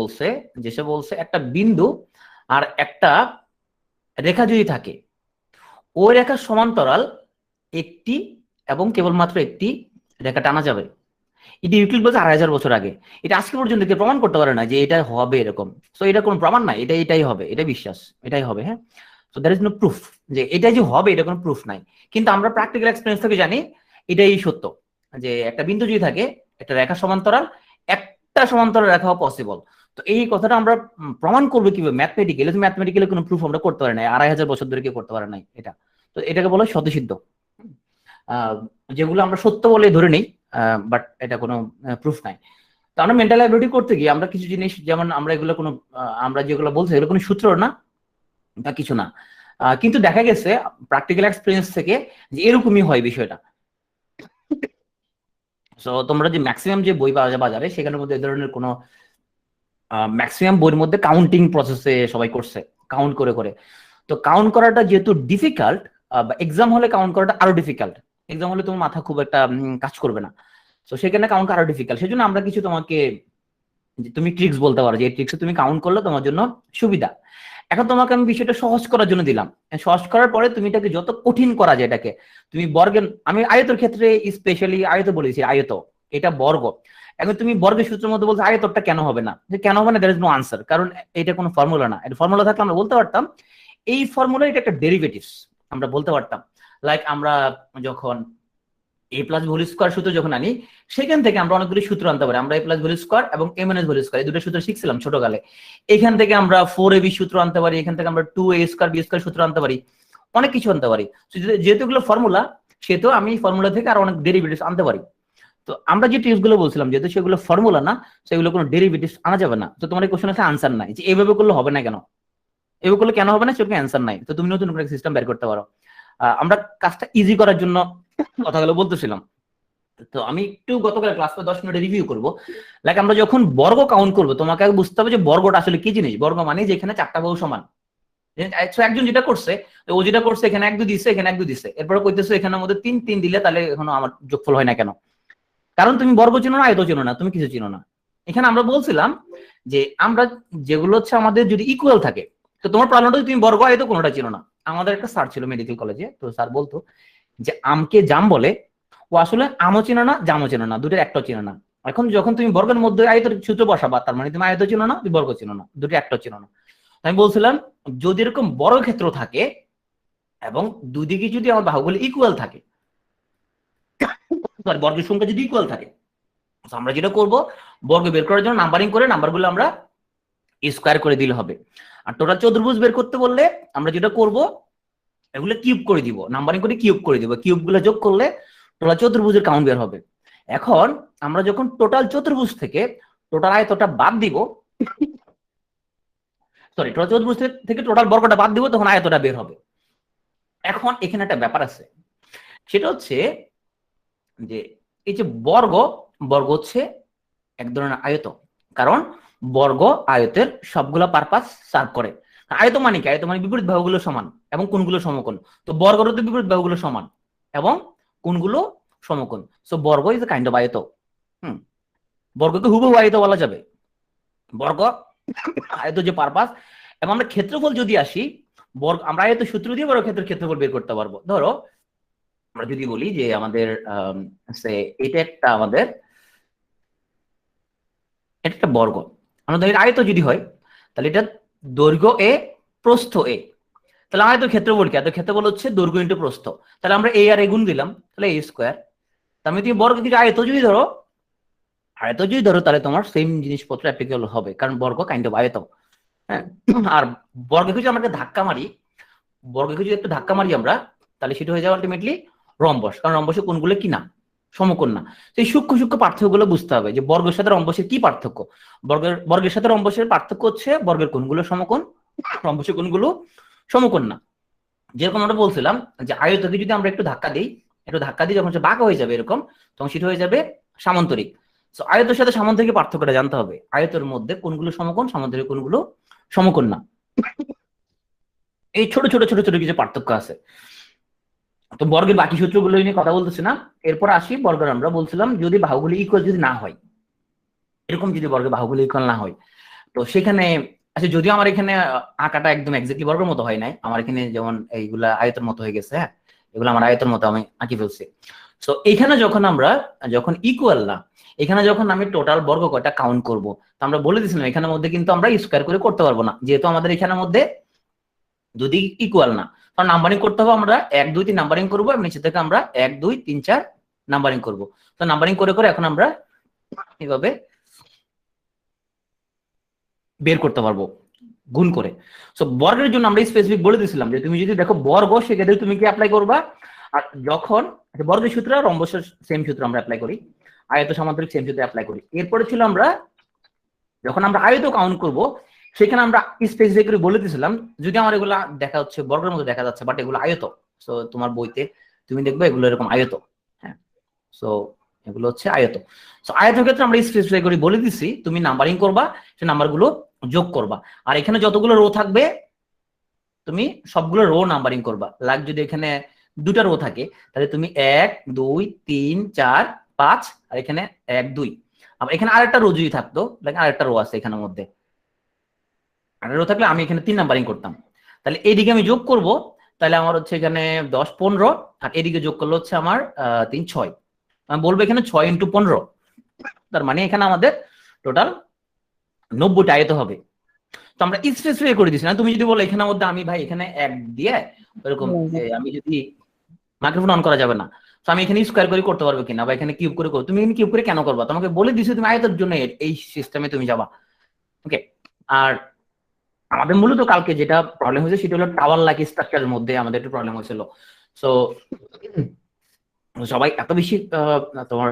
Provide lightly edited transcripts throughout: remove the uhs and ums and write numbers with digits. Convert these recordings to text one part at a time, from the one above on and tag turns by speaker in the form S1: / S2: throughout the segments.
S1: বলছে, যে সে বলছে একটা বিন্দু আর একটা রেখা যদি থাকে, ওই রেখার সমান্তরাল একটি এবং কেবলমাত্র একটি রেখা টানা যাবে। এটা ইউক্লিড বলছে 2,500 বছর আগে। এটা আজকে পর্যন্ত কেউ প্রমাণ করতে পারে না যে এটা হবে এরকম। সো এটা কোনো প্রমাণ নাই, এটাই হবে, এটা বিশ্বাস, এটাই হবে। হ্যাঁ, so there is no proof যে এটা যে হবে, এটা কোনো প্রুফ নাই। কিন্তু আমরা প্র্যাকটিক্যাল এক্সপেরিয়েন্স থেকে জানি এটাই সত্য, যে একটা বিন্দু যদি থাকে, একটা রেখা সমান্তরাল, একটা সমান্তরাল রেখাও পসিবল। তো এই কথাটা আমরা প্রমাণ করবো কিভাবে? ম্যাথমেটিক্যালি। ম্যাথমেটিক্যালি কোনো প্রুফ আমরা করতে পারি না, 2,500 বছর ধরে কেউ করতে পারে নাই এটা। তো এটাকে বলা হয় স্বতঃসিদ্ধ, যেগুলো আমরা সত্য বলে ধরে নিই, বাট এটা কোনো প্রুফ নাই। তো আমরা মেন্টাল অ্যাবিলিটি করতে গিয়ে আমরা কিছু জিনিস, যেমন আমরা এগুলো কোনো আমরা যেগুলো বলছি এগুলো কোনো সূত্র না বা কিছু না, কিন্তু দেখা গেছে প্র্যাকটিক্যাল এক্সপিরিয়েন্স থেকে যে এরকমই হয় বিষয়টা। সো তোমরা যে ম্যাক্সিমাম যে বই পাওয়া যায় বাজারে, সেখানের মধ্যে এই ধরনের কোনো ম্যাক্সিমাম বইয়ের মধ্যে কাউন্টিং প্রসেসে সবাই করছে, কাউন্ট করে করে। তো কাউন্ট করাটা যেহেতু ডিফিকাল্ট, বা এক্সাম হলে কাউন্ট করাটা আরো ডিফিকাল্ট, এক্সাম হলে তোমার মাথা খুব একটা কাজ করবে না, তো সেখানে কাউন্ট আরো ডিফিকাল্ট। সেই জন্য আমরা কিছু তোমাকে, তুমি ট্রিক্স বলতে পারো যে এই ট্রিক্সে তুমি কাউন্ট করলে তোমার জন্য সুবিধা। এখন তোমাকে আমি বিষয়টা সহজ করার জন্য দিলাম, সহজ করার পরে তুমি এটাকে যত কঠিন করা যায় এটাকে, তুমি বর্গের, আমি আয়তের ক্ষেত্রে স্পেশালি আয়ত বলেছি, আয়ত এটা বর্গ। এখন তুমি বর্গের সূত্রের মধ্যে বলছো আয়তটা কেন হবে না, কেন হবে না, দ্যার ইজ নো আনসার, কারণ এটা কোনো ফর্মুলা না। এটা ফর্মুলা থাকলে আমরা বলতে পারতাম এই ফর্মুলা, এটা একটা ডেরিভেটিভস, আমরা বলতে পারতাম। লাইক আমরা যখন এ প্লাস হোল স্কোয়ার সূত্র যখন আনি, সেখান থেকে আমরা অনেকগুলি সূত্র আনতে পারি। আমরা এ প্লাস হোল স্কোয়ার এবং এ মাইনাস হোল স্কোয়ার, এই দুটো সূত্র শিখছিলাম ছোটকালে। এখান থেকে আমরা 4ab সূত্র আনতে পারি, এখান থেকে আমরা 2a স্কোয়ার বি স্কোয়ার সূত্র আনতে পারি, অনেক কিছু আনতে পারি। যেহেতু এগুলো ফর্মুলা, সেহেতু আমি ফর্মুলা থেকে আরো অনেক ডেরিভেটিভস আনতে পারি। তো আমরা যে টিপস গুলো বলছিলাম, যেহেতু সেগুলো ফর্মুলা না, সেগুলো কোনো ডেরিভেটিভস আনা যাবে না। তো তোমার এই কোশ্চেন আছে আনসার নাই, যে এইভাবে করলে হবে না কেন, এভাবে করলে কেন হবে না, সেরকম অ্যান্সার নাই। তো তুমি নতুন করে সিস্টেম বের করতে পারো। আমরা কাজটা ইজি করার জন্য কথাগুলো বলতেছিলাম। তো আমি একটু গতকাল ক্লাসে 10 মিনিটে রিভিউ করবো। লাইক আমরা যখন বর্গ কাউন্ট করবো, তোমাকে আগে বুঝতে হবে যে বর্গটা আসলে কি জিনিস। বর্গ মানে যেখানে 4টা বাহু সমান। একজন যেটা করছে, ও যেটা করছে এখানে 1 2 দিচ্ছে, এখানে 1 2 দিচ্ছে, এরপরে কইতেছে এখানের মধ্যে 3 3 দিলে তাহলে এখনো আমার যোগফল হয় না কেন? কারণ তুমি বর্গ চিনো না, আয়ত চিনো না, তুমি কিছু চিনো না। এখানে আমরা বলছিলাম যে আমরা যেগুলো হচ্ছে আমাদের যদি ইকুয়াল থাকে, তো তোমার প্রবলেমটা তুমি বর্গ আয়ত কোনোটা চিনো না। আমাদের একটা স্যার ছিল মেডিকেল কলেজে, তো স্যার বলতো যে আমকে জাম বলে, ও আসলে আমও চেনো না জামও চেনো না, দুটোর একটাও চেনো না। এখন যখন তুমি বর্গের মধ্যে আয়তের সূত্র বসাবা, তার মানে তুমি আয়ত চেনো না, তুমি বর্গ চেনো না, দুটো একটাও চেনো না। আমি বলছিলাম যদি এরকম বর্গক্ষেত্র থাকে এবং দুদিকে যদি আমার বাহুগুলো ইকুয়াল থাকে, বর্গের সংখ্যা যদি ইকুয়াল থাকে, আমরা যেটা করব, বর্গ বের করার জন্য নাম্বারিং করে নাম্বারগুলো আমরা স্কোয়ার করে দিলে হবে। আর টোটাল চতুর্ভুজ বের করতে বললে আমরা যেটা করব, এগুলো কিউব করে দিব, নাম্বারিং করে কিউব করে দিব, কিউব গুলো যোগ করলে টোটাল চতুর্ভুজের কাউন্ট বের হবে। এখন আমরা যখন টোটাল চতুর্ভুজ থেকে টোটাল আয়তটা বাদ দিব, সরি টোটাল চতুর্ভুজ থেকে টোটাল বর্গটা বাদ দিব, তখন আয়তটা বের হবে। এখন এখানে একটা ব্যাপার আছে, সেটা হচ্ছে যে এই যে বর্গ, বর্গ হচ্ছে এক ধরনের আয়ত, কারণ বর্গ আয়তের সবগুলা পারপাস সার্ভ করে। আয়ত মানে কি? আয়ত মানে বিপরীত বাহুগুলো সমান এবং কোণগুলো সমকোণ। তো বর্গের তো বিপরীত বাহুগুলো সমান এবং কোণগুলো সমকোণ। সো বর্গ ইজ এ কাইন্ড অফ আয়ত। বর্গকে হুবহু আয়ত বলা যাবে। বর্গ আয়ত যে পারপাস। এবং আমরা ক্ষেত্রফল যদি আসি, বর্গ আমরা আয়ত সূত্র দিয়ে বর্গক্ষেত্রের ক্ষেত্রফল বের করতে পারবো। ধরো আমরা যদি বলি যে আমাদের এটা একটা আমাদের, এটা একটা বর্গ, আমাদের আয়ত যদি হয়, তাহলে এটা দৈর্ঘ্য এ প্রস্থ এ, তাহলে আয়ত ক্ষেত্রফল কি? আয়ত ক্ষেত্রফল হচ্ছে দৈর্ঘ্য ইন্টু প্রস্থ। তাহলে আমরা এ আর এ গুণ দিলাম, তাহলে এ স্কোয়ার। তার মানে তুমি বর্গ যদি আয়ত যদি ধরো, তাহলে তোমার সেম জিনিসপত্র অ্যাপ্লিকেবল হবে, কারণ বর্গ কাইন্ড অফ আয়ত। হ্যাঁ, আর বর্গকে যদি আমরা ধাক্কা মারি, বর্গকে যদি একটা ধাক্কা মারি আমরা, তাহলে সেটা হয়ে যাবে আলটিমেটলি রম্বস, কারণ রম্বসের কোণগুলো কি না, সমকোণ না। সেই সূক্ষ্ম সূক্ষ্ম পার্থক্যগুলো বুঝতে হবে, যে বর্গের সাথে রম্বসের কি পার্থক্য। বর্গের সাথে রম্বসের পার্থক্য হচ্ছে বর্গের কোণগুলো সমকোণ, রম্বসের কোণগুলো সমকোণ না। যেরকম আমরা বলছিলাম যে আয়তকে যদি আমরা একটু ধাক্কা দিই, যখন সে বাঁকা হয়ে যাবে এরকম, তখন সেটা হয়ে যাবে সামান্তরিক। তো আয়তের সাথে সামান্তরিকের পার্থক্যটা জানতে হবে। আয়তের মধ্যে কোণগুলো সমকোণ, সামান্তরিক কোণগুলো সমকোণ না। এই ছোট ছোট ছোট ছোট কিছু পার্থক্য আছে। তো বর্গের বাকি সূত্রগুলো নিয়ে কথা বলতেছি না। এরপর আসি বর্গের, আমরা বলছিলাম যদি বাহুগুলি ইকুয়াল যদি না হয়, এরকম যদি বর্গের বাহুগুলি ইকুয়াল না হয়, তো সেখানে আচ্ছা, যদিও আমার এখানে আঁকাটা একদম এক্স্যাক্টলি বর্গের মতো হয় নাই, আমার এখানে যেমন এইগুলা আয়তের মতো হয়ে গেছে, হ্যাঁ, এগুলো আমার আয়তের মতো আমি আঁকি ফেলছি। তো এখানে যখন ইকুয়াল না, এখানে যখন আমি টোটাল বর্গ কয়টা কাউন্ট করব, তো আমরা বলে দিয়েছিলাম এখানের মধ্যে কিন্তু আমরা স্কোয়ার করে করতে পারবো না, যেহেতু আমাদের এখানের মধ্যে যদি ইকুয়াল না, কারণ নাম্বারিং করতে হবে, আমরা 1 2 3 নাম্বারিং করবো, এবং নিচে থেকে আমরা 1 2 3 4 নাম্বারিং করব। তো নাম্বারিং করে করে এখন আমরা এভাবে বের করতে পারবো গুণ করে। সো বর্গের জন্য আমরা স্পেসিফিক বলে দিয়েছিলাম যে তুমি যদি দেখো বর্গ, সেক্ষেত্রে তুমি কি অ্যাপ্লাই করবা, আর যখন বর্গের সূত্র আর রম্বসের সেম সূত্র আমরা অ্যাপ্লাই করি, আয়ত সামান্তরিক সেম সূত্র অ্যাপ্লাই করি। এরপরে ছিল আমরা যখন আমরা আয়ত কাউন্ট করব, সেখানে আমরা স্পেসিফিক করে বলে দিয়েছিলাম, যদি আমার এগুলা দেখা হচ্ছে বর্গের মতো দেখা যাচ্ছে, বাট এগুলো আয়ত। সো তোমার বইতে তুমি দেখবে এগুলো এরকম আয়ত, হ্যাঁ। সো এগুলো হচ্ছে আয়ত। সো আয়তের ক্ষেত্রে আমরা স্পেসিফাই করে বলে দিচ্ছি তুমি নাম্বারিং করবা, সেই নাম্বারগুলো যোগ করবা, আর এখানে যতগুলো রো থাকবে তুমি সবগুলো রো নাম্বারিং করবা। লাইক যদি এখানে 2টা রো থাকে, তাহলে তুমি 1 2 3 4 5, আর এখানে 1 2। আবার এখানে আরেকটা রো যদি থাকতো, লাইক আরেকটা রো আছে এখানের মধ্যে, আরেকটা রো থাকলে আমি এখানে 3 নাম্বারিং করতাম, তাহলে এইদিকে আমি যোগ করব, তাহলে আমার হচ্ছে এখানে 10 15, আর এদিকে যোগ করলে হচ্ছে আমার 3 6। আমি বলবো এখানে 6 × 15, তার মানে এখানে আমাদের টোটাল 90টা আয়ত হবে। তো আমরা স্পেসিফাই করে দিছি না, তুমি যদি বলো এখানের মধ্যে আমি ভাই এখানে 1 দিয়ে এরকম আমি যদি মাইক্রোফোন অন করা যাবে না, তো আমি এখানে স্কোয়ার করে করতে পারবো কিনা, বা এখানে কিউব করে করবো, তুমি এখানে কিউব করে কেন করবা, তোমাকে বলে দিছি তুমি আয়তের জন্য এই সিস্টেমে তুমি যাবা। ওকে। আর আমাদের মূলত কালকে যেটা প্রবলেম হয়েছে সেটা হলো টাওয়ার লাইক স্ট্রাকচারের মধ্যে আমাদের একটু প্রবলেম হয়েছিল। সো সবাই এত বেশি তোমার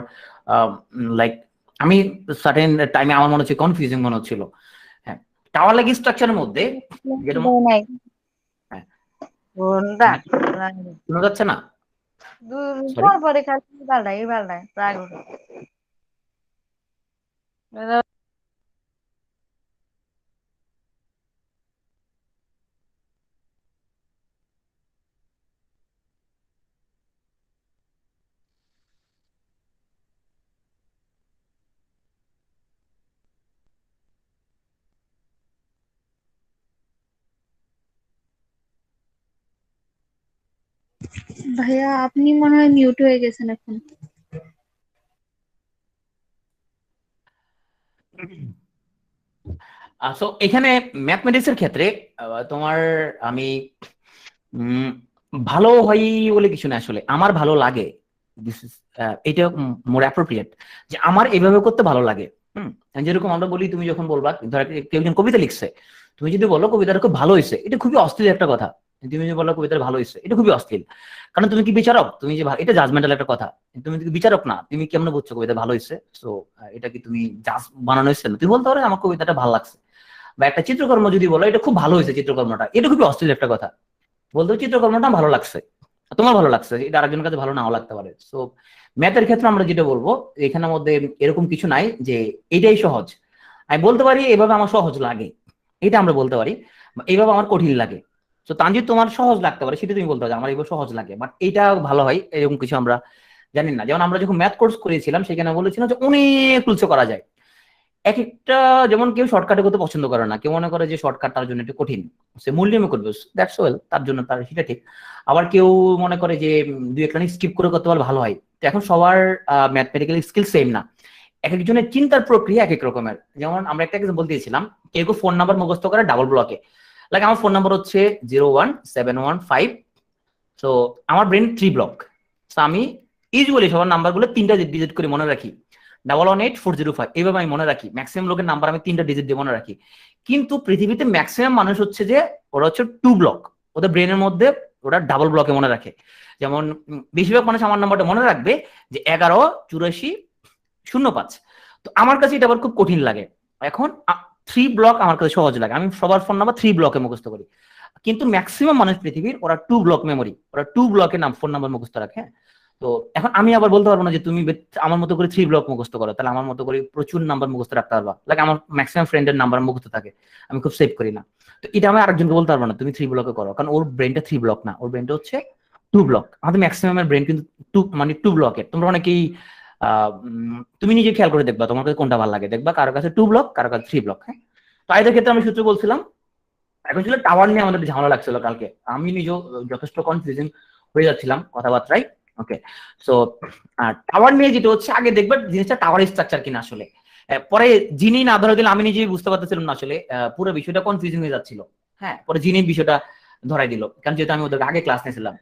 S1: লাইক আমি সার্টেন টাইমে আমার মনে হচ্ছে কনফিউজিং মনে হচ্ছিল। হ্যাঁ, টাওয়ার লাইক স্ট্রাকচারের মধ্যে যেটা হ্যাঁ শোনা যাচ্ছে না,
S2: ভাইয়া আপনি মনে হয় মিউট হয়ে গেছেন এখন।
S1: সো এখানে ম্যাথমেটিক্স এর ক্ষেত্রে তোমার আমি ভালো হয় বলে কিছু না, আসলে আমার ভালো লাগে, দিস ইজ এটা মোর অ্যাপ্রোপ্রিয়েট, যে আমার এইভাবে করতে ভালো লাগে। যেরকম আমরা বলি, তুমি যখন বলবা ধর কেউ একজন কবিতা লিখছে, তুমি যদি বলো কবিতাটা খুব ভালো হয়েছে, এটা খুবই অশ্লীল একটা কথা। তুমি যদি বলো কবিতাটা ভালো হয়েছে, এটা খুবই অশ্লীল, কারণ তুমি কি বিচারক, তুমি যে এটা জাজমেন্টাল একটা কথা, তুমি বিচারক না, তুমি কেমন বুঝছো কবিতা ভালো হয়েছে। সো এটা কি তুমি জাজ বানানো হয়েছে না, তুমি বলতে পারো আমার কবিতাটা ভালো লাগছে। বা একটা চিত্রকর্ম যদি বলো এটা খুব ভালো হয়েছে চিত্রকর্মটা, এটা খুবই অশ্লীল একটা কথা। বলতে চিত্রকর্মটা ভালো লাগছে, তোমার ভালো লাগছে, এটা আরেকজনের কাছে ভালো নাও লাগতে পারে। সো ম্যাথের ক্ষেত্রে আমরা যেটা বলবো, এখানের মধ্যে এরকম কিছু নাই যে এটাই সহজ। আমি বলতে পারি এভাবে আমার সহজ লাগে, এটা আমরা বলতে পারি, এইভাবে আমার কঠিন লাগে। তো তানজিৎ তোমার সহজ লাগতে পারে, সেটা তুমি বলতে পারো আমার এইভাবে সহজ লাগে, বাট এটা ভালো হয়, এরকম কিছু আমরা জানি না। যেমন আমরা যখন ম্যাথ কোর্স করেছিলাম সেখানে বলেছিলাম যে অনেক টুলসে করা যায় এক একটা, যেমন কেউ শর্টকাটে করতে পছন্দ করে না, কেউ মনে করে যে শর্টকাট তার জন্য একটু কঠিন, সে মূল নিয়মে করবে, দ্যাটস ওয়েল, তার জন্য তার সেটা ঠিক। আবার কেউ মনে করে যে দুই একটা স্কিপ করে করতে পারলে ভালো হয়। তো এখন সবার ম্যাথমেটিক্যাল স্কিল সেম না, এক একজনের চিন্তার প্রক্রিয়া এক এক রকমের। যেমন আমরা একটা এক্সাম্পল দিয়েছিলাম, কেউ ফোন নাম্বার মুখস্থ করে ডাবল ব্লকে, লাইক আমার ফোন নাম্বার হচ্ছে 01715। তো আমার ব্রেন 3 ব্লক, তো আমি ইউজুয়ালি সবার নাম্বারগুলো 3টা ডিজিট করে মনে রাখি, 118405, এইভাবে আমি মনে রাখি। ম্যাক্সিমাম লোকের নাম্বার আমি 3টা ডিজিট দিয়ে মনে রাখি। কিন্তু পৃথিবীতে ম্যাক্সিমাম মানুষ হচ্ছে যে ওরা হচ্ছে 2 ব্লক, ওদের ব্রেনের মধ্যে ওরা ডাবল ব্লকে মনে রাখে। যেমন বেশিরভাগ মানুষ আমার নাম্বারটা মনে রাখবে যে 118405। তো আমার কাছে এটা আবার খুব কঠিন লাগে। এখন 3 ব্লক আমার কাছে সহজ লাগে, আমি সবার ফোন নাম্বার 3 ব্লকে মুখস্থ করি। কিন্তু ম্যাক্সিমাম মানুষ পৃথিবীর ওরা 2 ব্লক মেমোরি, ওরা 2 ব্লকে নাম ফোন নাম্বার মুখস্থ রাখে। তো এখন আমি আবার বলতে পারবো না যে তুমি আমার মতো করে 3 ব্লক মুখস্থ করো, তাহলে আমার মতো করে প্রচুর নাম্বার মুখস্থ রাখতে পারবা। লাইক আমার ম্যাক্সিমাম ফ্রেন্ডের নাম্বার মুখস্থ থাকে, আমি খুব সেভ করি না। তো এটা আমি আরেকজনকে বলতে পারবো না তুমি 3 ব্লকে করো, কারণ ওর ব্রেনটা 3 ব্লক না, ওর ব্রেনটা হচ্ছে 2 ব্লক। আমাদের ম্যাক্সিমামের ব্রেন কিন্তু 2 ব্লকের। তোমরা অনেকেই তুমি নিজে খেয়াল করে দেখবা তোমার কাছে কোনটা ভালো লাগে, দেখবা কারো কাছে 2 ব্লক, কারো কাছে 3 ব্লক। হ্যাঁ, তো এটার ক্ষেত্রে আমি সূত্র বলছিলাম। এখন ছিল টাওয়ার নিয়ে আমাদের ঝামেলা লাগছিল কালকে, আমি নিজেও যথেষ্ট কনফিউজিং হয়ে যাচ্ছিলাম কথাবার্তায়। ওকে, সো টাওয়ার নিয়ে যেটা হচ্ছে, আগে দেখবে জিনিসটা টাওয়ার স্ট্রাকচার কিনা আসলে। পরে যিনি না ধরে দিল, আমি নিজেই বুঝতে পারতেছিলাম না আসলে, পুরো বিষয়টা কনফিউজিং হয়ে যাচ্ছিল। হ্যাঁ, পরে যিনি বিষয়টা ধরাই দিল, কারণ যেহেতু আমি ওদের আগে ক্লাস নিয়েছিলাম।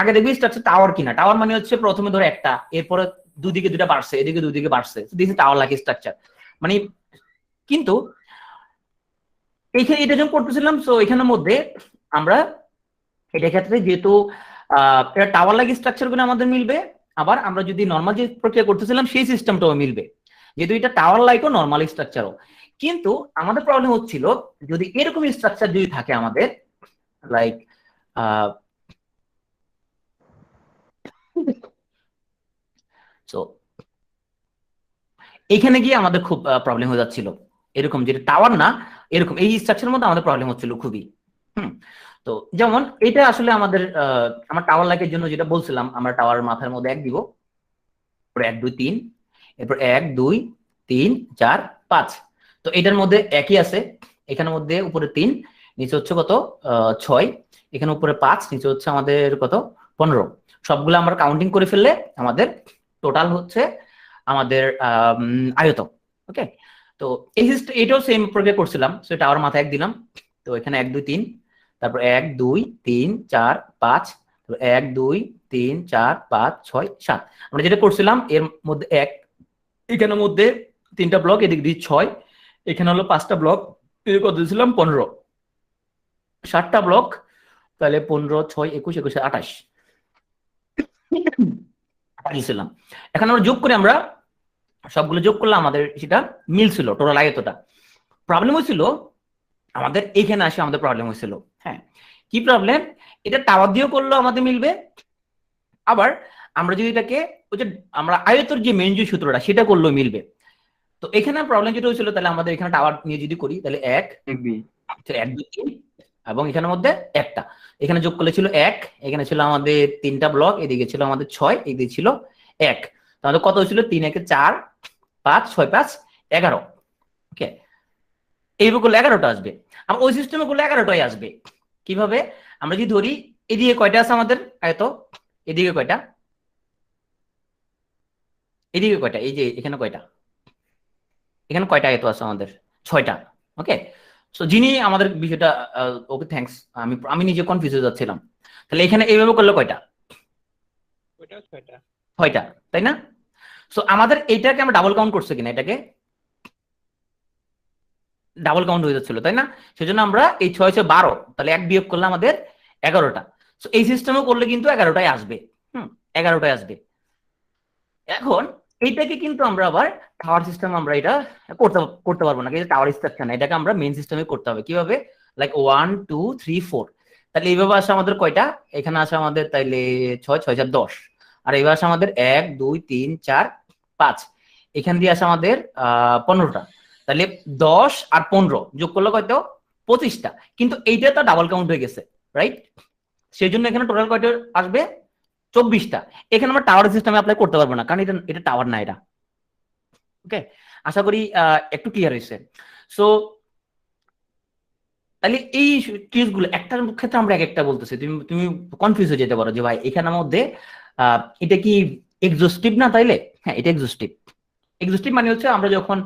S1: আগে দেখবি স্ট্রাকচার টাওয়ার কিনা, টাওয়ার মানে হচ্ছে প্রথমে ধরো একটা, এরপরে দুদিকে দুটা বাড়ছে, এদিকে দুদিকে বাড়ছে, দিস টাওয়ার লাইক স্ট্রাকচার মানে। কিন্তু এইখানে এটা যখন করতেছিলাম, সো এখানের মধ্যে আমরা এটা ক্ষেত্রে যেহেতু এটা টাওয়ার লাইক স্ট্রাকচার গুলো আমাদের মিলবে, আবার আমরা যদি নর্মাল যে প্রক্রিয়া করতেছিলাম সেই সিস্টেমটাও মিলবে, যেহেতু এটা টাওয়ার লাইকও নর্মাল স্ট্রাকচারও। কিন্তু আমাদের প্রবলেম হচ্ছিল যদি এরকম স্ট্রাকচার যদি থাকে আমাদের, লাইক সো এখানে গিয়ে আমাদের খুব প্রবলেম হয়ে যাচ্ছিল। এরকম যেটা টাওয়ার না, এরকম এই স্ট্রাকচারের মধ্যে আমাদের প্রবলেম হচ্ছিল খুবই। তো যেমন এটা আসলে আমাদের আমার টাওয়ার লাইকের জন্য যেটা বলছিলাম, আমরা টাওয়ার মাথার মধ্যে এক দিব, 1 2 3, এরপর 1 2 3 4 5। তো এটার মধ্যে একই আছে, এখানের মধ্যে উপরে 3, নিচে হচ্ছে কত 6, এখানে উপরে 5, নিচে হচ্ছে আমাদের কত 15। সবগুলো আমরা কাউন্টিং করে ফেললে আমাদের টোটাল হচ্ছে আমাদের আয়ত। ওকে, তো এটাও সেম প্রক্রিয়া করছিলাম, সো টাওয়ার মাথায় এক দিলাম। তো এখানে 1 2 3, তারপর 1 2 3 4 5, 1 2 3 4 5 6 7। আমরা যেটা করছিলাম এর মধ্যে 1, এখানের মধ্যে 3টা ব্লক, এদিক দিয়ে 6, এখানে হলো 5টা ব্লক, কত দিয়েছিলাম 15, 7টা ব্লক, তাহলে 15 6 21 21 28 দিয়েছিলাম। এখন আমরা যোগ করে, আমরা সবগুলো যোগ করলে আমাদের সেটা মিলছিল টোটাল আয়তটা। প্রবলেম হয়েছিল আমাদের এখানে আসে, আমাদের প্রবলেম হয়েছিল। হ্যাঁ, কি প্রবলেম? এটা টাওয়ার দিয়েও করলেও আমাদের মিলবে, আবার আমরা যদি এটাকে ওই যে আমরা আয়তর যে মেন যে সূত্রটা সেটা করলেও মিলবে। তো এখানে প্রবলেম যেটা হয়েছিল, তাহলে আমাদের এখানে টাওয়ার নিয়ে যদি করি, তাহলে 1 1 2 3, এবং এখানের মধ্যে একটা, এখানে যোগ করলে ছিল 1, এখানে ছিল আমাদের 3টা ব্লক, এদিকে ছিল আমাদের 6, এদিকে ছিল 1, তাহলে কত হয়েছিল 3 1 4 5 6 5 11। ওকে, এইভাবে করলে 11টা আসবে। আমরা ওই সিস্টেমে করলে 11টাই আসবে। কিভাবে? আমরা যদি ধরি এদিকে কয়টা আছে আমাদের আয়ত, এদিকে কয়টা, এদিকে কয়টা, এই যে এখানে কয়টা, এখানে কয়টা আয়ত আছে আমাদের 6টা। ওকে, সো যিনি আমাদের বিষয়টা, ওকে থ্যাঙ্কস, আমি নিজে কনফিউজ হয়ে যাচ্ছিলাম। তাহলে এখানে এইভাবে করলে কয়টা? 6টা, তাই না? সো আমাদের এইটাকে আমরা ডাবল কাউন্ট করছে কিনা, এটাকে ডাবল কাউন্ট হয়ে যাচ্ছিল, তাই না? সেজন্য আমরা এই 6 6 12, তাহলে 1 বিয়োগ করলে আমাদের 11টা। সো এই সিস্টেমে করলে কিন্তু 11টাই আসবে। 11টাই আসবে। এখন এইটাকে কিন্তু আমরা আবার টাওয়ার সিস্টেম আমরা এটা করতে পারবো না, কিন্তু টাওয়ার স্ট্রাকচার না, এটাকে আমরা মেইন সিস্টেমে করতে হবে। কিভাবে? লাইক 1 2 3 4, তাহলে এইভাবে আসে আমাদের কয়টা, এখানে আসে আমাদের তাইলে 6 6 4 10, আর এইভাবে আসে আমাদের 1 2 3 4 5, এখান দিয়ে আসে আমাদের 15টা, তাহলে 10 আর 15 যোগ করলে কয়টা? 25টা। কিন্তু এইটা তো ডাবল কাউন্ট হয়ে গেছে, রাইট? সেই জন্য এখানে টোটাল কয়টা আসবে? 24টা। এখানে আমরা টাওয়ার সিস্টেমে অ্যাপ্লাই করতে পারবো না, কারণ এটা টাওয়ার না এটা। ওকে, আশা করি একটু ক্লিয়ার হয়েছে। সো তাহলে এই কেসগুলো একটার ক্ষেত্রে আমরা এক একটা বলতেছি, তুমি কনফিউজ হয়ে যেতে পারো যে ভাই এখানের মধ্যে এটা কি এক্সস্টিভ না? তাইলে হ্যাঁ, এটা এক্সস্টিভ। এক্সস্টিভ মানে হচ্ছে আমরা যখন,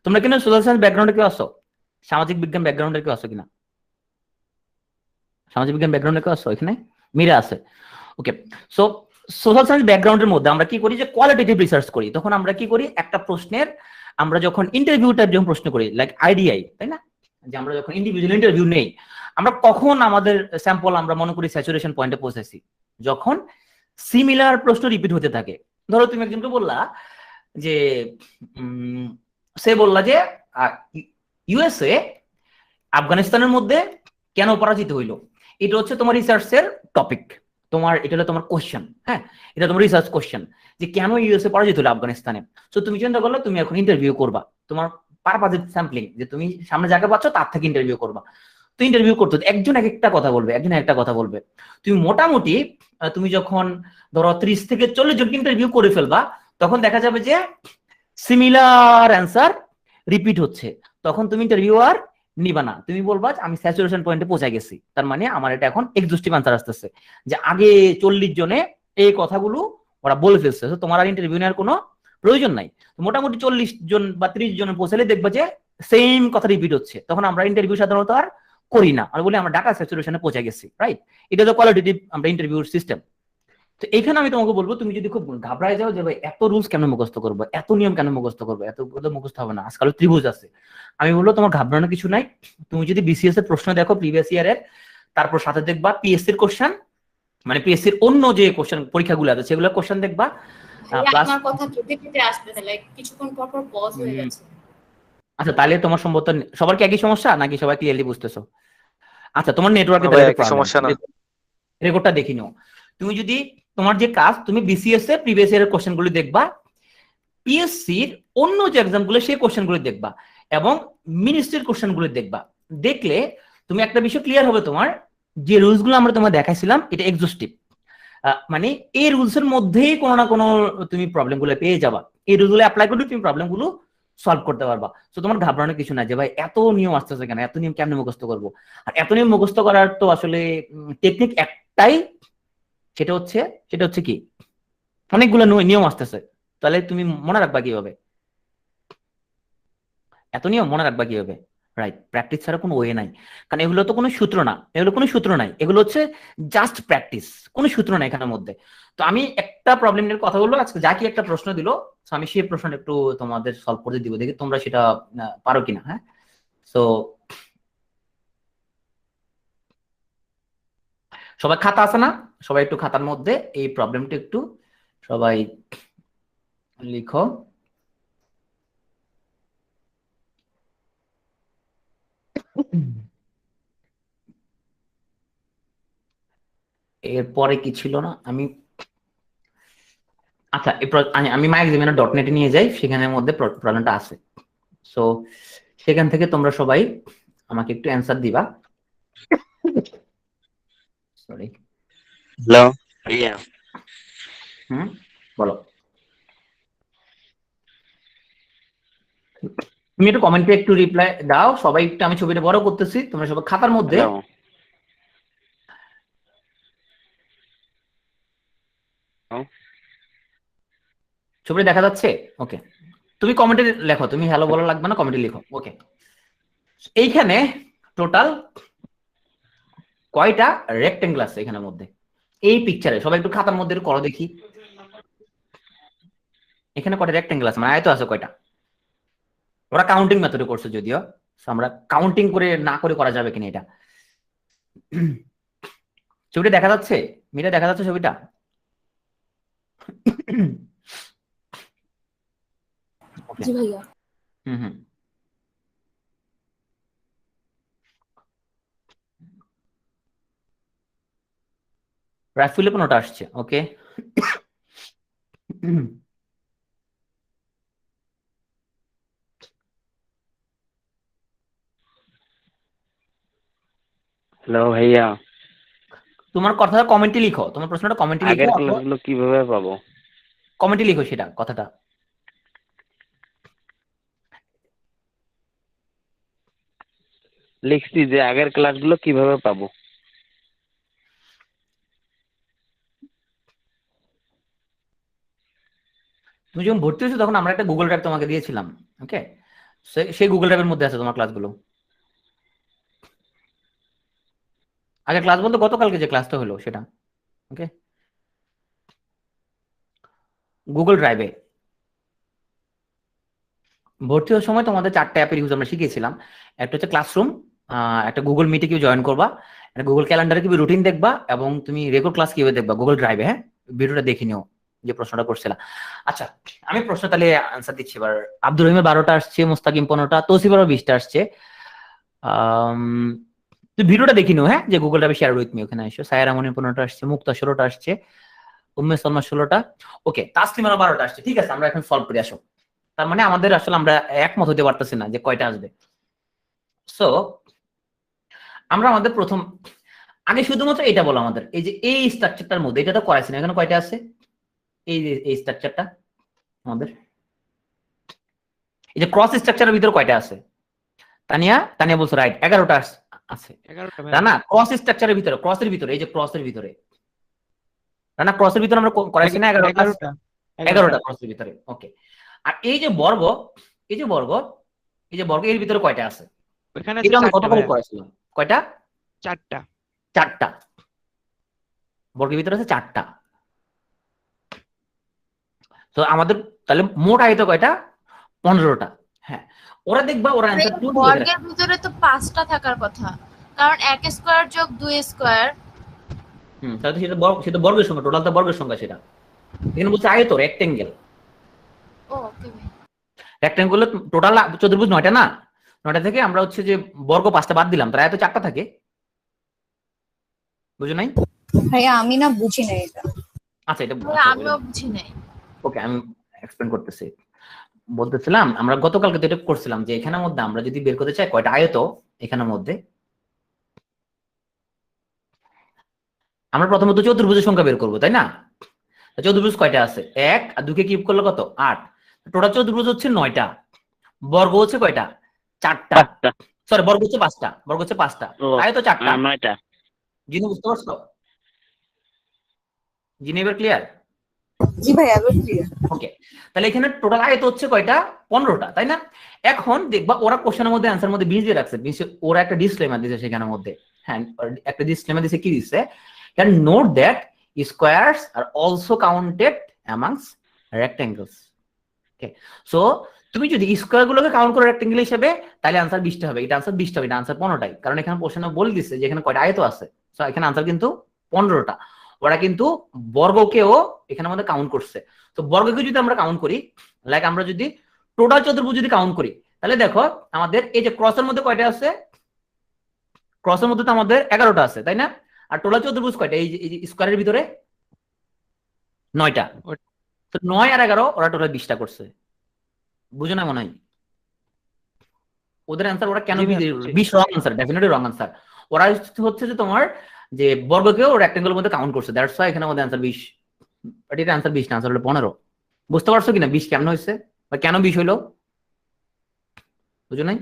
S1: তোমরা কিনা সোশ্যাল সায়েন্স ব্যাকগ্রাউন্ডে কেউ আসো, সামাজিক বিজ্ঞান ব্যাকগ্রাউন্ডে কেউ আসো কিনা? সামাজিক বিজ্ঞান ব্যাকগ্রাউন্ডে কেউ আসো? এখানে মিরা আছে। ওকে, সো সোশ্যাল সায়েন্স ব্যাকগ্রাউন্ডের মধ্যে আমরা কি করি, যে কোয়ালিটেটিভ রিসার্চ করি। তখন আমরা কি করি, একটা প্রশ্নের আমরা যখন ইন্টারভিউ টাইপ যখন প্রশ্ন করি, লাইক আইডিআই, তাই না, যে আমরা যখন ইন্ডিভিজুয়াল ইন্টারভিউ নেই, আমরা কখন আমাদের স্যাম্পল আমরা মনে করি স্যাচুরেশন পয়েন্টে পৌঁছেছি, যখন সিমিলার প্রশ্ন রিপিট হতে থাকে। ধরো তুমি একজনকে বললা যে সে বললা যে ইউএসএ আফগানিস্তানের মধ্যে কেন পরাজিত হইলো, এটা হচ্ছে তোমার রিসার্চের টপিক, তোমার এটা হলো তোমার কোশ্চেন। হ্যাঁ, এটা তোমার রিসার্চ কোশ্চেন, যে কেন ইউএসএ পরাজিত হলো আফগানিস্তানে। তো তুমি চিন্তা করলে তুমি এখন ইন্টারভিউ করবা, তোমার পারপাজিভ স্যাম্পলিং, যে তুমি সামনে জায়গা পাচ্ছ তার থেকে ইন্টারভিউ করবা। তো ইন্টারভিউ করতে একজন এক একটা কথা বলবে, একজন একটা কথা বলবে। তুমি মোটামুটি তুমি যখন ধরো 30 থেকে 40 জনকে ইন্টারভিউ করে ফেলবা, তখন দেখা যাবে যে সিমিলার অ্যান্সার রিপিট হচ্ছে। তখন তুমি ইন্টারভিউয়ার নিবা না, তুমি বলবা যে আমি স্যাচুরেশন পয়েন্টে পৌঁছে গেছি, তার মানে আমার এটা এখন এক্সস্টিভ আনসার আসতেছে, যে আগে 40 জনে এই কথাগুলো ওরা বলে ফেলছে, তো তোমার আর ইন্টারভিউ নেওয়ার কোনো প্রয়োজন নাই। মোটামুটি 40 জন বা 30 জনে পৌঁছালে দেখবা যে সেম কথা রিপিট হচ্ছে, তখন আমরা ইন্টারভিউ সাধারণত আর করি না, আর বলি আমরা ডাটা স্যাচুরেশনে পৌঁছে গেছি, রাইট? এটা তো কোয়ালিটেটিভ আমরা ইন্টারভিউর সিস্টেম। তো এখানে আমি তোমাকে বলবো, তুমি যদি খুব ঘাবড়ায় যাও যে ভাই এত রুলস কেন মুখস্থ করবো, এত নিয়ম কেন মুখস্থ করবো, এত মুখস্থ হবে না, আজকাল ত্রিভুজ আছে, আমি বলবো তোমার ঘাবড়ানোর কিছু নাই। তুমি যদি বিসিএস এর প্রশ্ন দেখো প্রিভিয়াস ইয়ারের, তারপর সাথে দেখবা পিএসসির কোশ্চেন, মানে পিএসসির অন্য যে কোশ্চেন পরীক্ষাগুলো আছে সেগুলো কোশ্চেন দেখবা। প্লাস
S3: আপনার কথা কেটে কেটে আসতেছে, লাইক কিছুক্ষণ পর পর পজ হয়ে যাচ্ছে।
S1: আচ্ছা, তাহলে তোমার সম্ভবত সবার কি একই সমস্যা নাকি সবাই ক্লিয়ারলি বুঝতেছো? আচ্ছা, তোমার নেটওয়ার্কে তাহলে সমস্যা না, রেকর্ডটা দেখি নাও। তুমি যদি তোমার যে কাজ, তুমি বিসিএস এর প্রিভিয়াস ইয়ারের কোশ্চেনগুলো দেখবা, পিএসসির অন্য যে এক্সামগুলো সেই কোশ্চেনগুলো দেখবা, এবং মিনিস্ট্রির কোশ্চেনগুলো দেখবা। দেখলে তুমি একটা বিষয় ক্লিয়ার হবে, তোমার যে রুলস গুলো আমরা তোমার দেখাইছিলাম এটা এক্সস্টিভ, মানে এই রুলস এর মধ্যেই কোনো না কোনো তুমি প্রবলেম গুলো পেয়ে যাবা, এই রুলস গুলো অ্যাপ্লাই করলে তুমি প্রবলেম গুলো সলভ করতে পারবা। তো তোমার ঘাবড়ানোর কিছু না যে ভাই এত নিয়ম আসতেছে কেন, এত নিয়ম কেমনে মুখস্থ করবো। আর এত নিয়ম মুখস্থ করার তো আসলে টেকনিক একটাই, সেটা হচ্ছে কি, অনেকগুলো নিয়ম আসতেছে, তাহলে তুমি মনে রাখবা কিভাবে, এত নিয়ম মনে রাখবা কিভাবে? রাইট, প্র্যাকটিস ছাড়া কোনো ওয়ে নাই, কারণ এগুলো তো কোনো সূত্র না, এগুলো কোনো সূত্র নাই, এগুলো হচ্ছে জাস্ট প্র্যাকটিস, কোনো সূত্র নাই এখানের মধ্যে। তো আমি একটা প্রবলেম নিয়ে কথা বলবো আজকে, যা কি একটা প্রশ্ন দিল, আমি সেই প্রশ্নটা একটু তোমাদের সলভ করতে দিব, দেখি তোমরা সেটা পারো কিনা। হ্যাঁ, সো সবাই খাতা আছে না? সবাই একটু খাতার মধ্যে এই প্রবলেমটা একটু সবাই লিখো। এরপরে কি ছিল না, আচ্ছা আমি মাই এক্সামিনার ডট নেটে নিয়ে যাই, সেখানের মধ্যে প্রবলেমটা আছে। সো সেখান থেকে তোমরা সবাই আমাকে একটু অ্যান্সার দিবা। সরি,
S4: হ্যালো ভাইয়া।
S1: বলো। তুমি একটু কমেন্টে একটু রিপ্লাই দাও সবাই, একটু আমি ছবিটা বড় করতেছি, তোমরা সবাই খাতার মধ্যে ছবিটা দেখা যাচ্ছে? ওকে, তুমি কমেন্টে লেখো, তুমি হ্যালো বলা লাগবে না, কমেন্টে লিখো। ওকে, এইখানে টোটাল কয়টা রেক্টেঙ্গল আছে এখানের মধ্যে? এই পিকচারে সবাই একটু খাতার মধ্যে করো দেখি, এখানে কয়টা রেক্টেঙ্গল আছে, মানে আয়ত আছে কয়টা? ওরা কাউন্টিং মেথডে করছে যদিও, আমরা কাউন্টিং করে না করে করা যাবে কিনা এটা। ছবিটা দেখা যাচ্ছে? মিটা দেখা যাচ্ছে ছবিটা?
S3: জি ভাইয়া।
S1: হুম, রাইফুলে 15টা আসছে। ওকে,
S4: হ্যালো ভাইয়া,
S1: তোমার কথাটা কমেন্টে লিখো, তোমার প্রশ্নটা কমেন্টে লিখো,
S4: আগের ক্লাসগুলো কিভাবে পাবো?
S1: কমেন্টে লিখো সেটা কথাটা।
S4: লিখছি যে আগের ক্লাসগুলো কিভাবে পাবো।
S1: তুমি যখন ভর্তি হয়েছো তখন আমরা একটা গুগল ড্রাইভ তোমাকে দিয়েছিলাম, ওকে, সেই গুগল ড্রাইভের মধ্যে আছে তোমার ক্লাসগুলো। আগে ক্লাস বলতে গতকালকে যে ক্লাসটা হলো সেটা, ওকে, গুগল ড্রাইভে ভর্তি হওয়ার সময় তোমাদের 4টা অ্যাপের ইউজ আমরা শিখিয়েছিলাম। একটা হচ্ছে ক্লাসরুম, একটা গুগল মিটে কেউ জয়েন করবা, একটা গুগল ক্যালেন্ডারে কিভাবে রুটিন দেখবা, এবং তুমি রেকর্ড ক্লাস কিভাবে দেখবা গুগল ড্রাইভে। হ্যাঁ, ভিডিওটা দেখে নিও যে প্রশ্নটা করছিলাম। আচ্ছা, আমি প্রশ্ন তাহলে আনসার দিচ্ছি এবার। আব্দুর রহিমের 12টা আসছে, মুস্তাকিম 15টা, তৌসিফারও 20টা আসছে। তুই ভিডিওটা দেখে নিও, হ্যাঁ, যে গুগল ড্রাইভে শেয়ার উইথ মি, ওখানে আসো। সায়রা মনির 15টা আসছে, মুক্তা 16টা আসছে, উম্মে সলমা 16টা, ওকে, তাসলিমারও 12টা আসছে। ঠিক আছে, আমরা এখন সলভ করে আসো। তার মানে আমাদের আসলে আমরা একমত হতে পারতেছি না যে কয়টা আসবে। সো আমরা আমাদের প্রথম আগে শুধুমাত্র এটা বলো, আমাদের এই যে এই স্ট্রাকচারটার মধ্যে এটা তো করাইছি না, এখানে কয়টা আছে? এই যে এই স্ট্রাকচারটা আমাদের, এই যে ক্রস স্ট্রাকচারের ভিতরে কয়টা আছে? তানিয়া তানিয়া বলছো রাইট, 11টা আছে।
S5: 11টা ভাই।
S1: রানা ক্রস স্ট্রাকচারের ভিতরে, ক্রসের ভিতরে, এই যে ক্রসের ভিতরে, রানা ক্রসের ভিতরে আমরা করাইছি না 11টা? 11টা ক্রসের ভিতরে, ওকে। আর এই যে বর্গ, এই যে বর্গ, এই যে বর্গ এর ভিতরে কয়টা আছে?
S5: ওখানে
S1: এটা আমরা
S5: 4টা
S1: কতবার
S5: ভাই।
S1: করাইছিলাম? কয়টা?
S5: 4টা।
S1: 4টা বর্গের ভিতরে আছে 4টা। তো আমাদের তাহলে মোট আয়ত কয়টা? 15টা। হ্যাঁ, ওরা দেখবা ওরা অ্যানসার 2 দিয়ে
S6: বর্গের ভিতরে তো 5টা থাকার কথা, কারণ 1 স্কয়ার যোগ 2 স্কয়ার।
S1: তাহলে সেটা বর্গের সংখ্যা, টোটাল তো বর্গের সংখ্যা সেটা। এখানে বলছে আয়ত, রেক্টেঙ্গেল।
S6: ও ওকে ভাই।
S1: রেক্টেঙ্গেল টোটাল চতুর্ভুজ 9টা না? 9টা থেকে আমরা হচ্ছে যে বর্গ 5টা বাদ দিলাম, তার আয়ত 4টা থাকে। বুঝো নাই?
S7: ভাইয়া আমি না বুঝি না এটা।
S1: আচ্ছা, এটা
S6: আমিও বুঝি নাই।
S1: ওকে, আমি এক্সপ্লেন করতেছি। বলতেছিলাম আমরা গতকালকে তো এটা করছিলাম যে এখানের মধ্যে আমরা যদি বের করতে চাই কয়টা আয়ত, এখানের মধ্যে আমরা প্রথমত চতুর্ভুজের সংখ্যা বের করবো, তাই না? চতুর্ভুজ কয়টা আছে? 1 আর 2 কে কিউব করলে কত? 8। টোটাল চতুর্ভুজ হচ্ছে 9টা, বর্গ হচ্ছে কয়টা? 4টা। সরি, বর্গ হচ্ছে 5টা, বর্গ হচ্ছে 5টা, আয়ত 4টা।
S4: 9টা।
S1: জিনি বুঝতে পারছো? জিনি এবার ক্লিয়ার?
S7: জি ভাইয়া এবার ক্লিয়ার।
S1: ওকে, তাহলে এখানে টোটাল আয়ত হচ্ছে কয়টা? 15টা, তাই না? এখন দেখবা ওরা কোশ্চেনের মধ্যে অ্যান্সার মধ্যে 20 দিয়ে রাখছে। ওরা একটা ডিসক্লেমার দিয়েছে সেখানের মধ্যে। হ্যাঁ, একটা ডিসক্লেমার দিয়েছে, কি দিচ্ছে? Can note that squares are also counted amongst rectangles. Okay, so তুমি যদি স্কোয়ার গুলোকে কাউন্ট করো রেক্টেঙ্গেল হিসেবে, তাহলে আনসার 20টা হবে। এটা আনসার 20টা হবে, এটা আনসার 15টাই, কারণ এখানে কোশ্চেনে বলে দিচ্ছে যে এখানে কয়টা আয়ত আছে। সো এখানে আনসার কিন্তু 15টা। ওরা কিন্তু বর্গকেও এখানে আমাদের কাউন্ট করছে। তো বর্গকে যদি আমরা কাউন্ট করি, লাইক আমরা যদি টোটাল চতুর্ভুজ যদি কাউন্ট করি, তাহলে দেখো আমাদের এই যে ক্রসের মধ্যে কয়টা আছে? ক্রসের মধ্যে তো আমাদের 11টা আছে, তাই না? আর টোটাল চতুর্ভুজ কয়টা? এই যে স্কোয়ারের ভিতরে 9টা। তো 9 আর 11 ওরা টোটাল 20টা করছে। বুঝো না মনে হয়? ওদের অ্যান্সার ওরা কেন 20 wrong answer, definitely wrong answer. ওরা হচ্ছে যে তোমার যে বর্গকেও রেক্টেঙ্গেলের মধ্যে কাউন্ট করছে, দ্যাটস ওয়াই এখানে মধ্যে অ্যান্সার 20। বাট এটা অ্যান্সার 20 না, অ্যান্সার হলো 15। বুঝতে পারছো কিনা 20 কেমন হয়েছে বা কেন 20 হইলো? বুঝো নাই?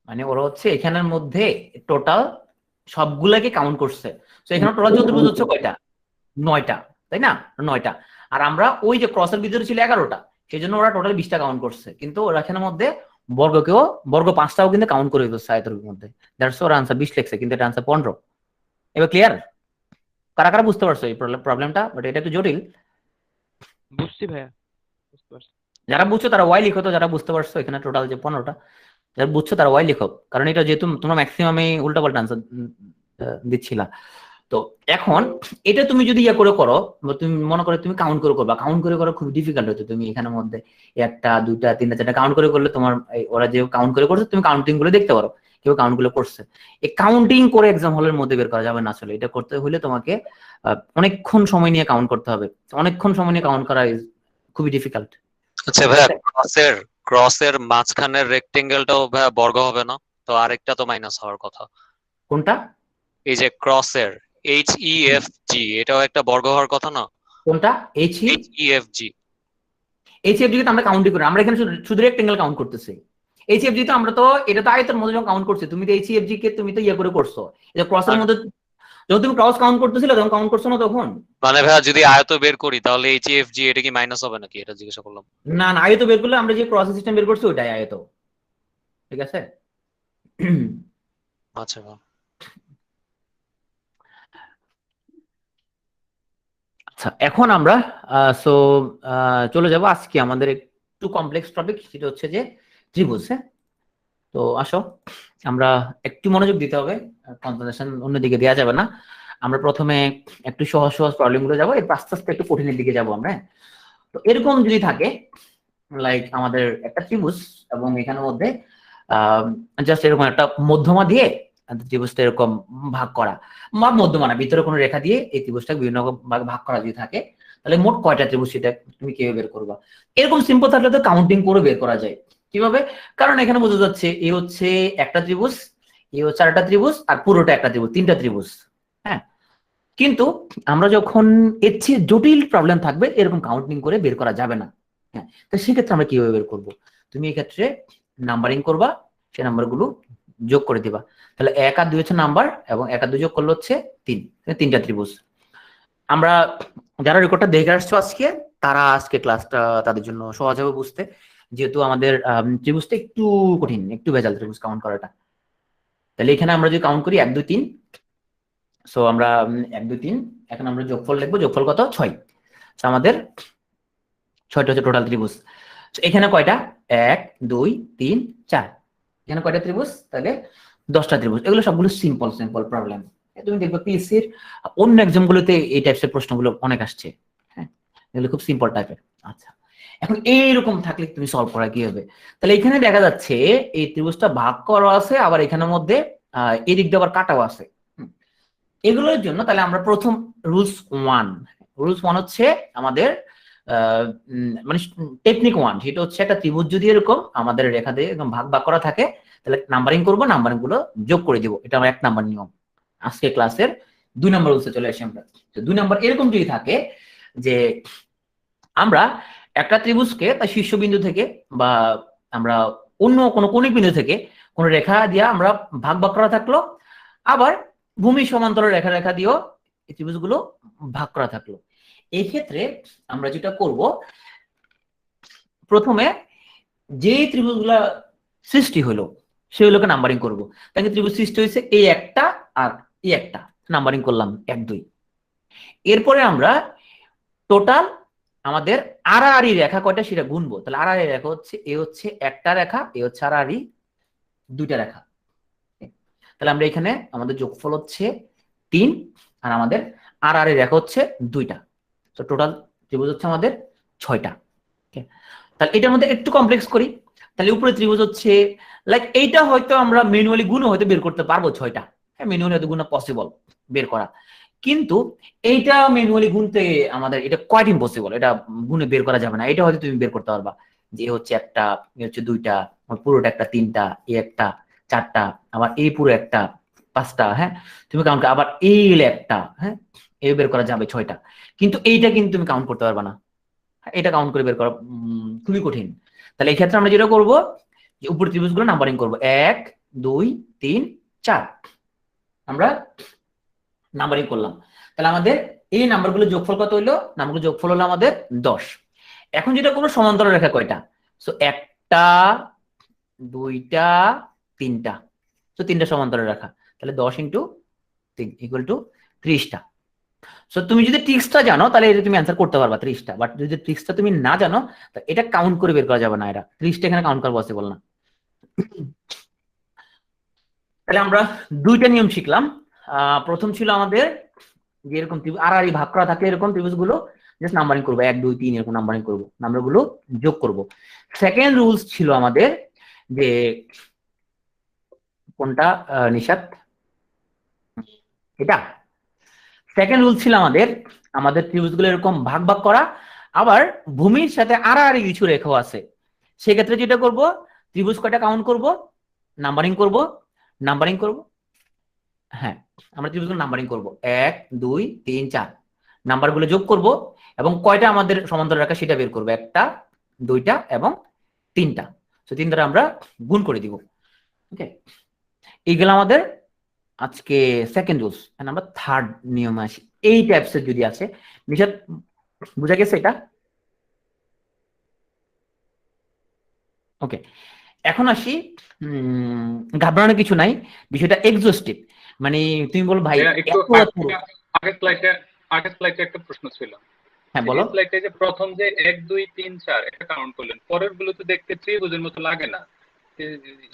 S1: মানে ওরা হচ্ছে এখানের মধ্যে টোটাল সবগুলাকে কাউন্ট করছে। তো এখানে টোটাল চতুর্ভুজ হচ্ছে কয়টা? 9টা, তাই না? 9টা। আর আমরা ওই যে ক্রসের ভিতরে ছিল 11টা, সেই জন্য ওরা টোটাল 20টা কাউন্ট করছে। কিন্তু ওরা এখানের মধ্যে বর্গ 5টাও কিন্তু কাউন্ট করে দিচ্ছে আয়তের মধ্যে। দ্যাটস ওর আনসার 20 লিখছে, কিন্তু এটা আনসার 15। এবার ক্লিয়ার? কারা কারা বুঝতে পারছো এই প্রবলেমটা? বাট এটা একটু জটিল।
S5: বুঝছি ভাইয়া, বুঝতে পারছি।
S1: যারা বুঝছো তারা ওয়াই লিখো। তো যারা বুঝতে পারছো এখানে টোটাল যে 15টা, যারা বুঝছো তারা ওয়াই লিখো, কারণ এটা যেহেতু তোমরা ম্যাক্সিমাম উল্টাপাল্টা আনসার দিচ্ছিলা। তো এখন এটা তুমি যদি ইয়ে করে করো, তুমি মনে করো তুমি কাউন্ট করে করবা, কাউন্ট করে করা খুব ডিফিকাল্ট হতো। তুমি এখানের মধ্যে 1টা 2টা 3টা 4টা কাউন্ট করে করলে তোমার ওরা যে কাউন্ট করে করছে তুমি কাউন্টিং গুলো দেখতে পারো কেউ কাউন্ট গুলো করছে। এই কাউন্টিং করে এক্সাম হলের মধ্যে বের করা যাবে না। আসলে এটা করতে হলে তোমাকে অনেকক্ষণ সময় নিয়ে কাউন্ট করতে হবে। অনেকক্ষণ সময় নিয়ে কাউন্ট করা খুবই ডিফিকাল্ট।
S8: আচ্ছা ভাইয়া, ক্রসের মাঝখানের রেক্টেঙ্গেলটাও ভাইয়া বর্গ হবে না? তো আরেকটা তো মাইনাস হওয়ার কথা।
S1: কোনটা?
S8: এই যে ক্রসের HEFG, এটাও একটা বর্গ হওয়ার কথা না?
S1: কোনটা?
S8: HEFG
S1: কে তো আমরা কাউন্ট করি, আমরা এখানে শুধু রেক্টেঙ্গেল কাউন্ট করতেছি। HEFG তো আমরা তো এটা তো আয়তের মধ্যে যখন কাউন্ট করছি, তুমি তো HEFG কে তুমি তো ইয়ে করে করছো। এটা ক্রসের মধ্যে যখন তুমি ক্রস কাউন্ট করতেছিলে তখন কাউন্ট করছো না তখন?
S8: মানে ভাইয়া যদি আয়ত বের করি তাহলে HEFG এটা কি মাইনাস হবে নাকি, এটা জিজ্ঞাসা করলাম।
S1: না না, আয়ত বের করলে আমরা যে ক্রস সিস্টেম বের করছি ওইটাই আয়ত। ঠিক আছে?
S8: আচ্ছা,
S1: আচ্ছা, এখন আমরা চলে যাব আজকে আমাদের একটু কমপ্লেক্স টপিক, সেটা হচ্ছে যে ত্রিভুজ। তো আসো আমরা একটু মনোযোগ দিতে হবে, কনসেন্ট্রেশন অন্যদিকে দেওয়া যাবে না। আমরা প্রথমে একটু সহজ সহজ প্রবলেম গুলো যাবো, এর আস্তে আস্তে একটু কঠিনের দিকে যাবো আমরা। তো এরকম যদি থাকে লাইক আমাদের একটা ত্রিভুজ এবং এখানের মধ্যে জাস্ট এরকম একটা মধ্যমা দিয়ে ত্রিভুজটা এরকম ভাগ করা, মধ্যমা না, ভিতরে কোনো রেখা দিয়ে এই ত্রিভুজটাকে বিভিন্ন ভাগে ভাগ করা যদি থাকে, তাহলে মোট কয়টা ত্রিভুজ সেটা তুমি কিভাবে বের করবা? এরকম সিম্পল থাকলে তো কাউন্টিং করে বের করা যায়। কিভাবে? কারণ এখানে বোঝা যাচ্ছে এ হচ্ছে একটা ত্রিভুজ, এ হচ্ছে আরেকটা ত্রিভুজ, আর পুরোটা একটা ত্রিভুজ, 3টা ত্রিভুজ। হ্যাঁ, কিন্তু আমরা যখন এর চেয়ে জটিল প্রবলেম থাকবে এরকম কাউন্টিং করে বের করা যাবে না। হ্যাঁ, তো সেক্ষেত্রে আমরা কিভাবে বের করবো? তুমি এক্ষেত্রে নাম্বারিং করবা, সেই নাম্বারগুলো যোগ করে দিবা। তাহলে 1 আর 2 হচ্ছে নাম্বার, এবং 1 আর 2 যোগ করলে হচ্ছে 3, তিনটা ত্রিভুজ। আমরা যারা রেকর্ডটা দেখে আসছো আজকে, তারা আজকে ক্লাসটা তাদের জন্য সহজ হবে বুঝতে, যেহেতু আমাদের ত্রিভুজটা একটু কঠিন, একটু ভেজাল ত্রিভুজ কাউন্ট করাটা। তাহলে এখানে আমরা যদি কাউন্ট করি 1 2 3, সো আমরা 1 2 3, এখন আমরা যোগফল লিখবো। যোগফল কত? 6। তো আমাদের 6টা হচ্ছে টোটাল ত্রিভুজ। তো এখানে কয়টা? 1 2 3 4, এখানে কয়টা ত্রিভুজ? তাহলে 10টা ত্রিভুজ। এগুলো সবগুলো সিম্পল সিম্পল প্রবলেম। তুমি দেখবে পিএসসির অন্য এক্সাম গুলোতে এই টাইপসের প্রশ্নগুলো অনেক আসছে। হ্যাঁ, এগুলো খুব সিম্পল টাইপের। আচ্ছা, এখন এইরকম থাকলে তুমি সলভ করা কি হবে? তাহলে এখানে দেখা যাচ্ছে এই ত্রিভুজটা ভাগ করা আছে, আবার এখানের মধ্যে এদিক দিয়ে আবার কাটাও আছে। এগুলোর জন্য তাহলে আমরা প্রথম রুলস 1 হচ্ছে আমাদের মানে টেকনিক 1, সেটা হচ্ছে একটা ত্রিভুজ যদি এরকম আমাদের রেখা দিয়ে এরকম ভাগ ভাগ করা থাকে, তাহলে নাম্বারিং করবো, নাম্বারিং গুলো যোগ করে দিব। এটা আমার 1 নাম্বার নিয়ম। আজকে ক্লাসের 2 নাম্বার রুলসে চলে আসি আমরা। তো 2 নাম্বার এরকম যদি থাকে যে আমরা একটা ত্রিভুজকে তার শীর্ষবিন্দু থেকে বা আমরা অন্য কোনো কৌণিক বিন্দু থেকে কোনো রেখা দিয়ে আমরা ভাগ ভাগ করা থাকলো, আবার ভূমি সমান্তরাল রেখা রেখা দিয়েও এই ত্রিভুজগুলো ভাগ করা থাকলো। এই ক্ষেত্রে আমরা যেটা করব, প্রথমে যে ত্রিভুজগুলা সৃষ্টি হলো সেগুলোকে নাম্বারিং করব। তাকে ত্রিভুজ সৃষ্টি হয়েছে এই একটা আর এই একটা, নাম্বারিং করলাম 1 2। এরপরে আমরা টোটাল আমাদের আড়াআড়ি রেখা কয়টা সেটা গুনবো। তাহলে আড়াআড়ি রেখা হচ্ছে এ হচ্ছে একটা রেখা, এ হচ্ছে আড়াআড়ি 2টা রেখা। তাহলে আমরা এখানে আমাদের যোগফল হচ্ছে 3, আর আমাদের আড়াআড়ি রেখা হচ্ছে 2টা। তো টোটাল ত্রিভুজ হচ্ছে আমাদের 6টা। তাহলে এটার মধ্যে একটু কমপ্লেক্স করি। তাহলে উপরে ত্রিভুজ হচ্ছে লাইক এইটা হয়তো আমরা ম্যানুয়ালি গুণ হয়তো বের করতে পারবো 6টা। হ্যাঁ, ম্যানুয়ালি হয়তো গুণ পসিবল বের করা, কিন্তু এইটা ম্যানুয়ালি গুনতে আমাদের এটা কোয়াইট ইম্পসিবল, এটা গুণে বের করা যাবে না। এটা হয়তো তুমি বের করতে পারবা যে হচ্ছে একটা, এ হচ্ছে 2টা, পুরোটা একটা 3টা, এই একটা 4টা, আবার এই পুরো একটা 5টা। হ্যাঁ, তুমি কাউন্ট আবার এই একটা, হ্যাঁ এই বের করা যাবে 6টা, কিন্তু এইটা কিন্তু তুমি কাউন্ট করতে পারবা না। এটা কাউন্ট করে বের করা খুবই কঠিন। তাহলে এই ক্ষেত্রে আমরা যেটা করবো, যে উপর ত্রিভুজগুলো নাম্বারিং করবো 1 2 3 4, আমরা নাম্বারিং করলাম। তাহলে আমাদের এই নাম্বারগুলো যোগফল কত হইলো? নাম্বারগুলো যোগফল হলো আমাদের 10। এখন যেটা করবো, সমান্তরাল রেখা কয়টা? সো একটা, 2টা, 3টা। তো 3টা সমান্তরাল রেখা, তাহলে 10 × 3 = 30টা। সো তুমি যদি ট্রিক্সটা জানো তাহলে এটা তুমি অ্যান্সার করতে পারবা 30টা, বাট যদি ট্রিক্সটা তুমি না জানো তাহলে এটা কাউন্ট করে বের করা যাবে না। এটা 30টা এখানে কাউন্ট করা পসিবল না। তাহলে আমরা 2টা নিয়ম শিখলাম। প্রথম ছিল আমাদের যে এরকম আড়াআড়ি ভাগ করা থাকে এরকম ত্রিভুজগুলো জাস্ট নাম্বারিং করবো 1 2 3 এরকম নাম্বারিং করবো, নাম্বারগুলো যোগ করব। সেকেন্ড রুলস ছিল আমাদের যে কোনটা নিশাত, এটা সেকেন্ড রুল ছিল আমাদের ত্রিভুজগুলো এরকম ভাগ ভাগ করা, আবার ভূমির সাথে আড়াআড়ি কিছু রেখাও আছে। সেক্ষেত্রে যেটা করব, ত্রিভুজ কয়টা কাউন্ট করব, নাম্বারিং করব, নাম্বারিং করব। হ্যাঁ, আমরা ত্রিভুজগুলো নাম্বারিং করব 1 2 3 4, নাম্বারগুলো যোগ করব এবং কয়টা আমাদের সমান্তরাল রেখা সেটা বের করব, একটা 2টা এবং 3টা। তো 3 দ্বারা আমরা গুণ করে দিব। ওকে, এইগুলো আমাদের আজকে সেকেন্ড রুলস। আমরা থার্ড নিয়ম আসি। এই টাইপসের যদি আছে, নিশাত বুঝা গেছে এটা? ওকে, এখন আসি, ঘাবড়ানোর কিছু নাই, বিষয়টা এক্সস্টিভ। মানে তুমি বল ভাই
S9: আগের স্লাইডে একটা প্রশ্ন ছিল।
S1: হ্যাঁ বলো।
S9: স্লাইডে যে প্রথম যে 1 2 3 4 এটা কাউন্ট করলেন, পরের গুলো তো দেখতে ত্রিভুজের মতো লাগে না,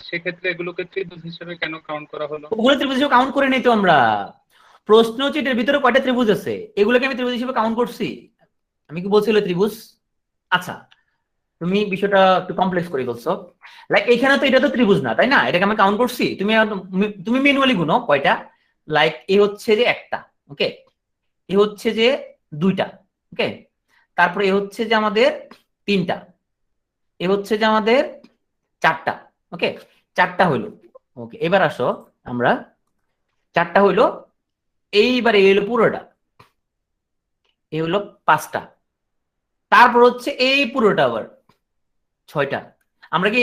S9: সেক্ষেত্রে এগুলোকে ত্রিভুজ হিসেবে কেন কাউন্ট করা হলো?
S1: ওগুলো ত্রিভুজ হিসেবে কাউন্ট করে নেই তো আমরা। প্রশ্ন হচ্ছে এটার ভিতরে কয়টা ত্রিভুজ আছে, এগুলোকে আমি ত্রিভুজ হিসেবে কাউন্ট করছি। আমি কি বলছিল ত্রিভুজ? আচ্ছা, তুমি বিষয়টা একটু কমপ্লেক্স করে বলছো। লাইক এখানে তো এটা তো ত্রিভুজ না, তাই না? এটাকে আমি কাউন্ট করছি। তুমি ম্যানুয়ালি গুনো কয়টা। লাইক এ হচ্ছে যে একটা, ওকে, এ হচ্ছে যে 2টা, ওকে, তারপরে এ হচ্ছে যে আমাদের 3টা, এ হচ্ছে যে আমাদের 4টা, ওকে, 4টা হইলো। ওকে, এবার আসো আমরা 4টা হইলো, এইবার এই হলো পুরোটা, এই হলো 5টা, তারপর হচ্ছে এই পুরোটা আবার 6টা। আমরা কি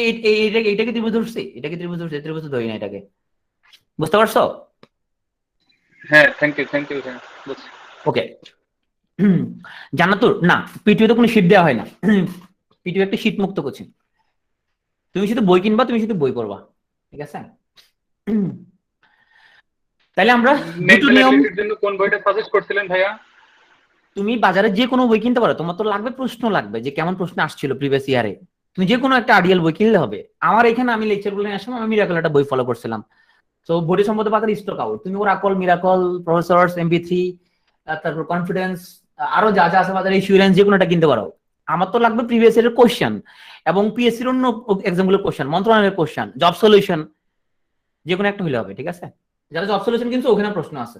S1: এইটাকে ত্রিভুজ ধরছি? এটাকে ত্রিভুজ ধরছি? ত্রিভুজ ধরি না এটাকে, বুঝতে পারছো?
S9: হ্যাঁ, থ্যাংক ইউ হ্যাঁ বুঝছি।
S1: ওকে, জান্নাতুর না, পিটিও তো কোনো শীট দেওয়া হয় না, পিটিও একটা শীট মুক্ত কোচিং। তুমি শুধু বই কিনবা, তুমি শুধু বই পড়বা, ঠিক আছে? তাহলে আমরা দুটো নিয়ম,
S9: নেট জন্য কোন বইটা সাজেস্ট করছিলেন ভাইয়া?
S1: তুমি বাজারে যে কোনো বই কিনতে পারো, তোমার তো লাগবে প্রশ্ন লাগবে যে কেমন প্রশ্ন আসছিল প্রিভিয়াস ইয়ারে, তুমি যে কোনো একটা আইডিয়াল বই কিনলে হবে। আমার এখানে আমি লেকচার গুলো নিয়ে আসলাম, আমি মিরাকল একটা বই ফলো করছিলাম। তো বডি সম্পদ বাজার স্টক আউট, তুমি ওরাকল, মিরাকল, প্রফেসরস, MP3, তারপর কনফিডেন্স, আরো যা যা আছে বাজারে, ইন্স্যুরেন্স, যে কোনোটা কিনতে পারো। আমার তো লাগবে প্রিভিয়াস ইয়ারের কোশ্চেন এবং পিএসসির অন্য এক্সাম গুলোর কোশ্চেন, মন্ত্রণালয়ের কোশ্চেন, জব সলিউশন, যে কোনো একটা হলে হবে, ঠিক আছে? যারা জব সলিউশন কিন্তু ওখানে প্রশ্ন আছে।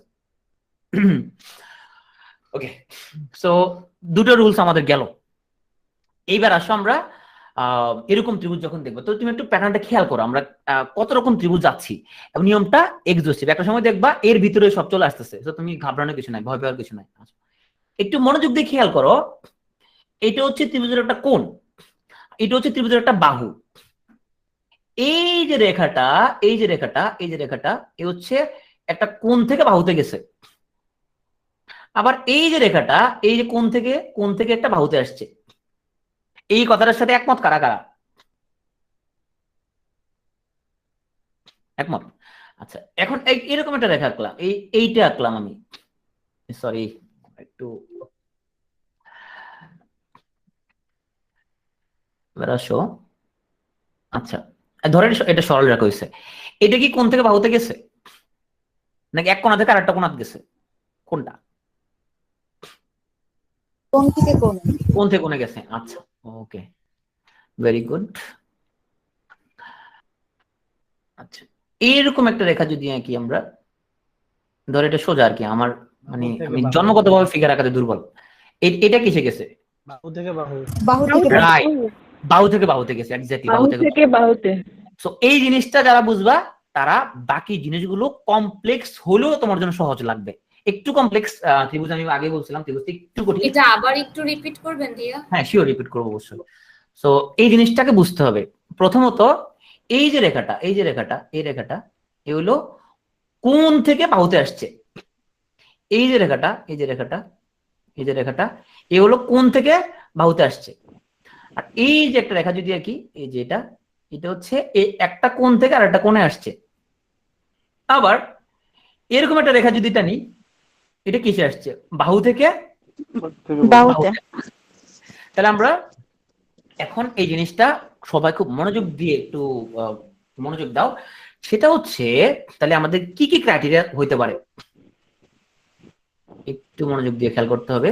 S1: ওকে, সো দুটো রুলস আমাদের গেল। এইবার আসো আমরা এরকম ত্রিভুজ যখন দেখবো, তো তুমি একটু প্যাটার্নটা খেয়াল করো, আমরা কত রকম ত্রিভুজ যাচ্ছি এবং নিয়মটা এক্সহস্টিভ। একটা সময় দেখবা এর ভিতরে সব চলে আসতেছে, তো তুমি ঘাবড়ানোর কিছু নাই, ভয় পাওয়ার কিছু নাই। একটু মনোযোগ দিয়ে খেয়াল করো, এটা হচ্ছে ত্রিভুজের একটা কোণ, এটা হচ্ছে ত্রিভুজের একটা বাহু। এই যে রেখাটা, এই যে রেখাটা, এই যে রেখাটা, এ হচ্ছে একটা কোণ থেকে বাহুতে গেছে। আবার এই যে রেখাটা, এই যে কোণ থেকে একটা বাহুতে আসছে। এই কথাটার সাথে একমত কারা কারা? একমত? আচ্ছা, এখন এরকম একটা রেখা আঁকলাম, এইটা আঁকলাম আমি, সরি একটু আসো। আচ্ছা, ধরেন এটা সরল রেখা হয়েছে, এটা কি কোণ থেকে বাহুতে গেছে নাকি এক কোণা থেকে আরেকটা কোণাতে গেছে? কোনটা?
S7: কোন থেকে কোন?
S1: কোণ থেকে কোণে গেছে। আচ্ছা, ওকে, ভেরি গুড। আচ্ছা, এইরকম একটা রেখা যদি আঁকি আমরা, ধর এটা সোজা আর কি, আমার মানে আমি জন্মগতভাবে ফিগার আঁকাতে দুর্বল। এটা কিসে গেছে?
S7: বাহু থেকে বাহু।
S1: রাইট, বাহু থেকে বাহুতে গেছে, এক্স্যাক্টলি বাহু থেকে বাহুতে। সো এই জিনিসটা যারা বুঝবা তারা বাকি জিনিসগুলো কমপ্লেক্স হলেও তোমার জন্য সহজ লাগবে। একটু কমপ্লেক্স ত্রিভুজ আমি আগে বলছিলাম, ত্রিভুজটা একটু কঠিন।
S3: এটা আবার একটু রিপিট করবেন দিয়া?
S1: হ্যাঁ, শিওর রিপিট করবো অবশ্যই। সো এই জিনিসটাকে বুঝতে হবে। প্রথমত এই যে রেখাটা, এই যে রেখাটা, এই রেখাটা এ হলো কোণ থেকে বাহুতে আসছে। এই যে রেখাটা, এই যে রেখাটা, এই যে রেখাটা এ হলো কোণ থেকে বাহুতে আসছে। আর এই যে একটা রেখা যদি আঁকি, এই যে এটা হচ্ছে এই একটা কোণ থেকে আর একটা কোণে আসছে। আবার এরকম একটা রেখা যদি টানি, এটা কিসে আসছে? বাহু থেকে বাহুতে। তাহলে আমরা এখন এই জিনিসটা সবাই খুব মনোযোগ দিয়ে একটু মনোযোগ দাও। সেটা হচ্ছে তাহলে আমাদের কি কি ক্রাইটেরিয়া হইতে পারে, একটু মনোযোগ দিয়ে খেয়াল করতে হবে।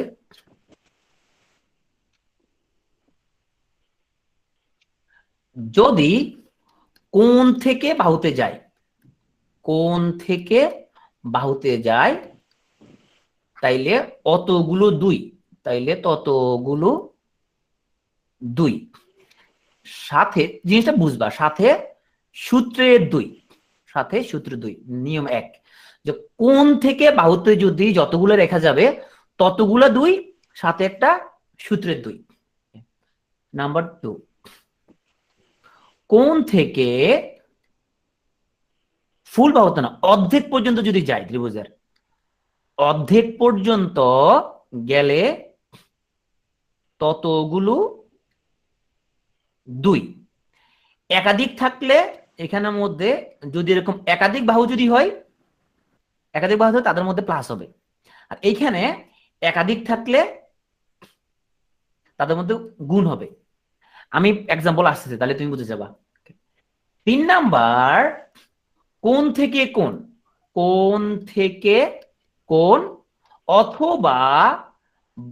S1: যদি কোণ থেকে বাহুতে যায়, কোণ থেকে বাহুতে যায়, তাইলে অতগুলো 2, তাইলে ততগুলো 2, সাথে জিনিসটা বুঝবা, সাথে সূত্রের 2, সাথে সূত্র 2, নিয়ম 1, যে কোণ থেকে বাহুতে যদি যতগুলো রেখা যাবে ততগুলো 2, সাথে একটা সূত্রের 2। নাম্বার 2, কোণ থেকে ফুল বাহুতে না, অর্ধেক পর্যন্ত যদি যায়, ত্রিভুজের অর্ধেক পর্যন্ত গেলে ততগুলো 2। একাধিক থাকলে এখানের মধ্যে যদি এরকম একাধিক বাহু যদি হয়, একাধিক বাহু তাদের মধ্যে প্লাস হবে। আর এইখানে একাধিক থাকলে তাদের মধ্যে গুণ হবে। আমি এক্সাম্পল আসতেছে, তাহলে তুমি বুঝে যাবা। 3 নাম্বার, কোণ থেকে কোণ, কোণ থেকে কোণ অথবা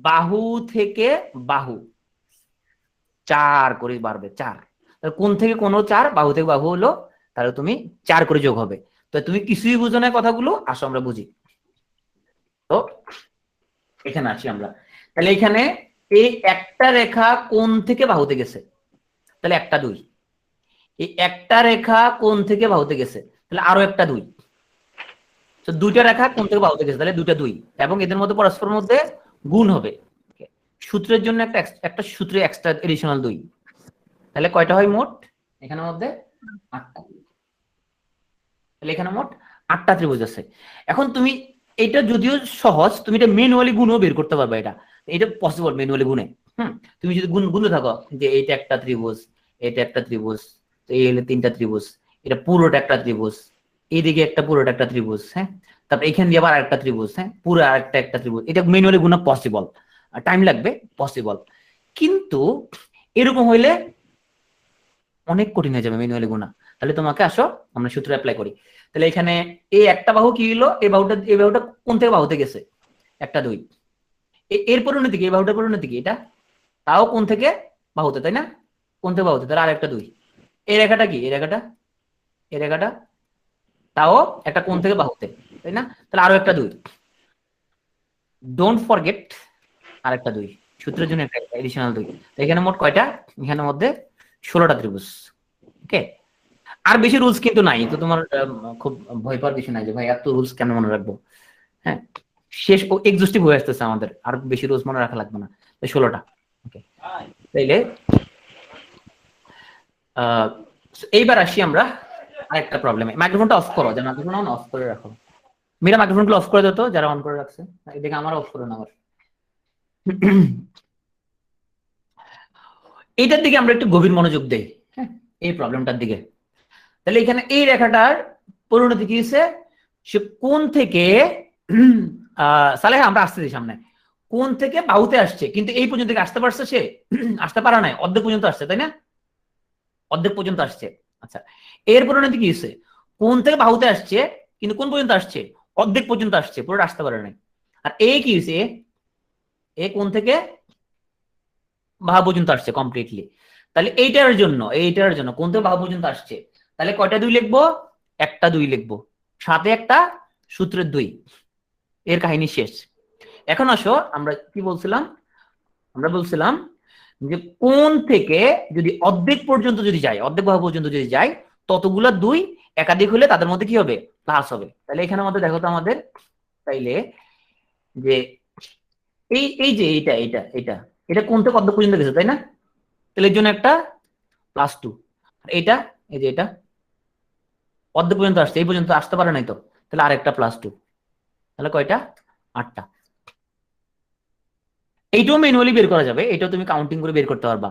S1: বাহু থেকে বাহু, 4 করে বাড়বে, 4। কোণ থেকে কোণ 4, বাহু থেকে বাহু হলো, তাহলে তুমি 4 করে যোগ হবে। তো তুমি কিছুই বুঝো না কথাগুলো, আসো আমরা বুঝি। তো এখানে আসি আমরা, তাহলে এখানে এই একটা রেখা কোণ থেকে বাহুতে গেছে, তাহলে একটা 2। এই একটা রেখা কোণ থেকে বাহুতে গেছে, তাহলে আরো একটা 2। তো দুইটা রেখা কোণ থেকে বাহুতে গেছে, তাহলে দুইটা 2, এবং এদের মধ্যে পরস্পরের মধ্যে গুণ হবে। সূত্রের জন্য একটা সূত্রে এক্সট্রা এডিশনাল 2, তাহলে কয়টা হয় মোট এখানের মধ্যে? 8টা। তাহলে এখানে মোট 8টা ত্রিভুজ আছে। এখন তুমি এটা যদিও সহজ, তুমি এটা ম্যানুয়ালি গুণও বের করতে পারবে, এটা পসিবল ম্যানুয়ালি গুণে। তুমি যদি গুনতে থাকো যে এইটা একটা ত্রিভুজ, এটা একটা ত্রিভুজ, তো এই হলো 3টা ত্রিভুজ, এটা পুরোটা একটা ত্রিভুজ, এইদিকে একটা পুরোটা একটা ত্রিভুজ, হ্যাঁ, তারপর এখান দিয়ে আবার আরেকটা ত্রিভুজ, হ্যাঁ, পুরো একটা ত্রিভুজ, এটা ম্যানুয়ালি গুণা পসিবল, টাইম লাগবে, পসিবল। কিন্তু এরকম হইলে অনেক কঠিন হয়ে যাবে ম্যানুয়ালি গুণা। তাহলে তোমাকে আসো আমরা সূত্র অ্যাপ্লাই করি। তাহলে এখানে এই একটা বাহু কি হলো, এই বাহুটা কোন থেকে বাহুতে গেছে? 1 2। এর পরিণতি কি? এই বাহুটার পরিণতি কি? এটা তাও কোন থেকে বাহুতে, তাই না? কোন থেকে বাহুতে, তাহলে আরেকটা 2। এই রেখাটা কি? এই রেখাটা তাও একটা কোন থেকে বাহুতে, তাই না? তাহলে আরো একটা 2। ডোন্ট ফরগেট আরেকটা 2, সূত্রের জন্য একটা এডিশনাল 2। এখানে মোট কয়টা? এখানের মধ্যে 16টা ত্রিভুজ। ওকে, আর বেশি রুলস কিন্তু নাই, তো তোমার খুব ভয় পাওয়ার কিছু নাই যে ভাই এত রুলস কেন মনে রাখবো। হ্যাঁ, শেষ এক্সস্টিভ হয়ে আসতেছে আমাদের, আর বেশি রুলস মনে রাখা লাগবে না। 16টা। ওকে, তাইলে এইবার আসি আমরা আরেকটা প্রবলেমে। মাইক্রোফোনটা অফ করো, যারা মাইক্রোফোন অন অফ করে রাখো। মেয়েরা মাইক্রোফোনগুলো অফ করে দিত, যারা অন করে রাখছে। এদিকে আমার অফ করে না আবার। এইটার দিকে আমরা একটু গভীর মনোযোগ দেই, হ্যাঁ, এই প্রবলেমটার দিকে। তাহলে এখানে এই রেখাটার পরিণতি কি হচ্ছে? সে কোন থেকে সালেহা আমরা আসতেছি সামনে, কোন থেকে বাহুতে আসছে, কিন্তু এই পর্যন্ত আসতে পারছে সে? আসতে পারা নাই, অর্ধেক পর্যন্ত আসছে, তাই না? অর্ধেক পর্যন্ত আসছে। আচ্ছা, এর পরিণতি কি হচ্ছে? কোন থেকে বাহুতে আসছে, কিন্তু কোন পর্যন্ত আসছে? অর্ধেক পর্যন্ত আসছে, পুরোটা আসতে পারে নাই। আর এ কি হচ্ছে? এ কোন থেকে বাহু পর্যন্ত আসছে কমপ্লিটলি। তাহলে এইটার জন্য কোন থেকে বাহু পর্যন্ত আসছে, তাহলে কয়টা 2 লিখবো? একটা 2 লিখবো, সাথে একটা সূত্রের 2। এর কাহিনী শেষ। এখন আসো আমরা কি বলছিলাম? আমরা বলছিলাম যে কোন থেকে যদি অর্ধেক পর্যন্ত যদি যায়, অর্ধেক বাহু পর্যন্ত যদি যায়, ততগুলা 2 একাধিক হলে তাদের মধ্যে কি হবে? প্লাস হবে। তাহলে এখানে আমাদের দেখো তো আমাদের, তাইলে যে এই যে এটা কোন থেকে অর্ধেক পর্যন্ত গেছে, তাই না? তাহলে এর জন্য একটা +2। এটা এই যে এটা অর্ধেক পর্যন্ত আসছে, এই পর্যন্ত আসতে পারে নাই তো, তাহলে আরেকটা +2। তাহলে কয়টা? 8টা। এইটাও ম্যানুয়ালি বের করা যাবে, এটাও তুমি কাউন্টিং করে বের করতে পারবা,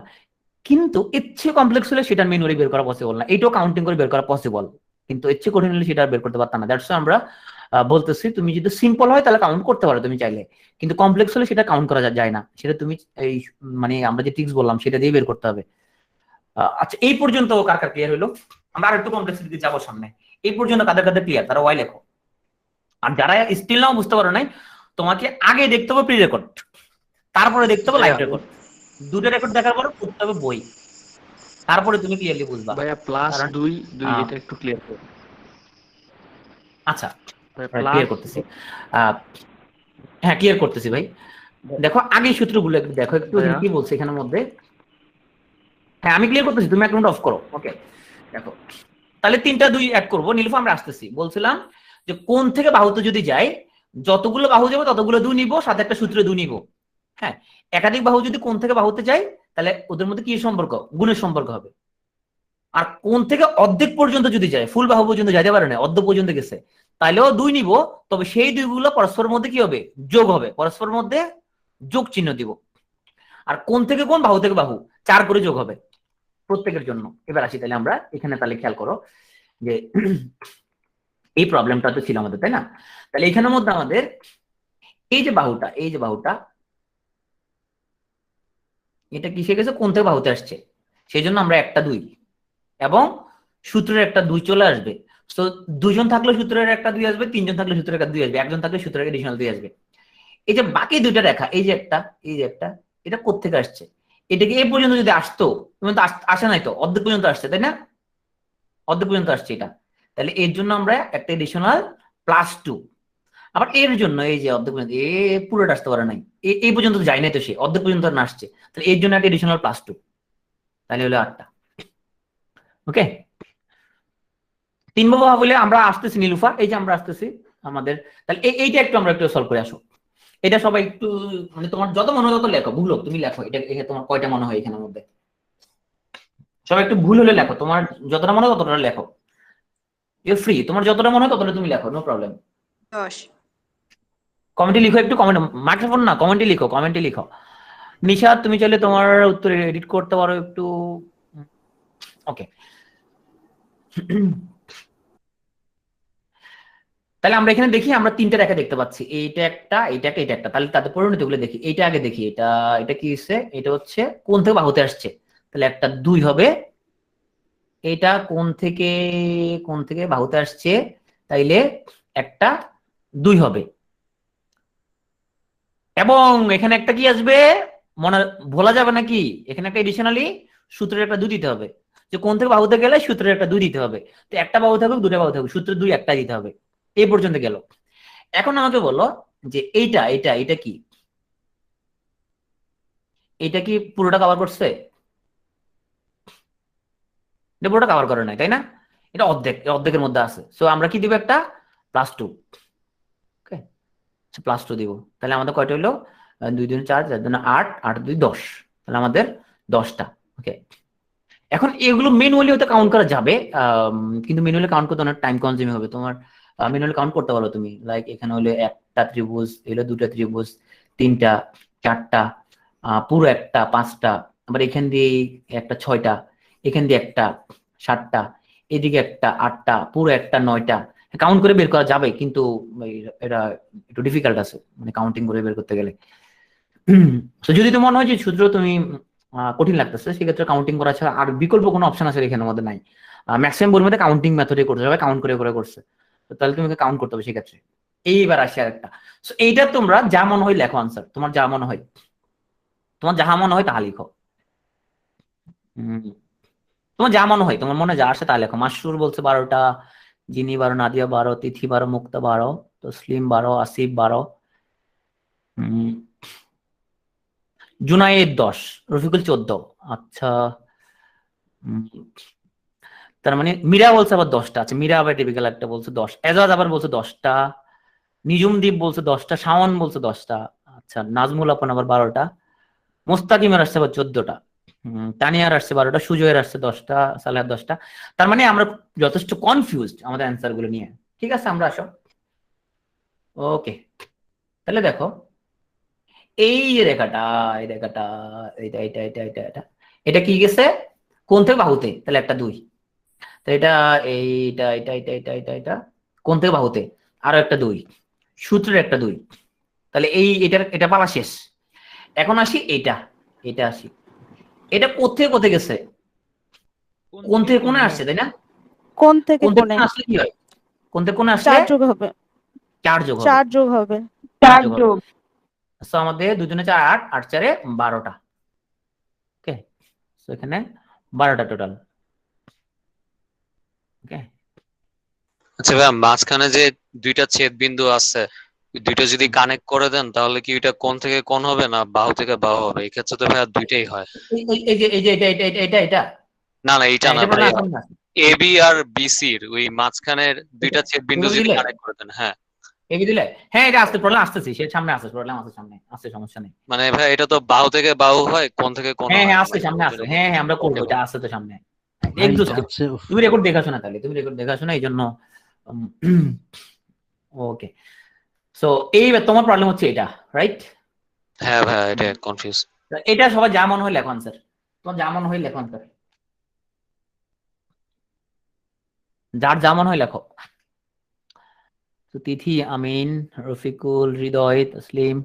S1: কিন্তু এর চেয়ে কমপ্লেক্স হলে সেটা ম্যানুয়ালি বের করা পসিবল না। এটাও কাউন্টিং করে বের করা পসিবল, কিন্তু এর চেয়ে কঠিন হলে সেটা বের করতে পারতাম না। দ্যাটস আমরা বলতেছি তুমি যদি সিম্পল হয় তাহলে কাউন্ট করতে পারো তুমি চাইলে, কিন্তু কমপ্লেক্স হলে সেটা কাউন্ট করা যায় না। সেটা তুমি এই মানে আমরা যে ট্রিক্স বললাম সেটা দিয়ে বের করতে হবে। আচ্ছা, এই পর্যন্ত কার কার ক্লিয়ার হলো? আমরা আর একটু কমপ্লেক্সিটি যাবো সামনে। এই পর্যন্ত কাদের কাদের ক্লিয়ার তারা ওয়াই লেখো। আর যারা স্টিল নাও বুঝতে পারো নাই, তোমাকে আগে দেখতে হবে প্রি রেকর্ড, তারপরে দেখতে হবে লাইভ রেকর্ড। দুটো রেকর্ড দেখার পর পড়তে হবে বই, তারপরে তুমি ক্লিয়ারলি বুঝবা।
S5: ভাইয়া +2 এটা একটু ক্লিয়ার করো।
S1: আচ্ছা, ক্লিয়ার করতেছি। হ্যাঁ, ক্লিয়ার করতেছি ভাই। দেখো আগে সূত্রগুলো একটু দেখো, একটু কি বলছে এখানের মধ্যে। হ্যাঁ, আমি ক্লিয়ার করতেছি, তুমি অ্যাকাউন্ট অফ করো। ওকে, দেখো তাহলে 3টা 2 অ্যাড করবো। নীলফা আমরা আসতেছি, বলছিলাম যে কোন থেকে বাহুতে যদি যাই, যতগুলো বাহু যাবে ততগুলো 2 নিব, সাথে একটা সূত্রে 2 নিব। হ্যাঁ, একাধিক বাহু যদি কোন থেকে বাহুতে যায়, তাহলে ওদের মধ্যে কি সম্পর্ক? গুণের সম্পর্ক হবে। আর কোন থেকে অর্ধেক পর্যন্ত যদি যায়, ফুল বাহু পর্যন্ত যাইতে পারে না, অর্ধেক পর্যন্ত গেছে, তাহলেও 2 নিব, তবে সেই 2গুলো পরস্পরের মধ্যে কি হবে? যোগ হবে, পরস্পরের মধ্যে যোগ চিহ্ন দিব। আর কোন থেকে কোন, বাহু থেকে বাহু 4 করে যোগ হবে প্রত্যেকের জন্য। এবার আসি তাহলে আমরা এখানে, তাহলে খেয়াল করো যে এই প্রবলেমটা তো ছিল আমাদের, তাই না? তাহলে এখানের মধ্যে আমাদের এই যে বাহুটা এটা কিসে গেছে? কোন থেকে বাহুতে আসছে, সেই জন্য আমরা একটা 2 এবং সূত্রের একটা 2 চলে আসবে। তো 2 জন থাকলে সূত্রের একটা 2 আসবে, 3 জন থাকলে সূত্রের একটা 2 আসবে, একজন থাকলে সূত্রের এডিশনাল 2 আসবে। এই যে বাকি 2টা রেখা, এই যে একটা, এটা কোত্থেকে আসছে? এটাকে এই পর্যন্ত যদি আসতো, তুমি তো আসে নাই তো, অর্ধেক পর্যন্ত আসছে, তাই না? অর্ধেক পর্যন্ত আসছে এটা, তাহলে এর জন্য আমরা একটা এডিশনাল +2। আবার এর জন্য এই যে অর্ধেক পর্যন্ত, এ পুরোটা আসতে পারে নাই, এই পর্যন্ত যায় নাই তো, সে অর্ধেক পর্যন্ত না আসছে, তাহলে এর জন্য একটা এডিশনাল +2, তাহলে হলো 8টা। ওকে, 3 বাহু বলে আমরা আসতেছি নীলুফা, এই যে আমরা আসতেছি আমাদের। তাহলে এইটা একটু আমরা একটু সলভ করে আসো। এটা সবাই একটু মানে তোমার যত মনে হয় তত লেখো, ভুল হোক তুমি লেখো, এটা এখানে তোমার কয়টা মনে হয় এখানের মধ্যে, সবাই একটু ভুল হলে লেখো, তোমার যতটা মনে হয় ততটা লেখো, ইউ ফ্রি, তোমার যতটা মনে হয় ততটা তুমি লেখো, নো প্রবলেম।
S10: 10।
S1: কমেন্টে লিখো, একটু কমেন্ট, মাইক্রোফোন না, কমেন্টে লিখো, কমেন্টে লিখো। নিশা তুমি চাইলে তোমার উত্তর এডিট করতে পারো একটু, ওকে। তাহলে আমরা এখানে দেখি, আমরা তিনটা রেখা দেখতে পাচ্ছি, এইটা একটা, এইটা একটা, এটা একটা। তাহলে তাদের পরিণতি গুলো দেখি, এইটা আগে দেখি, এটা এটা কি হচ্ছে, এটা হচ্ছে কোন থেকে বাহুতে আসছে, তাহলে একটা 2 হবে। এটা কোন থেকে বাহুতে আসছে, তাইলে একটা 2 হবে। এবং এখানে একটা কি আসবে, মনে ভোলা যাবে নাকি, এখানে একটা এডিশনালি সূত্রের একটা 2 দিতে হবে, যে কোন থেকে বাহুতে গেলে সূত্রের একটা 2 দিতে হবে। তো একটা বাহু থাকুক, দুটো বাহু থাকুক, সূত্রের 2 একটা দিতে হবে। এই পর্যন্ত গেল। এখন আমাকে বলো যে এটা কি, এটা কি পুরোটা কভার করছে? এটা পুরোটা কভার করে নাই, তাই না? এটা অর্ধেকের মধ্যে আছে। সো আমরা কি দিব, একটা +2, ওকে, +2 দিব। তাহলে আমাদের কয়টা হলো, 2 2 4 4 2 8 8 2 10, তাহলে আমাদের 10টা, ওকে। এখন এগুলো ম্যানুয়ালি হয়তো কাউন্ট করা যাবে, কিন্তু ম্যানুয়ালি কাউন্ট করতে অনেক টাইম কনজিউমিং হবে। তোমার ম্যানুয়ালি কাউন্ট করতে পারো তুমি, লাইক এখানে হলো একটা ত্রিভুজ, এলো দুটা ত্রিভুজ, 3টা 4টা, পুরো একটা 5টা, আবার এখান দিয়ে একটা 6টা, এখান দিয়ে একটা 7টা, এদিকে একটা 8টা, পুরো একটা 9টা। কাউন্ট করে বের করা যাবে, কিন্তু এটা একটু ডিফিকাল্ট আছে, মানে কাউন্টিং করে বের করতে গেলে। তো যদি তোমার মনে হয় যে সূত্র তুমি কঠিন লাগতেছে, সেক্ষেত্রে কাউন্টিং করা ছাড়া আর বিকল্প কোনো অপশন আছে এখানের মধ্যে নাই। ম্যাক্সিমাম বইয়ের মধ্যে কাউন্টিং মেথডে করতে হবে, কাউন্ট করে করে করছে, তো তাহলে তুমি কাউন্ট করতে হবে সেক্ষেত্রে। এইবার আসি আরেকটা, সো এইটা তোমরা যা মনে হয় লেখো আনসার, তোমার যা মনে হয়, তোমার যাহা মনে হয় তাহা লিখো। তোমার যা মনে হয়, তোমার মনে যা আসে তা লেখো। মাসরুর বলছে 12টা, জিনি 12, নাদিয়া 12, তিথি 12, মুক্তা 12, তসলিম 12, আসিফ 12, জুনায়েদ 10, রফিকুল 14। আচ্ছা, তার মানে মীরা বলছে আবার 10টা। আচ্ছা, মীরা আবার টিপিক্যাল একটা বলছে 10, এজাজ আবার বলছে 10টা, নিজুমদীপ বলছে 10টা, শাওন বলছে 10টা। আচ্ছা, নাজমুল আপন আবার 12টা, মোস্তাকিমের আসছে আবার 14টা, তানিয়ার আসছে 12টা, সুজয়ের আসছে 10টা, সালেহার 10টা। তার মানে আমরা যথেষ্ট কনফিউজড আমাদের অ্যান্সার গুলো নিয়ে। ঠিক আছে, আমরা আসো, ওকে। তাহলে দেখো, এই যে রেখাটা, এই রেখাটা, এটা এটা এটা এটা এটা এটা কি গেছে, কোন থেকে বাহুতে, তাহলে একটা 2। তো এটা এইটা এটা এটা এটা এটা এটা কোন থেকে বাহুতে, আরো একটা 2, সূত্রের একটা 2, তাহলে এটা পালা শেষ। এখন আসি এটা আসি, এটা কোথায় গেছে, কোন থেকে কোণে আসছে, তাই না?
S10: কোন থেকে
S1: কোন থেকে
S10: কোণে?
S1: কোণে আসলে কি হয়, কোন থেকে কোণে আসলে
S10: 4 যোগ হবে।
S1: 4 যোগ হবে।
S10: 4 যোগ হবে।
S1: 4 যোগ। সো আমাদের 2 2 4 8, 8 4 12টা, ওকে। সো এখানে 12টা টোটাল, ওকে।
S8: আচ্ছা ভাই, মাঝখানে যে দুইটা ছেদ বিন্দু আছে, ওই দুইটা যদি কানেক্ট করে দেন তাহলে কি ওইটা কোণ থেকে কোণ হবে না বাহু থেকে বাহু হবে? এই ক্ষেত্রে তো ভাই দুইটাই হয়।
S1: এই যে এটা
S8: না না, এইটা না
S1: এটা
S8: ভাই,
S1: প্রবলেম আছে না,
S8: এবি আর বিসির ওই মাঝখানের দুইটা ছেদ বিন্দু
S1: এভাবে
S8: যদি
S1: দিলে,
S8: কানেক্ট করে দেন, হ্যাঁ।
S1: এগিয়ে দিলে, হ্যাঁ এটা আসতে প্রবলেম আসতেছি, সে সামনে আসছে, প্রবলেম আছে সামনে আসছে, সমস্যা নেই।
S8: মানে ভাই এটা তো বাহু থেকে বাহু হয়, কোণ থেকে কোণ
S1: হ্যাঁ
S8: হয়
S1: হ্যাঁ
S8: না,
S1: আসছে,
S8: মানে
S1: সামনে আসছে, হ্যাঁ হ্যাঁ আমরা করবো, এটা আসছে তো সামনে। তুমি রেকর্ড দেখাশো না, তাহলে তুমি রেকর্ড দেখাশো না, এই জন্য। ওকে, সো এইবার তোমার প্রবলেম হচ্ছে এটা, রাইট?
S8: হ্যাঁ ভাই, এটা কনফিউজ।
S1: এটা সবাই যা মনে হয় লেখো আনসার, তোমার যা মনে হয় লেখো আনসার, যার যা মনে হয় লেখো। তো তিথি, আমিন, রফিকুল, হৃদয়, তসলিম,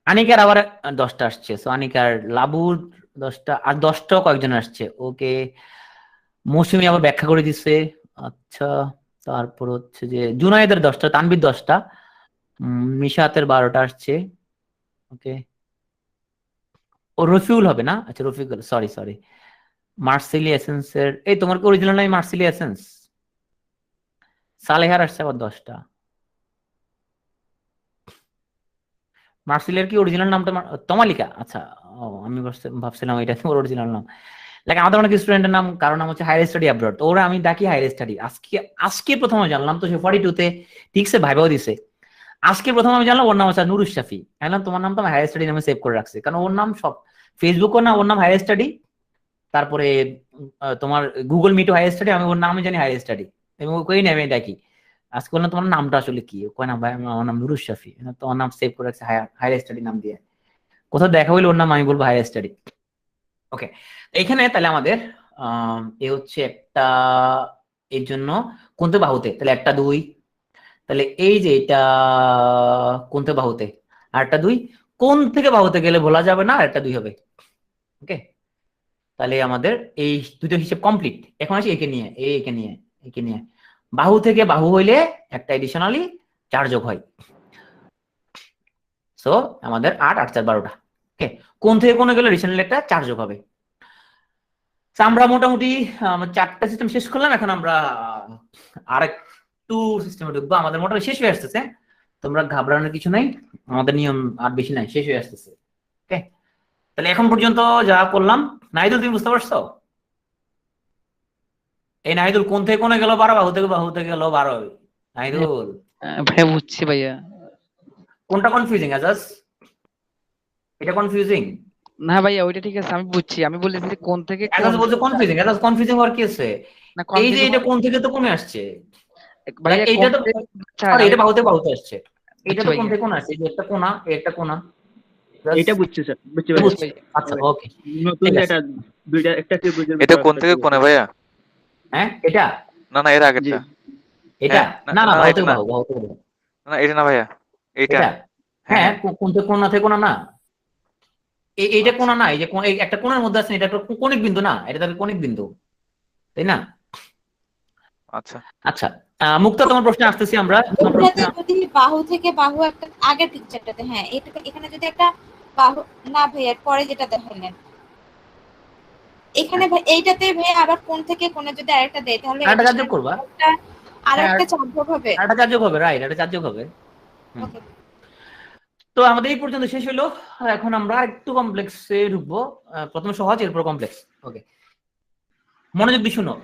S1: আনিকার আবার 10টা আসছে, সো আনিকার, লাবুর 10টা, আর 10টা কয়েকজন আসছে, ওকে। মৌসুমী আবার ব্যাখ্যা করে দিচ্ছে, আচ্ছা। তারপর হচ্ছে যে জুনায়েদের 10টা, তানবির 10টা, মিশাতের 12টা আসছে, ওকে। ও রফিউল হবে না, আচ্ছা রফিকুল, সরি। মার্সেলি এসেন্সের, এই তোমার কি অরিজিনাল নাই মার্সেলি এসেন্স? সালেহার আসছে আবার 10টা। মার্সেলের কি অরিজিনাল নামটা তমালিকা? আচ্ছা, আমি ভাবছিলাম এটা তোমার অরিজিনাল নাম। লাইক আমাদের অনেক স্টুডেন্টের নাম, কারো নাম হচ্ছে হায়ার স্টাডি অ্যাব্রড, তো ওরা আমি ডাকি হায়ার স্টাডি। আজকে প্রথমে জানলাম, তো সে 42-তে ঠিকছে ভাইবাও দিছে, আজকে প্রথম আমি জানলাম ওর নাম হচ্ছে নুরুশ শাফি। আমি তোমার নাম তো আমি হায়ার স্টাডি নামে সেভ করে রাখছি, কারণ ওর নাম সব ফেসবুকও না, ওর নাম হায়ার স্টাডি, তারপরে তোমার গুগল মিটও হায়ার স্টাডি, আমি ওর নামে জানি হায়ার স্টাডি, এবং কই নেবে ডাকি। আজকে বললাম তোমার নামটা আসলে কি, কয় নাম ভাই আমার নাম নুরুশ শাফি, তোমার নাম সেভ করে রাখছে হায়ার স্টাডি নাম দিয়ে, কোথাও দেখা হইলে ওর নাম আমি বলবো হায়ার স্টাডি। ওকে, এখানে তাহলে আমাদের এ হচ্ছে একটা, এর জন্য কোনতে বাহুতে, তাহলে 1 2, তাহলে এই যে এটা কোনতে বাহুতে, আর 1 2 কোন থেকে বাহুতে গেলে বলা যাবে না, আর 1 2 হবে। ওকে, তাহলে আমাদের এই দুটো হিসেব কমপ্লিট। এখন আসি একে নিয়ে, একে নিয়ে বাহু থেকে বাহু হইলে একটা এডিশনালি 4 যোগ হয়, সো আমাদের 8 8 4 12টা। ওকে, কোন থেকে কোনে গেলে এডিশনালি একটা 4 যোগ হবে। আমরা মোটামুটি 4টা সিস্টেম শেষ করলাম, এখন আমরা আরেকটু সিস্টেমে ঢুকবো। আমাদের মোটামুটি শেষ হয়ে আসতেছে, তোমরা ঘাবড়ানোর কিছু নাই, আমাদের নিয়ম আর বেশি নাই, শেষ হয়ে আসতেছে। ওকে, তাহলে এখন পর্যন্ত যা করলাম, নাহিদুল তুমি বুঝতে পারছো? এই নাহিদুল কোন থেকে কোনে গেল 12, বাহু থেকে গেল 12। নাহিদুল
S5: ভাইয়া বুঝছি ভাইয়া।
S1: কোনটা কনফিউজিং আজাজ? এটা কনফিউজিং
S5: না ভাইয়া ওইটা ঠিক আছে, আমি বুঝছি। আমি বলেছি যে কোন থেকে
S1: আজাজ বলছে কনফিউজিং। আজাজ কনফিউজিং আর কি আছে?
S5: না
S1: এই যে এটা কোন থেকে তো কোনে আসছে,
S5: ভাইয়া
S1: এইটা তো
S5: ছাড়,
S1: এটা বাহুতে আসছে, এটা তো
S5: ভাইয়া।
S1: কোন থেকে কোন আসছে, এই যে একটা কোনা, একটা কোনা।
S7: এটা বুঝছি স্যার, বুঝছি
S1: বুঝছি। আচ্ছা ওকে,
S7: নতুন
S1: ঠিক আছে।
S7: এটা দুইটা একটা ত্রিভুজের
S11: এটা কোন থেকে কোনে ভাইয়া?
S1: হ্যাঁ এটা
S11: না না এর আগেরটা।
S1: এটা
S11: হ্যাঁ,
S1: না না
S11: না,
S1: বাহু
S11: এটা
S1: থেকে
S11: না।
S1: বাহু থেকে বাহু।
S11: না এটা না ভাইয়া, এইটা।
S1: এটা হ্যাঁ কোন থেকে কোনা থেকে কোনা না, এইটা কোনা না, এই যে এই একটা কোণের মধ্যে আছে, এটা একটা কোণিক বিন্দু না, এটা তাহলে কোণিক বিন্দু, তাই না?
S11: আচ্ছা
S1: আচ্ছা মুক্তা, তোমার প্রশ্নে আসতেছি আমরা। তোমার প্রশ্ন
S6: এটাতে যদি বাহু থেকে বাহু একটা আগের পিকচারটাতে, হ্যাঁ এটা এখানে যদি একটা বাহু, না ভাইয়া পরে যেটা দেখালেন এখানে, ভাই এইটাতে ভাই আবার কোন থেকে কোনে যদি আরেকটা দেয় তাহলে
S1: আরেকটা কাজ করবা,
S6: আরেকটা চাপ যোগ হবে।
S1: আরেকটা কাজ হবে, রাইট, এটা কাজ হবে।
S6: ওকে,
S1: তো আমাদের এই পর্যন্ত শেষ হলো, এখন আমরা একটু কমপ্লেক্সে ঢুকবো। প্রথমে সহজ, এরপর কমপ্লেক্স। ওকে, মনোযোগ দিয়ে শুনো।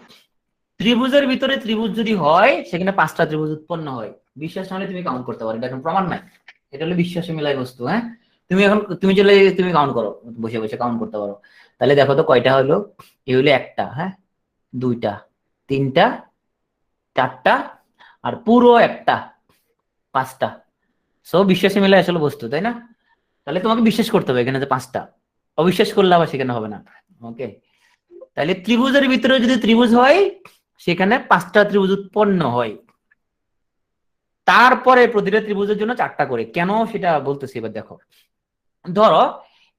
S1: ত্রিভুজের ভিতরে ত্রিভুজ যদি হয়, সেখানে 5টা ত্রিভুজ উৎপন্ন হয়। বিশ্বাস না হলে তুমি কাউন্ট করতে পারো, এটা এখন প্রমাণ নাই, এটা হলো বিশ্বাসে মিলাই বস্তু। হ্যাঁ, তুমি চলে তুমি কাউন্ট করো, বসে বসে কাউন্ট করতে পারো। তাহলে দেখো তো কয়টা হলো, এই হলো 1টা, হ্যাঁ 2টা, 3টা, 4টা, আর পুরো 1টা, 5টা। সো বিশ্বাসে মিলাই আসলে বস্তু, তাই না? তাহলে তোমাকে বিশ্বাস করতে হবে এখানে যে 5টা, অবিশ্বাস করলে আবার সেখানে হবে না। ওকে, তাহলে ত্রিভুজের ভিতরে যদি ত্রিভুজ হয়, সেখানে 5টা ত্রিভুজ উৎপন্ন হয়। তারপরে প্রতিটা ত্রিভুজের জন্য 4টা করে। কেন সেটা বলতেছি এবার দেখো। ধরো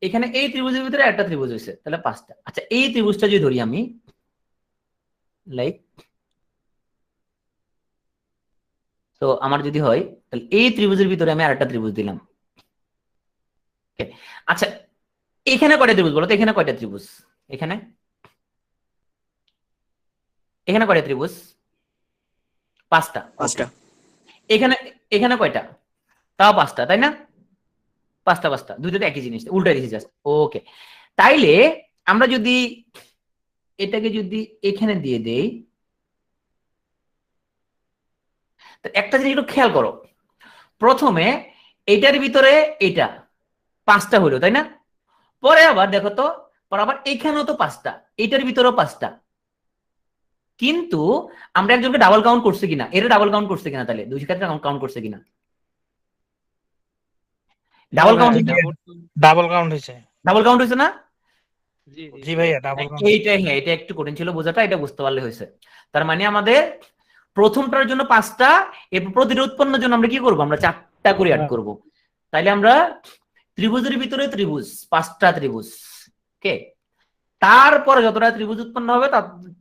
S1: এখানে এই ত্রিভুজের ভিতরে একটা ত্রিভুজ হয়েছে, তাহলে 5টা। আচ্ছা এই ত্রিভুজটা যদি ধরি আমি, লাইক তো আমার যদি হয়, তাহলে এই ত্রিভুজের ভিতরে আমি আরেকটা ত্রিভুজ দিলাম। আচ্ছা এখানে কয়টা ত্রিভুজ বলো তো? এখানে কয়টা ত্রিভুজ? এখানে এখানে কয়টা ত্রিভুজ? 5টা। এখানে এখানে কয়টা? তাও 5টা, তাই না? 5টা, দুইটাতে একই জিনিস, উল্টা দিয়েছি জাস্ট। ওকে, তাইলে আমরা যদি এটাকে যদি এখানে দিয়ে দেই, একটা জিনিস একটু খেয়াল করো। প্রথমে এটার ভিতরে এটা 5টা হলো, তাই না? পরে আবার দেখো তো, পরে আবার এখানেও তো 5টা, এটার ভিতরেও 5টা। কিন্তু আমরা একজনকে ডাবল কাউন্ট করছি কিনা, এটা ডাবল কাউন্ট করছে কিনা, তাহলে দুই ক্ষেত্রে কাউন্ট করছে কিনা? ডাবল কাউন্ট হয়েছে না?
S5: জি ভাইয়া ডাবল কাউন্ট।
S1: হ্যাঁ এটা একটু কঠিন ছিল বোঝাটা, এটা বুঝতে পারলে হয়েছে। তার মানে আমাদের প্রথমটার জন্য 5টা, এরপর প্রতিটা উৎপন্নের জন্য আমরা কি করবো, আমরা 4টা করে অ্যাড করব। তাইলে আমরা ত্রিভুজের ভিতরে ত্রিভুজ, 5টা ত্রিভুজ। ওকে, তারপরে যতটা ত্রিভুজ উৎপন্ন হবে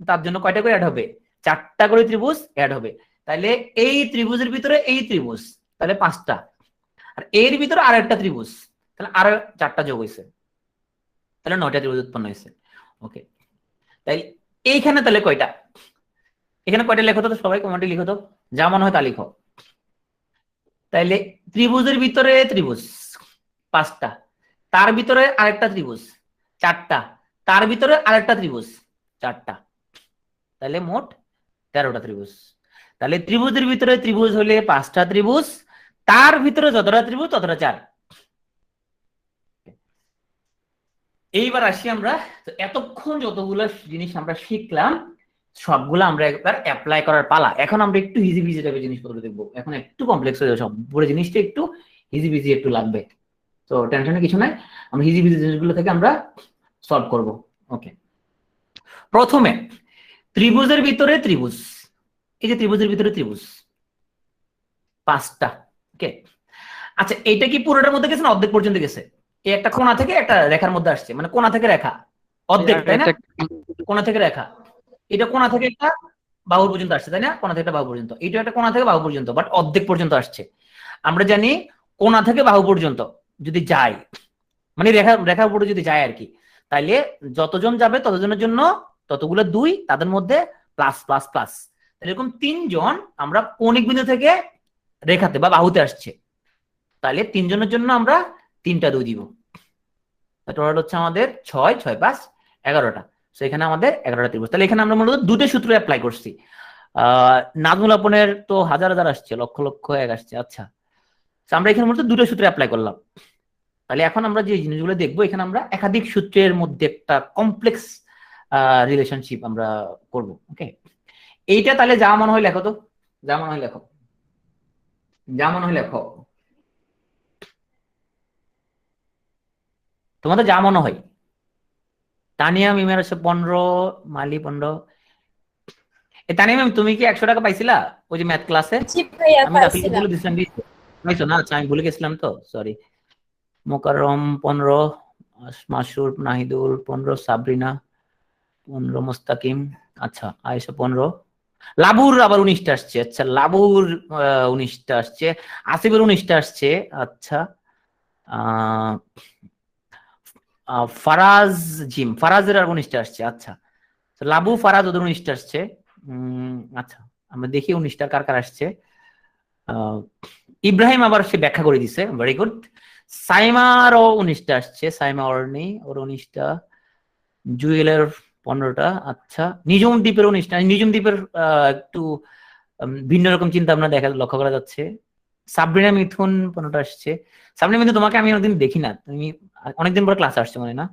S1: তার জন্য কয়টা করে অ্যাড হবে? 4টা করে ত্রিভুজ অ্যাড হবে। তাহলে এই ত্রিভুজের ভিতরে এই ত্রিভুজ, তাহলে 5টা, আর এর ভিতরে আর একটা ত্রিভুজ, তাহলে আরো 4টা যোগ হয়েছে, তাহলে 9টা ত্রিভুজ উৎপন্ন হয়েছে। ওকে, তাই এইখানে তাহলে কয়টা? এখানে কয়টা লেখো তো সবাই, কমেন্টে লিখো তো, যা মনে হয় তা লিখো। তাইলে ত্রিভুজের ভিতরে ত্রিভুজ 5টা, তার ভিতরে আরেকটা ত্রিভুজ 4টা, তার ভিতরে আরেকটা ত্রিভুজ, 4টা, তাহলে মোট 13টা ত্রিভুজ। তাহলে ত্রিভুজের ভিতরে ত্রিভুজ হলে 5টা ত্রিভুজ, তার ভিতরে যতটা ত্রিভুজ ততটা 4। এইবার আসি আমরা, তো এতক্ষণ যতগুলো জিনিস আমরা শিখলাম সবগুলো আমরা একবার অ্যাপ্লাই করার পালা। এখন আমরা একটু ইজি বিজি টাইপের জিনিসপত্র দেখবো, এখন একটু কমপ্লেক্স হয়ে যাবে, সব পুরো জিনিসটা একটু ইজি বিজি একটু লাগবে, তো টেনশনের কিছু নাই, আমরা ইজি বিজি জিনিসগুলো থেকে আমরা সলভ করব। ওকে, প্রথমে ত্রিভুজের ভিতরে ত্রিভুজ, এই যে ত্রিভুজের ভিতরে ত্রিভুজ 5টা। ওকে, আচ্ছা এটা কি পুরোটার মধ্যে গেছে না অর্ধেক পর্যন্ত গেছে? এই একটা কোণা থেকে একটা রেখার মধ্যে আসছে, মানে কোণা থেকে রেখা অর্ধেক, তাই না? কোণা থেকে রেখা, এটা কোণা থেকে একটা বাহু পর্যন্ত আসছে, তাই না? কোণা থেকে একটা বাহু পর্যন্ত, এটা একটা কোণা থেকে বাহু পর্যন্ত, বাট অর্ধেক পর্যন্ত আসছে। আমরা জানি কোণা থেকে বাহু পর্যন্ত যদি যায়, মানে রেখার উপরে যদি যায় আর কি, তাইলে যতজন যাবে ততজনের জন্য ততগুলো 2, তাদের মধ্যে প্লাস প্লাস প্লাস, এরকম 3 জন আমরা কৌণিক বিন্দু থেকে রেখাতে বা বাহুতে আসছে, তাহলে 3 জনের জন্য আমরা 3টা 2 দিব। টোটাল হচ্ছে আমাদের 6, 6 5 11টা। সো এখানে আমাদের 11টা ত্রিভুজ। তাহলে এখানে আমরা মূলত দুটো সূত্র অ্যাপ্লাই করছি। নাজমুল আপনের তো হাজার হাজার আসছে, লক্ষ লক্ষ এক আসছে। আচ্ছা, আমরা এখানে মূলত দুটো সূত্র অ্যাপ্লাই করলাম। তাহলে এখন আমরা যে জিনিসগুলো দেখবো, এখানে আমরা একাধিক সূত্রের মধ্যে একটা কমপ্লেক্স রিলেশনশিপ আমরা করব। ওকে, এইটা তাহলে যা মনে হয় লেখো তো, যা মনে হয় লেখো, যা মনে হয় লেখো, তোমাদের যা মনে হয়। তানিয়া মিমের হচ্ছে 15, মালি 15। তানিয়া মিম, তুমি কি 100 টাকা পাইছিলা ওই যে ম্যাথ ক্লাসে? আমি রাফিকে বলে দিছিলাম, পাইছো না? আচ্ছা, আমি ভুলে গেছিলাম তো, সরি। মোকাররম 15, মাসুর, নাহিদুল 15, সাবরিনা 15, মুস্তাকিম, আচ্ছা আয়েশা 15, লাবুর আবার 19টা আসছে। আচ্ছা, লাবুর 19টা আসছে, আসিফের 19টা আসছে। আচ্ছা, ফারাজ জিম, ফারাজের আর 19টা আসছে। আচ্ছা, লাবু ফারাজ ওদের 19টা আসছে। আচ্ছা, আমরা দেখি 19টা কার কার আসছে। ইব্রাহিম আবার সে ব্যাখ্যা করে দিছে, ভেরি গুড। সাইমারও 19টা আসছে, সাইমা অর্নি, ওর 19টা। জুয়েলের 15টা। আচ্ছা, নিজুম দ্বীপের 19টা। নিজুম দ্বীপের একটু ভিন্ন রকম চিন্তা ভাবনা লক্ষ্য করা যাচ্ছে। সাবরিনা মিথুন 15টা আসছে। সাবরিনা মিথুন, তোমাকে আমি অনেকদিন দেখি না, তুমি অনেকদিন পর ক্লাসে আসছো মানে না?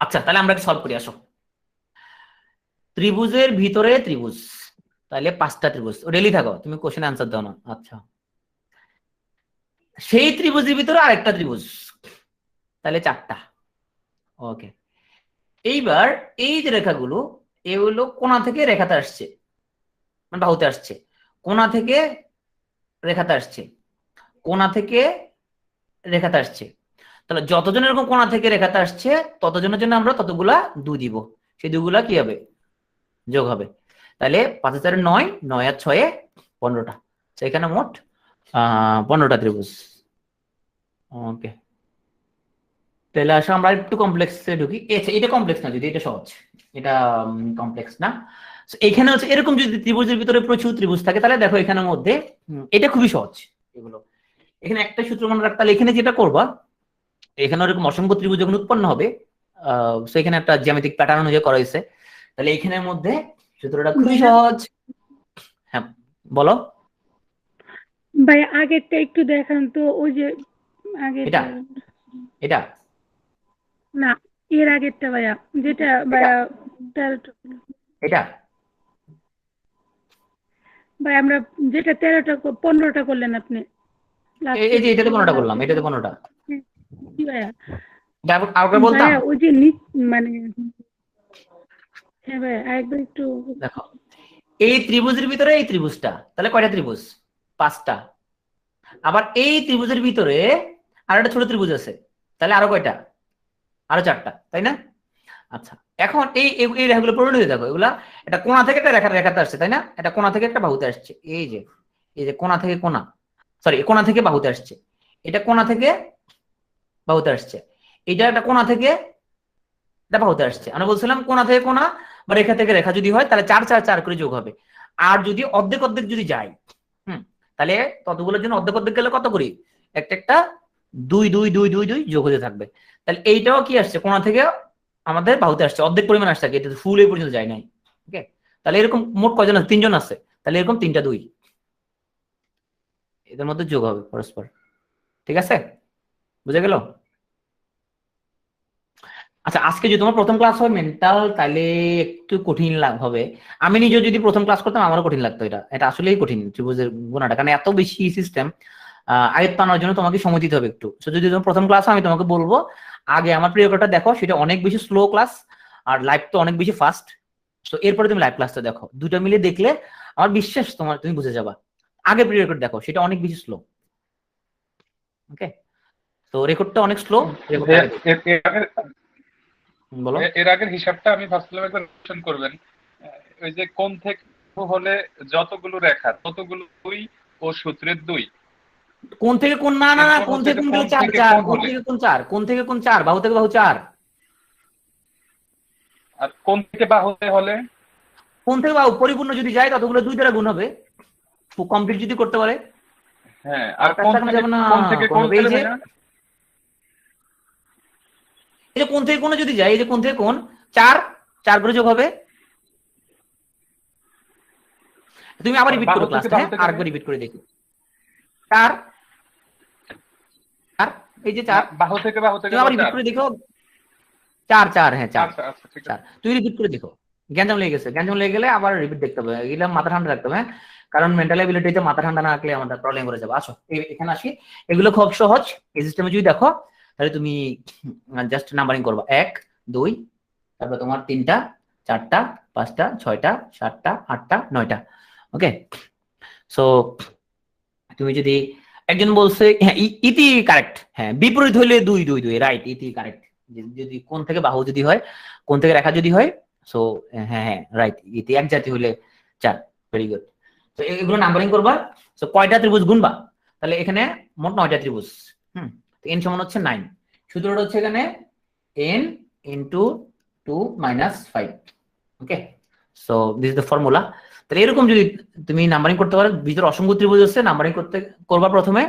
S1: আচ্ছা, তাহলে আমরা সলভ করি, আসো। ত্রিভুজের ভিতরে ত্রিভুজ, তাহলে 5টা ত্রিভুজ। রেলি থাকো, তুমি কোশ্চেন আনসার দাও না। আচ্ছা, সেই ত্রিভুজের ভিতরে আরেকটা ত্রিভুজ, তাহলে 4টা। ওকে, এইবার এই যে রেখাগুলো, এগুলো কোণা থেকে রেখাতে আসছে, মানে বাহুতে আসছে, কোণা থেকে রেখাতে আসছে, কোণা থেকে রেখাতে আসছে। তাহলে যতজন এরকম কোণা থেকে রেখাতে আসছে ততজনের জন্য আমরা ততগুলা 2 দিব, সেই 2গুলা কি হবে? যোগ হবে। তাহলে 5 4 9, 9 আর 6 15টা, সেখানে মোট 15টা ত্রিভুজ। ওকে, তাহলে আসলে আমরা একটু কমপ্লেক্সে ঢুকি। এটা কমপ্লেক্স না, যদি এটা সহজ, এটা কমপ্লেক্স না। এখানে হচ্ছে এরকম যদি ত্রিভুজের ভিতরে প্রচুর ত্রিভুজ থাকে, তাহলে দেখো এখানের মধ্যে এটা খুবই সহজ। এগুলো এখানে একটা সূত্র মনে রাখতে, তাহলে এখানে যেটা করবা, এখানে এরকম অসংখ্য ত্রিভুজ যখন উৎপন্ন হবে, সেখানে একটা জ্যামিতিক প্যাটার্ন অনুযায়ী করা হয়েছে। তাহলে এখানের মধ্যে সূত্রটা খুবই সহজ। হ্যাঁ বলো
S10: ভাই, আগেরটা একটু দেখান তো, ওই যে
S1: এটা এটা
S10: না, এর আগেরটা ভাইয়া, যেটা ভাইয়া 13টা,
S1: এটা
S10: ভাই আমরা যেটা 13টা 15টা করলেন আপনি।
S1: এই যে এটাতে 15টা করলাম, এটাতে 15টা।
S10: কি ভাইয়া?
S1: আরেকবার বলতাম,
S10: ভাইয়া ওই যে মানে হ্যাঁ ভাইয়া, আরেকবার একটু
S1: দেখো এই ত্রিভুজের ভিতরে এই ত্রিভুজটা, তাহলে কয়টা ত্রিভুজ? 5টা। আবার এই ত্রিভুজের ভিতরে আর একটা ছোট ত্রিভুজ আছে, তাহলে আরো কয়টা? আরো 4টা, তাই না? আচ্ছা, এখন এই রেখাগুলো পরিণতি দেখো, এগুলা এটা কোণা থেকে একটা রেখাতে আসছে, তাই না? এটা কোণা থেকে একটা বাহুতে আসছে। এই যে কোণা থেকে কোণা, সরি, কোণা থেকে বাহুতে আসছে, এটা কোণা থেকে বাহুতে আসছে, এটা একটা কোণা থেকে এটা বাহুতে আসছে। আমরা বলছিলাম কোণা থেকে কোণা বা রেখা থেকে রেখা যদি হয় তাহলে 4 4 4 করে যোগ হবে। আর যদি অর্ধেক অর্ধেক যদি যায়, তাহলে ততগুলোর জন্য অর্ধেক অর্ধেক গেলে কত করি? একটা 2 2 2 2 2 যোগ হতে থাকবে। তাহলে এইটাও কি আসছে, কোণা থেকে আমাদের বাহুতে আসছে, অর্ধেক পরিমাণ আসছে, এটা ফুল এই পর্যন্ত যায় নাই। ওকে, তাহলে এরকম মোট কয়জন আছে, 3 জন আছে, তাহলে এরকম 3টা 2 এদের মধ্যে যোগ হবে পরস্পর। ঠিক আছে, বুঝে গেল? আচ্ছা, আজকে যদি তোমার প্রথম ক্লাস হয় মেন্টাল, তাহলে একটু কঠিন হবে। আমি নিজেও যদি প্রথম ক্লাস করতাম আমারও কঠিন লাগতো। এটা আসলেই কঠিন ত্রিভুজের গুণাটা, কারণ এত বেশি সিস্টেম আয়ত্ত আনার জন্য তোমাকে সময় দিতে হবে একটু। তো যদি তোমার প্রথম ক্লাস হয় আমি তোমাকে বলবো আগে আমার প্রিয় রেকর্ডটা দেখো, সেটা অনেক বেশি স্লো ক্লাস, আর লাইভ তো অনেক বেশি ফাস্ট। তো এরপরে তুমি লাইভ ক্লাসটা দেখো, দুটো মিলে দেখলে আমার বিশ্বাস তুমি বুঝে যাবা। আগে প্রিয় রেকর্ড দেখো, সেটা অনেক বেশি স্লো। ওকে, তো রেকর্ডটা অনেক স্লো। বলো,
S9: এর আগের হিসাবটা আমি ভাবছিলাম একবার রিভিশন করবেন। ওই যে কোণ থেকে হলে যতগুলো রেখা ততগুলো 2 ও সূত্রের 2।
S1: কোন থেকে কোন, না না না, কোন থেকে কোন গেলে 4 4, কোন থেকে কোন 4, কোন থেকে কোন 4, বাহু থেকে বাহু 4।
S9: আর কোণ থেকে বাহুতে হলে,
S1: কোন থেকে বাহু পরিপূর্ণ যদি যায় ততগুলো 2 দ্বারা গুণ হবে, কমপ্লিট যদি করতে পারে।
S9: হ্যাঁ, আর কোণ থেকে কোণ
S1: এই যে কোন থেকে কোন যদি যায়, এই যে কোন থেকে কোন 4 4 করে যোগ হবে। তুমি আবার রিপিট করো ক্লাসটা, হ্যাঁ আরেকবার রিপিট করে দেখো। 4 4, এই যে 4
S9: বাহু থেকে
S1: তুমি আবার রিপিট করে দেখো। 4 4, হ্যাঁ 4।
S9: আচ্ছা আচ্ছা, ঠিক আছে।
S1: তুই রিপিট করে দেখো। গ্যাঞ্জাম লেগে গেছে, গ্যাঞ্জাম লেগে গেলে আবার রিপিট দেখতে হবে। এগুলা মাথা ঠান্ডা রাখতে হবে, কারণ মেন্টাল এবিলিটিতে মাথা ঠান্ডা না রাখলে আমাদের প্রবলেম করে যাবে। আসো এখানে আসি, এগুলো খুব সহজ। এই সিস্টেমে যদি দেখো তাহলে তুমি জাস্ট নাম্বারিং করবা 1 2, তারপর তোমার 3টা 4টা 5টা 6টা 7টা 8টা 9টা। ওকে, সো তুমি যদি একজন বলছে হ্যাঁ ইতি কারেক্ট, হ্যাঁ বিপরীত হইলে 2 2 2, রাইট, ইতি কারেক্ট। যদি কোন থেকে বাহু যদি হয়, কোন থেকে রেখা যদি হয়, সো হ্যাঁ হ্যাঁ রাইট, ইতি এক জাতি হইলে 4। Very good. তো এগুলো নাম্বারিং করবা। সো কয়টা ত্রিভুজ গুনবা, তাহলে এখানে মোট 9টা ত্রিভুজ। তো n সমান হচ্ছে 9। সূত্রটা হচ্ছে এখানে n into 2 minus 5। Okay, so this is the formula. তাহলে এরকম যদি তুমি নাম্বারিং করতে পারো, ভিতরে অসংখ্য ত্রিভুজ আছে, নাম্বারিং করবা প্রথমে।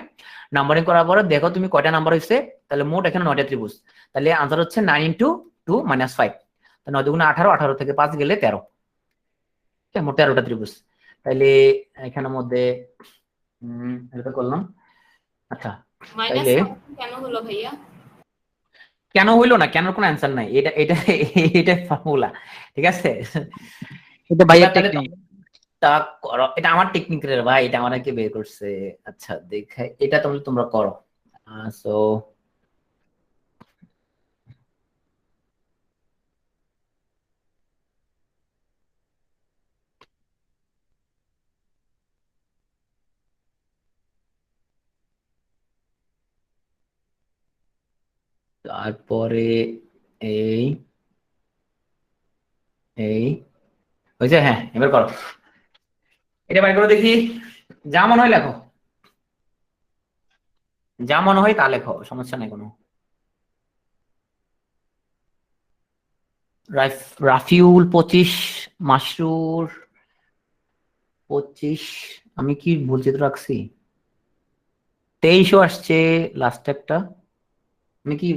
S1: নাম্বারিং করার পরে দেখো তুমি কয়টা নাম্বার হয়েছে, তাহলে মোট এখানে 9টা ত্রিভুজ। তাহলে আনসার হচ্ছে 9 ইনটু 2 মাইনাস 5। তো 9 দুগুণে 18, 18 থেকে 5 গেলে 13। মোট 13টা ত্রিভুজ। তাহলে এখানের মধ্যে এটা করলাম। আচ্ছা, তাইলে
S3: কেন হলো ভাইয়া?
S1: কেন হইলো না, কেন কোনো অ্যান্সার নাই, এটা এটা এটা ফর্মুলা। ঠিক আছে,
S5: এটা ভাইয়া টেকনিক।
S1: তা করো, এটা আমার টেকনিকের ভাই, এটা আমাকে বের করছে। আচ্ছা দেখে এটা তোমরা করো। সো তারপরে এই এই হয়েছে, হ্যাঁ এবার করো। এটা বাই করে দেখি, যা মনে হয় লেখো, যা মনে হয় তা লেখো, সমস্যা নেই কোনো। রাফিউল 25, মাসরুর 25, আমি কি ভুল চিত্র রাখছি? 23ও আসছে লাস্ট একটা। আমি কি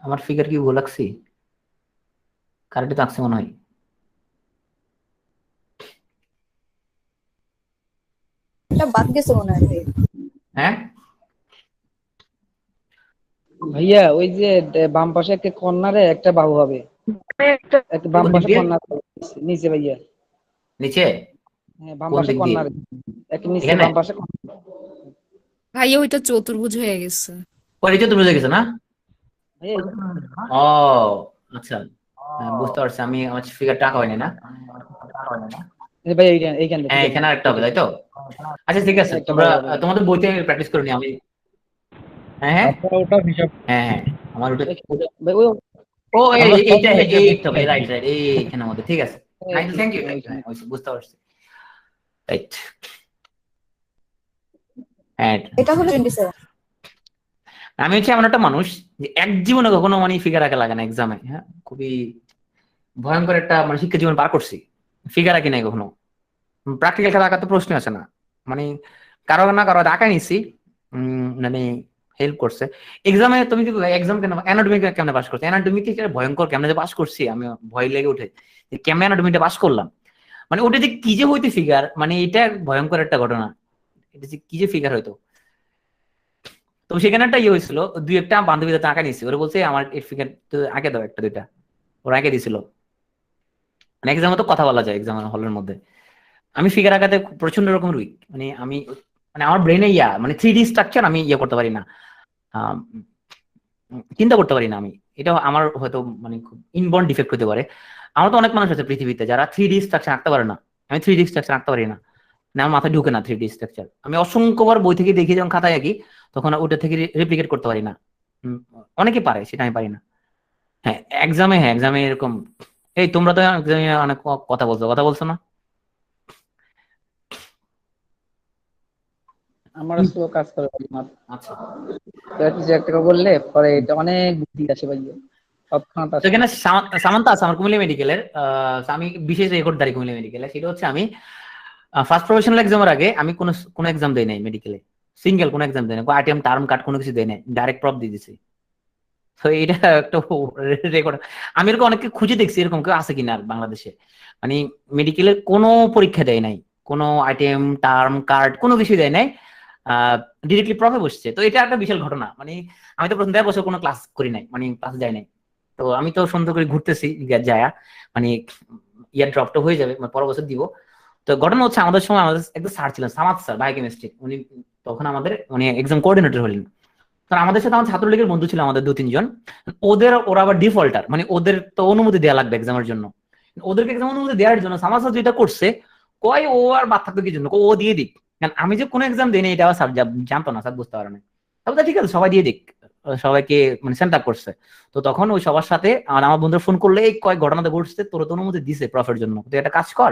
S1: আমার ফিগার কি ভুল রাখছি? কারেক্ট তো আসছে মনে হয়।
S6: বাদ গেছে মনে হয়।
S1: হ্যাঁ
S5: ভাইয়া ওই যে বাম পাশে একটা কর্নারে একটা বাহু হবে, একটা বাম পাশে কর্নার নিচে ভাইয়া,
S1: নিচে।
S5: হ্যাঁ বাম পাশে কর্নারে একটা নিচে বাম পাশে।
S3: ভাইয়া ওইটা চতুর্ভুজ হয়ে গেছে।
S1: ওই চতুর্ভুজ হয়ে গেছে না? ও আচ্ছা, বুঝতে পারছি আমি, আমার ফিগারটা আঁকা হয়নি না।
S5: ভাইয়া এইখানে
S1: হ্যাঁ এখানে আরেকটা হবে, তাই তো? আচ্ছা ঠিক আছে, তোমরা তোমাদের বইতে প্র্যাকটিস করে নি আমি। হ্যাঁ হ্যাঁ হ্যাঁ হ্যাঁ আমার ওটা, ও এইটা এইটা রাইট রাইট, এইখানের মধ্যে। ঠিক আছে, থ্যাংক ইউ, বুঝতে পারছি। রাইট, হ্যাঁ
S6: এটা হলো 27।
S1: আমি হচ্ছে এমন একটা মানুষ যে এক জীবনে কখনো মানে ফিগার আঁকা লাগে না এক্সামে। হ্যাঁ, খুবই ভয়ঙ্কর একটা মানে শিক্ষা জীবন পার করছি, ফিগার আঁকি নাই কখনো। প্র্যাকটিক্যাল খেলা আঁকার তো প্রশ্ন আছে না, মানে কারো না কারো আঁকা নিছি, মানে হেল্প করছে। এক্সামে তুমি কি এক্সাম কেন অ্যানাটমি কেমনে পাস করছো? অ্যানাটমি কি ভয়ঙ্কর, কেমনে যে পাস করছি আমি ভয় লেগে উঠে যে কেমনে অ্যানাটমিটা পাস করলাম, মানে ওটা যে কি যে হইতে ফিগার, মানে এটা ভয়ঙ্কর একটা ঘটনা, এটা যে কি যে ফিগার হইতো। তো সেখানে একটা ইয়ে হয়েছিল, দুই একটা বান্ধবীদের আঁকা নিয়েছি, ওরা বলছে আমার এই ফিগার তো আঁকে দাও একটা দুইটা, ওরা আঁকে দিছিল। মানে এক্সামে তো কথা বলা যায় এক্সাম হলের মধ্যে। আমি ফিগার আঁকাতে প্রচন্ড রকম উইক, মানে আমি মানে আমার ব্রেনে মানে 3D স্ট্রাকচার আমি ইয়ে করতে পারি না, চিন্তা করতে পারি না আমি। এটা আমার হয়তো মানে খুব ইনবর্ন ডিফেক্ট হতে পারে। আমার তো অনেক মানুষ আছে পৃথিবীতে যারা 3D স্ট্রাকচার আঁকতে পারে না, আমি 3D স্ট্রাকচার আঁকতে পারি না, না আমার মাথায় ঢুকে না 3D স্ট্রাকচার। আমি অসংখ্যবার বই থেকে দেখি যখন খাতায় আঁকি তখন ওটা থেকে রেপ্লিকেট করতে পারি না। অনেকে পারে, সেটা আমি পারি না। হ্যাঁ এক্সামে এরকম। এই তোমরা তো এক্সামে অনেক কথা বলছো না?
S5: আমার স্লো কাজ করে ভাই মাথা।
S1: আচ্ছা,
S5: তো কিছু একটা বললে পরে এটা অনেক বুদ্ধি আসে ভাইয়া, তৎক্ষণাৎ আসে।
S1: এখানে সামান্তা আছে আমার কুমিল্লা মেডিকেলের, আমি বিশেষ রেকর্ডদারি কুমিল্লা মেডিকেলে। সেটা হচ্ছে আমি ফার্স্ট প্রফেশনাল এক্সামের আগে আমি কোনো এক্সাম দেই নাই মেডিকেলে, সিঙ্গেল কোনো এক্সাম দেই নাই, আইটেম টার্ম কাট কোনো কিছু দেই নাই, ডাইরেক্ট প্রপ দিয়ে দিছি। তো এটা একটা রেকর্ড। আমি এরকম অনেককে খুঁজে দেখছি এরকম কেউ আছে কিনা আর বাংলাদেশে, মানে মেডিকেলের কোনো পরীক্ষা দেয় নাই, কোনো আইটেম টার্ম কার্ড কোনো কিছু দেয় নাই, ডিরেক্টলি প্রফে বসছে। তো এটা একটা বিশাল ঘটনা। মানে আমি তো প্রথম 1.5 বছর কোনো ক্লাস করি নাই, মানে ক্লাস যাই নাই। তো আমি তো সুন্দর করে ঘুরতেছি যায়া, মানে ইয়ার ড্রপটা হয়ে যাবে, পরের বছর দিব। তো ঘটনা হচ্ছে আমাদের সময় আমাদের একটা স্যার ছিলেন সামাদ স্যার, বায়োকেমিস্ট্রি, উনি তখন আমাদের মানে এক্সাম কোঅর্ডিনেটর হলেন। কারণ আমাদের সাথে আমার ছাত্রলীগের বন্ধু ছিল আমাদের 2-3 জন, ওরা আবার ডিফল্টার, মানে ওদের তো অনুমতি দেওয়া লাগবে এক্সামের জন্য। ওদেরকে এক্সাম অনুমতি দেওয়ার জন্য সামাদ স্যার যেটা করছে, কয় ও আর বাদ থাকতো কি জন্য, ও দিয়ে দিক। কারণ আমি যে কোনো এক্সাম দিই না এটা স্যার জানতো না, স্যার বুঝতে পারে না। তাহলে ঠিক আছে সবাই দিয়ে দিক, সবাইকে মানে সেন্ট আপ করছে। তো তখন ওই সবার সাথে আমার বন্ধুরা ফোন করলে এই কয়েক ঘটনাতে ঘটছে, তোর তো অনুমতি দিছে প্রফের জন্য, তুই একটা কাজ কর,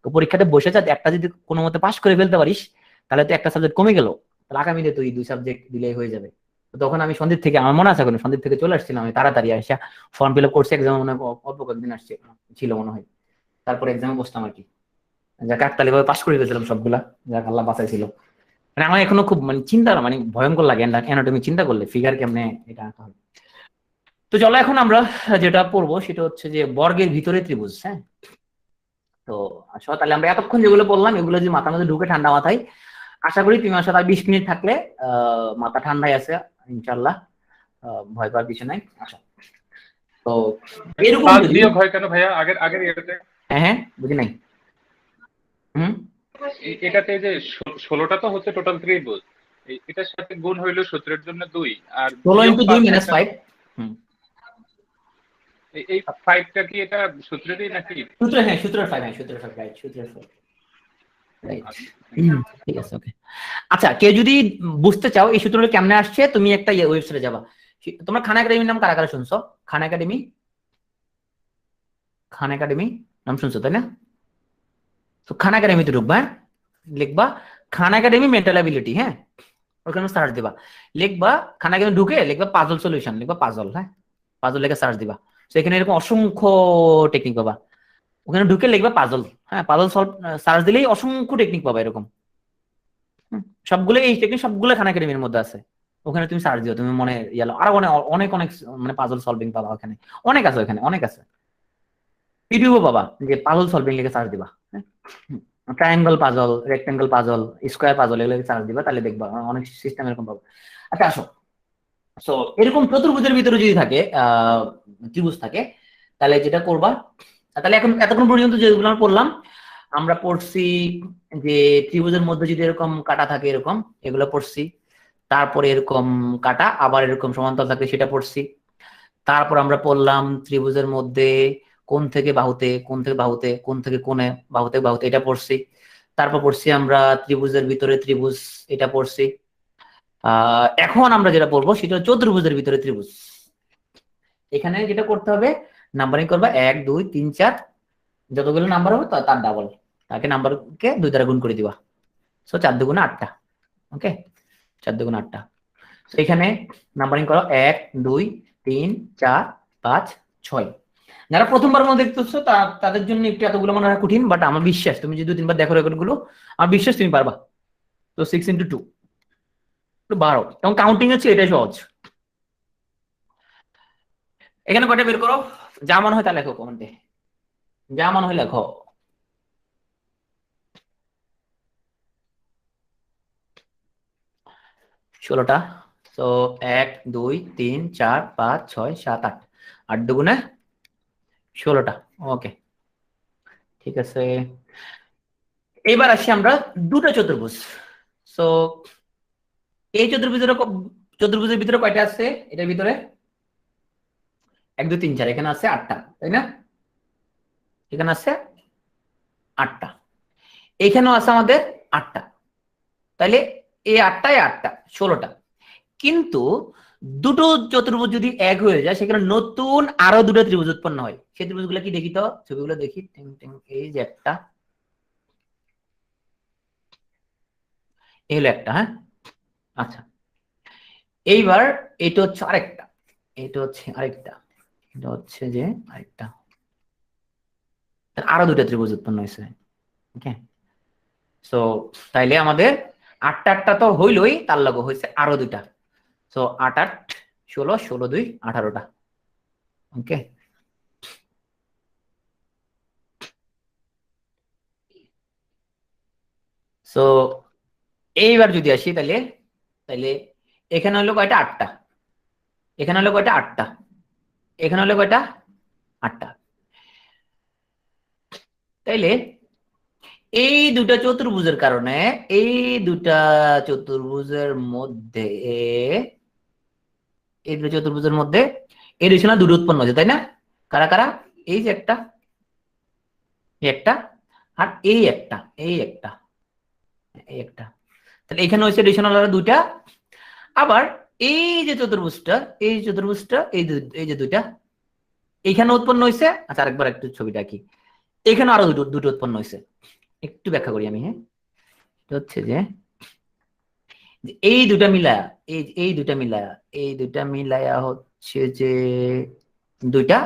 S1: পরীক্ষাতে বসে যা, একটা যদি কোনো মতে পাস করে ফেলতে পারিস তাহলে তো একটা সাবজেক্ট কমে গেল, তাহলে আগামীতে তুই 2 সাবজেক্ট দিলেই হয়ে যাবে। তো তখন আমি সন্দ্বীপ থেকে, আমার মনে আছে এখন সন্দ্বীপ থেকে চলে আসছিলাম, আমি তাড়াতাড়ি আসা ফর্ম ফিল আপ করছি, এক্সাম মনে হয় অল্প কয়েকদিন আসছে ছিল মনে হয়, তারপরে এক্সামে বসতাম আর কি। যাক একতালি ভাবে পাস করে ফেলছিলাম সবগুলা, যাক আল্লাহ বাঁচাইছিল। মানে আমার এখনো খুব মানে চিন্তা, মানে ভয়ঙ্কর লাগে অ্যানাটমি চিন্তা করলে, ফিগার কেমনে এটা আঁকা হয়। তো চলো এখন আমরা যেটা পড়বো সেটা হচ্ছে যে বর্গের ভিতরে ত্রিভুজ। হ্যাঁ, তো আসো তাহলে আমরা এতক্ষণ যেগুলো বললাম এগুলো যদি মাথার মধ্যে ঢুকে ঠান্ডা মাথায়, আশা করি তুমি আমার সাথে 20 মিনিট থাকলে মাথা ঠান্ডাই আছে ইনশাল্লাহ, ভয় পাওয়ার কিছু নাই। আচ্ছা, তো এরকম
S9: ভয় কেন ভাইয়া? আগের ইয়েতে
S1: হ্যাঁ বুঝি নাই।
S9: এটাতে যে 16টা তো হচ্ছে টোটাল ত্রিভুজ, এটার সাথে গুণ হইলো সূত্রের জন্য 2 আর
S1: 16 × 2 - 5।
S9: এই 5টা কি এটা সূত্রেরই নাকি?
S1: সূত্র, হ্যাঁ সূত্রের 5, হ্যাঁ সূত্রের 5, রাইট সূত্রের 5, রাইট। ঠিক আছে, ওকে। আচ্ছা, কেউ যদি বুঝতে চাও এই সূত্রটা কেমনে আসছে, তুমি একটা ওয়েবসাইটে যাবা। তোমরা খান একাডেমির নাম কারা কারা শুনছো? খান একাডেমি নাম শুনছো তাই না? তো খান একাডেমিতে ঢুকবা, লিখবা খান একাডেমি মেন্টাল অ্যাবিলিটি। হ্যাঁ, ওখানে সার্চ দিবা, লিখবা খান একাডেমি, ঢুকে লিখবা পাজল সলিউশন, লিখবা পাজল। হ্যাঁ, পাজল লিখে সার্চ দিবা, সেখানে এরকম অসংখ্য টেকনিক পাবা। ওখানে ঢুকে লিখবা পাজল। হ্যাঁ, পাজল সলভ সার্চ দিলেই অসংখ্য টেকনিক পাবা এরকম। সবগুলো এই টেকনিক সবগুলো খান একাডেমির মধ্যে আছে। ওখানে তুমি সার্চ দিও, তুমি মনে ইয়ালো আরো অনেক মানে পাজল সলভিং পাবা। ওখানে অনেক আছে, ওখানে অনেক আছে। ইউটিউবে পাবা যে পাজল সলভিং লিখে সার্চ দিবা। Triangle puzzle, rectangle puzzle, square puzzle, এগুলো সার্চ দিবা, তাহলে দেখবা অনেক সিস্টেম এরকম পাবো। আচ্ছা আসো, সো এরকম চতুর্ভুজের ভিতরে যদি থাকে ত্রিভুজ থাকে, তাহলে যেটা করবা, তাহলে এখন এতক্ষণ পর্যন্ত যেগুলো আমরা পড়লাম, আমরা পড়ছি যে ত্রিভুজের মধ্যে যদি এরকম কাটা থাকে এরকম, এগুলো পড়ছি। তারপরে এরকম কাটা আবার এরকম সমান্তরাল থাকে সেটা পড়ছি। তারপর আমরা পড়লাম ত্রিভুজের মধ্যে কোণ থেকে বাহুতে, কোণ থেকে বাহুতে, কোণ থেকে কোণে, বাহুতে বাহুতে, এটা পড়ছি। তারপর পড়ছি আমরা ত্রিভুজের ভিতরে ত্রিভুজ, এটা পড়ছি। এখন আমরা যেটা বলবো সেটা চতুর্ভুজের ভিতরে ত্রিভুজ। এখানে যেটা করতে হবে, নাম্বারিং করবা 1 2 3 4, যতগুলো নাম্বার হবে তার ডাবল, তাকে নাম্বারকে 2 দ্বারা গুণ করে দিবা। সো 4 × 2 = 8টা। ওকে, 4 × 2 = 8টা। তো এখানে নাম্বারিং করো 1 2 3 4 5 6। যারা প্রথমবার মধ্যে দেখতেছো তাদের জন্য একটু এতগুলো মনে হয় কঠিন, বাট আমার বিশ্বাস তুমি যদি 2-3 বার দেখো রেকর্ড গুলো, আমার বিশ্বাস তুমি পারবা। তো 6 × 2 12 এবং কাউন্টিং হচ্ছে এটাই সহজ। এখানে কয়টা বের করো, যা মনে হয় তা লেখো কমেন্টে, যা মনে হয় লেখো। ষোলোটা। তো 1 2 3 4 5 6 7 8, 8 দুগুণে 16টা। ওকে, ঠিক আছে। এবার আসি আমরা দুটো চতুর্ভুজ। সো এই চতুর্ভুজের ভিতরে কয়টা আছে? এটার ভিতরে 1 2 3 4, এখানে আছে 8টা, তাই না? এখানে আছে 8টা, এখানেও আছে আমাদের 8টা। তাহলে এই 8টায় 8টা 16টা। কিন্তু দুটো চতুর্ভুজ যদি এক হয়ে যায় সেখানে নতুন আরো দুটো ত্রিভুজ উৎপন্ন হয়। সেই ত্রিভুজগুলো কি দেখি তো, ছবিগুলো দেখি। এই যে একটা, এই হলো একটা, হ্যাঁ আচ্ছা। এইবার এটা হচ্ছে আরেকটা, এটা হচ্ছে আরেকটা, এটা হচ্ছে যে আরেকটা, আরো দুটো ত্রিভুজ উৎপন্ন হয়েছে। ওকে, সো তাইলে আমাদের 8টা 8টা তো হইলই, তার লগে হয়েছে আরো দুইটা। সো 8 8 16, 16 2 18টা। ওকে, সো এইবার যদি আসি তাহলে, তাহলে এখানে হলো কয়টা? 8টা। এখানে হলো কয়টা? 8টা। এখানে হলো কয়টা? 8টা। তাইলে এই দুটা চতুর্ভুজের কারণে, এই দুটা চতুর্ভুজের মধ্যে, এই দুটো চতুর্ভুজের মধ্যে এডিশনাল দুটো উৎপন্ন হয়েছে, তাই না? কারা কারা? এই যে একটা, এই একটা, আর এই একটা, এই একটা, এই একটা। তাহলে এখানে হয়েছে এডিশনাল আরো দুইটা। আবার এই যে চতুর্ভুজটা, এই চতুর্ভুজটা, এই যে দুইটা এইখানে উৎপন্ন হয়েছে। আচ্ছা, আরেকবার একটু ছবিটা কি, এখানে আরো দুটো উৎপন্ন হয়েছে। একটু ব্যাখ্যা করি আমি, হ্যাঁ। হচ্ছে যে এই দুটা মিলায়া, এই দুটা মিলায়া, এই দুটা মিলায়া হচ্ছে যে দুইটা,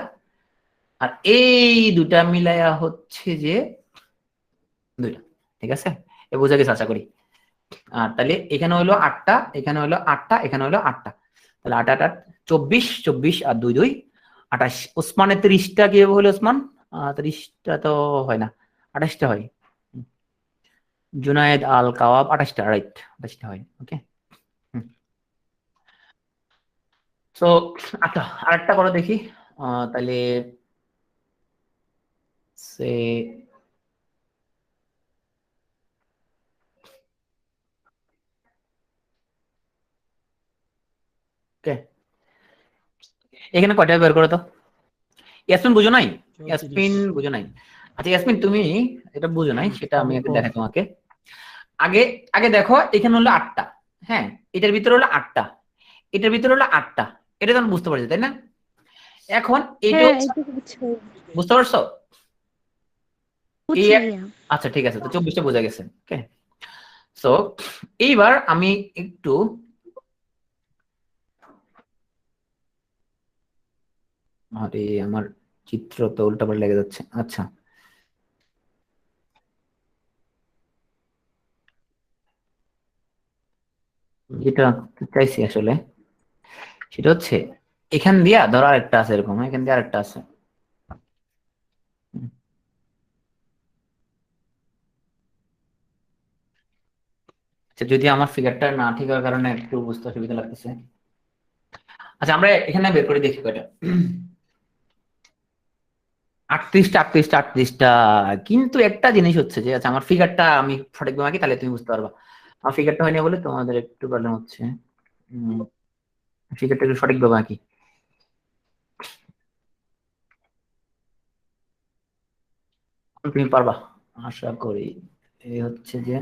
S1: আর এই দুটা মিলায়া হচ্ছে যে দুইটা। ঠিক আছে, এ বোঝা গেছে আশা করি। আর তাহলে এখানে হলো 8টা, এখানে হলো 8টা, এখানে হলো 8টা। তাহলে 8 8 8 24, 24 আর 2 2 28। ওসমানের 30টা কিভাবে হলো? ওসমান 30টা তো হয় না, 28টা হয়। জুনায়েদ আল কাওয়াব 28টা, রাইট, 28টা হয়। ওকে, সো আচ্ছা আরেকটা করো দেখি। তাহলে সে ওকে, এখানে কয়টা বের করো তো। ইয়াসমিন বুঝো নাই? ইয়াসমিন বুঝো নাই? আচ্ছা ইয়াসমিন, তুমি এটা বুঝো নাই, সেটা আমি একটু দেখাই তোমাকে। আগে আগে দেখো, এখানে হলো 8টা, হ্যাঁ, এটার ভিতরে হলো 8টা, এটার ভিতরে হলো 8টা, এটা তো বুঝতে পারছি, তাই না? এখন এইটা বুঝতে পারছো? আচ্ছা ঠিক আছে, তো 24টা বোঝা গেছে। ওকে, সো এইবার আমি একটু আরে আমার চিত্র তো উল্টাপাল্টা লেগে যাচ্ছে। আচ্ছা, যেটা চাইছি আসলে সেটা হচ্ছে এখান দিয়া ধরো আরেকটা আছে, এরকম এখান দিয়ে আরেকটা আছে। আচ্ছা, যদি আমার ফিগারটা না ঠিক হওয়ার কারণে একটু বুঝতে অসুবিধা লাগতেছে। আচ্ছা, আমরা এখানে বের করে দেখি কয়টা। 38টা 38টা 38টা। কিন্তু একটা জিনিস হচ্ছে যে, আচ্ছা আমার ফিগারটা আমি সঠিকভাবে আঁকি, তাহলে তুমি বুঝতে পারবা। আমার ফিগারটা হয়নি বলে তোমাদের একটু প্রবলেম হচ্ছে। ফিগারটা একটু সঠিকভাবে আঁকি। তুমি পারবা আশা করি। এই হচ্ছে যে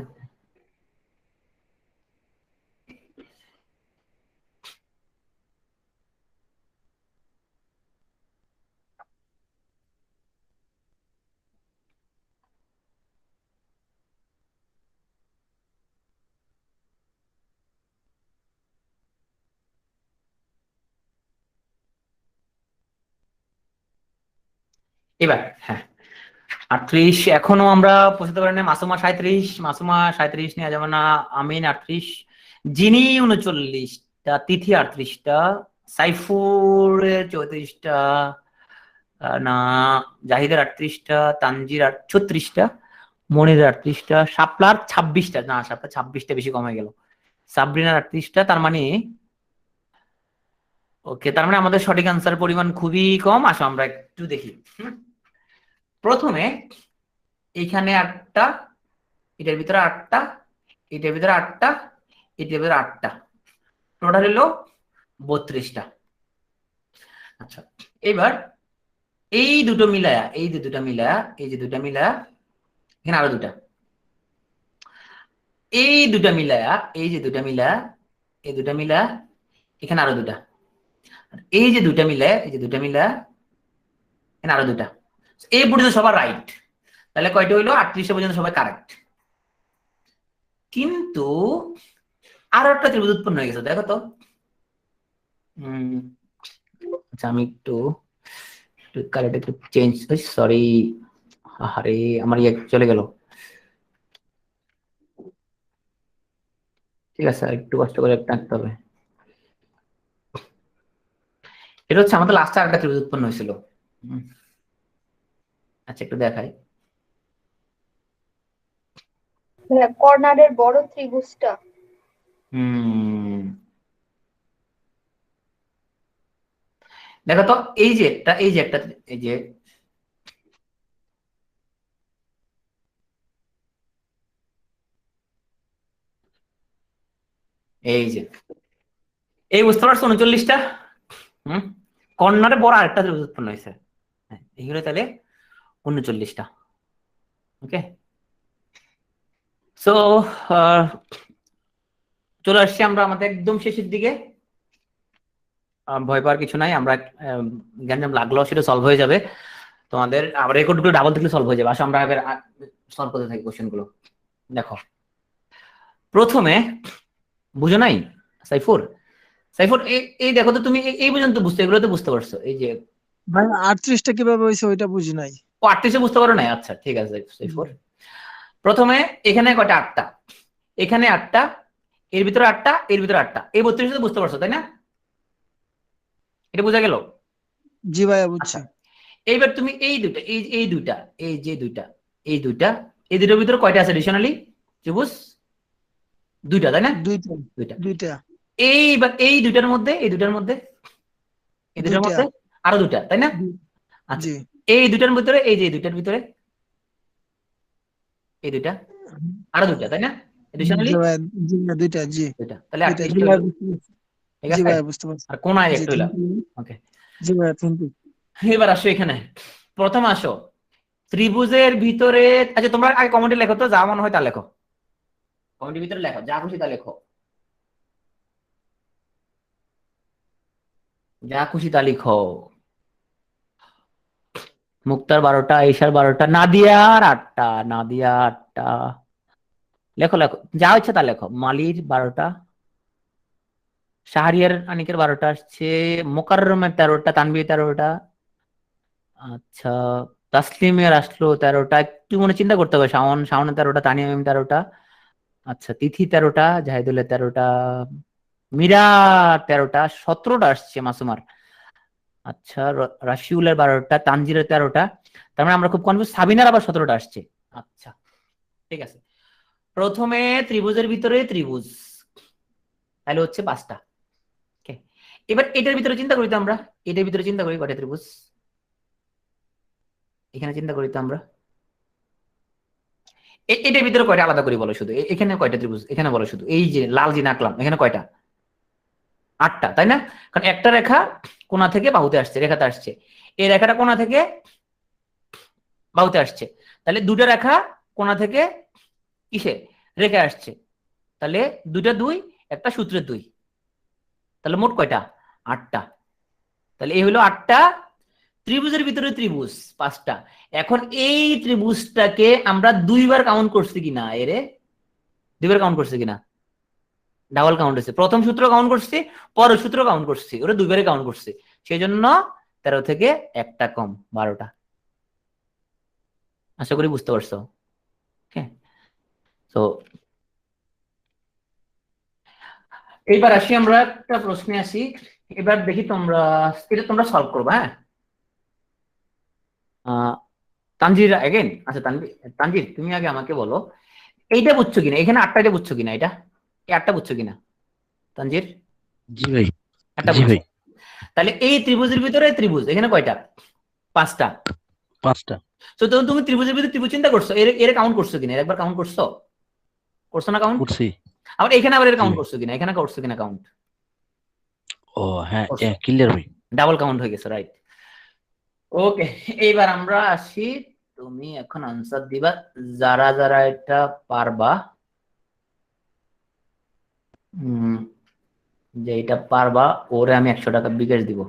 S1: এবার, হ্যাঁ 38 এখনো আমরা পৌঁছাতে পারি না। মাসুমা 37, মাসুমা 37 নেওয়া যাবে না। আমিন 38, জিনি 39টা, তিথি 38টা, সাইফুর 34টা, না জাহিদের 38টা, তানজির 36টা, মনির 38টা, শাপলার 26টা, না শাপলার 26টা বেশি কমে গেল, সাবরিনার 38টা, তার মানে ওকে, তার মানে আমাদের সঠিক আনসার পরিমাণ খুবই কম। আসো আমরা একটু দেখি। প্রথমে এখানে 8টা, এটার ভিতরে 8টা, এটার ভিতরে 8টা, এটার ভিতরে 8টা, টোটাল হলো 32টা। আচ্ছা, এবার এই দুটো মিলায়া, এই যে দুটা মিলায়া, এই যে দুটা মিলায়া, এখানে আরো দুটা, এই দুটা মিলায়া, এই যে দুটা মিলায়া, এই দুটা মিলায়া, এখানে আরো দুটা, এই যে দুটা মিলায়া, এই যে দুটা মিলায়া, এখানে আরো দুটা। এই পর্যন্ত সবার রাইট, তাহলে কয়টা হইলো? 38 পর্যন্ত সবাই কারেক্ট। কিন্তু আরো একটা ত্রিভুজ উৎপন্ন হয়ে গেছে, দেখো তো। আচ্ছা, আমি একটু কালারটা একটু চেঞ্জ, সরি, আরে আমার ইয়ে চলে গেল। ঠিক আছে, আর একটু কষ্ট করে একটা আঁকতে হবে। এটা হচ্ছে আমাদের লাস্টে আরেকটা ত্রিভুজ উৎপন্ন হয়েছিল। আচ্ছা, একটু দেখাই।
S2: কর্নারের বড় ত্রিভুজটা।
S1: দেখো তো, এই যে একটা, এই যে একটা, এই যে এই যে এই বুঝতে পারছো 39টা? কর্নারে বড় আরেকটা ত্রিভুজ উৎপন্ন হয়েছে। হ্যাঁ, এইগুলো তাহলে 39টা। ওকে, সো চলে আসছি আমরা আমাদের একদম শেষের দিকে। ভয় পাওয়ার কিছু নাই, আমরা জ্ঞান লাগলেও সেটা সলভ হয়ে যাবে। তোমাদের আবার রেকর্ড গুলো ডাবল থেকে সলভ হয়ে যাবে। আসো আমরা এবার সলভ করতে থাকি কোশ্চেন গুলো। দেখো, প্রথমে বুঝো নাই সাইফুর, সাইফুর এই দেখো তো, তুমি এই পর্যন্ত বুঝতে, এগুলো তো বুঝতে পারছো। এই যে
S12: ভাই 38টা কিভাবে হয়েছে ওইটা বুঝি নাই।
S1: ও 38 বুঝতে পারো নাই? আচ্ছা ঠিক আছে সাইফুর। প্রথমে এখানে কয়টা? 8টা, এখানে 8টা, এর ভিতরে 8টা, এর ভিতরে 8টা, এই 32 বুঝতে পারছো তাই না? এটা বোঝা গেল?
S12: জি ভাইয়া বুঝছি।
S1: এইবার তুমি এই দুটা, এই দুইটা, এই যে দুইটা, এই দুইটা, এই দুটোর ভিতরে কয়টা আছে এডিশনালি ত্রিভুজ? দুইটা তাই না?
S12: দুইটা
S1: দুইটা।
S12: দুইটা
S1: এইবার এই দুইটার মধ্যে, এই দুইটার মধ্যে, এই দুইটার মধ্যে আরো দুইটা তাই না? আচ্ছা,
S12: জি
S1: এই দুইটার ভিতরে, এই যে দুইটার ভিতরে এই দুইটা, আরো দুইটা তাই না? এডিশনালি
S12: দুইটা। জি
S1: দুইটা, তাহলে
S12: দুইটা।
S1: 38
S12: জি
S1: হলো।
S12: ভাইয়া
S1: ঠিক
S12: জি
S1: আছে,
S12: ভাইয়া বুঝতে পারছি।
S1: আর কোনায়
S12: জি
S1: একটা হইলো। ওকে,
S12: জি ভাইয়া থ্যাংক ইউ।
S1: এবার আসো এখানে, প্রথম আসো ত্রিভুজের ভিতরে। আচ্ছা, তোমরা আগে কমেন্টে লেখো তো, যা মনে হয় তা লেখো, কমেন্টের ভিতরে লেখো, যা খুশি তা লেখো, যা খুশি তা লিখো। মুক্তার 12টা, ঈশার 12টা, নাদিয়ার 8টা, নাদিয়া 8টা, লেখো লেখো, যা ইচ্ছা তা লেখো। মালির 12টা, শাহরিয়ার আনিকের 12টা আসছে, মোকাররমের 13টা, তানভীর 13টা, আচ্ছা তাসলিমের আসলো 13টা, একটু মনে চিন্তা করতে হবে। শাওনের 13টা, তানিয়া মিম 13টা, আচ্ছা তিথি 13টা, জাহিদুলের 13টা, মীরা 13টা, 17টা আসছে মাসুমার, আচ্ছা রাশিউলের 12টা, তানজিরের 13টা, তার মানে আমরা খুব কনফিউজ, সাবিনার আবার 17টা আসছে। আচ্ছা ঠিক আছে, প্রথমে ত্রিভুজের ভিতরে ত্রিভুজ, তাহলে হচ্ছে 5টা। এবার এটার ভিতরে চিন্তা করি তো আমরা, এটার ভিতরে চিন্তা করি কয়টা ত্রিভুজ, এখানে চিন্তা করি তো আমরা, এটার ভিতরে কয়টা আলাদা করে বলো শুধু, এখানে কয়টা ত্রিভুজ, এখানে বলো শুধু, এই যে লাল যে আঁকলাম এখানে কয়টা? 8টা তাই না? কারণ একটা রেখা কোণা থেকে বাহুতে আসছে, রেখাতে আসছে, এই রেখাটা কোণা থেকে বাহুতে আসছে, তাহলে দুটো রেখা কোণা থেকে কিসে রেখে আসছে, তাহলে দুটা 2, একটা সূত্রের 2, তাহলে মোট কয়টা? 8টা। তাহলে এই হলো 8টা ত্রিভুজের ভিতরে ত্রিভুজ 5টা। এখন এই ত্রিভুজটাকে আমরা 2বার কাউন্ট করছি কিনা, এরে 2বার কাউন্ট করছি কিনা? ডাবল কাউন্ট হচ্ছে, প্রথম সূত্র কাউন্ট করছি, পরের সূত্র কাউন্ট করছি, ওরা 2বারে কাউন্ট করছি, সেই জন্য 13 থেকে একটা কম, 12টা। আশা করি বুঝতে পারছো। তো এইবার আসি আমরা একটা প্রশ্নে আসি। এবার দেখি তোমরা এটা তোমরা সলভ করবা। হ্যাঁ, তানজির এগেন। আচ্ছা তানজির তুমি আগে আমাকে বলো এইটা বুঝছো কিনা, এখানে 8টা বুঝছো কিনা, এটা এই 8টা বুঝছো কিনা তানজির?
S13: জি ভাই।
S1: একটা
S13: জি
S1: বুঝছো।
S13: ভাই।
S1: তাহলে এই ত্রিভুজের ভিতরে ত্রিভুজ এখানে কয়টা? 5টা।
S13: 5টা।
S1: তো তখন তুমি ত্রিভুজের ভিতরে ত্রিভুজ চিন্তা করছো, এর কাউন্ট করছো কিনা? একবার কাউন্ট করছো? করছো না কাউন্ট?
S13: করছি।
S1: আবার এখানে আবার এর
S13: জি
S1: কাউন্ট
S13: ভাই।
S1: করছো কিনা? এখানে করছো কিনা কাউন্ট?
S13: ও হ্যাঁ,
S1: করছো।
S13: ক্লিয়ার ভাই।
S1: ডাবল কাউন্ট হয়ে গেছে, রাইট। ওকে, এইবার আমরা আসি। তুমি এখন আনসার দিবা। যারা যারা এটা পারবা, যে এটা পারবা ওরে আমি 100 টাকা বিকাশ দিব।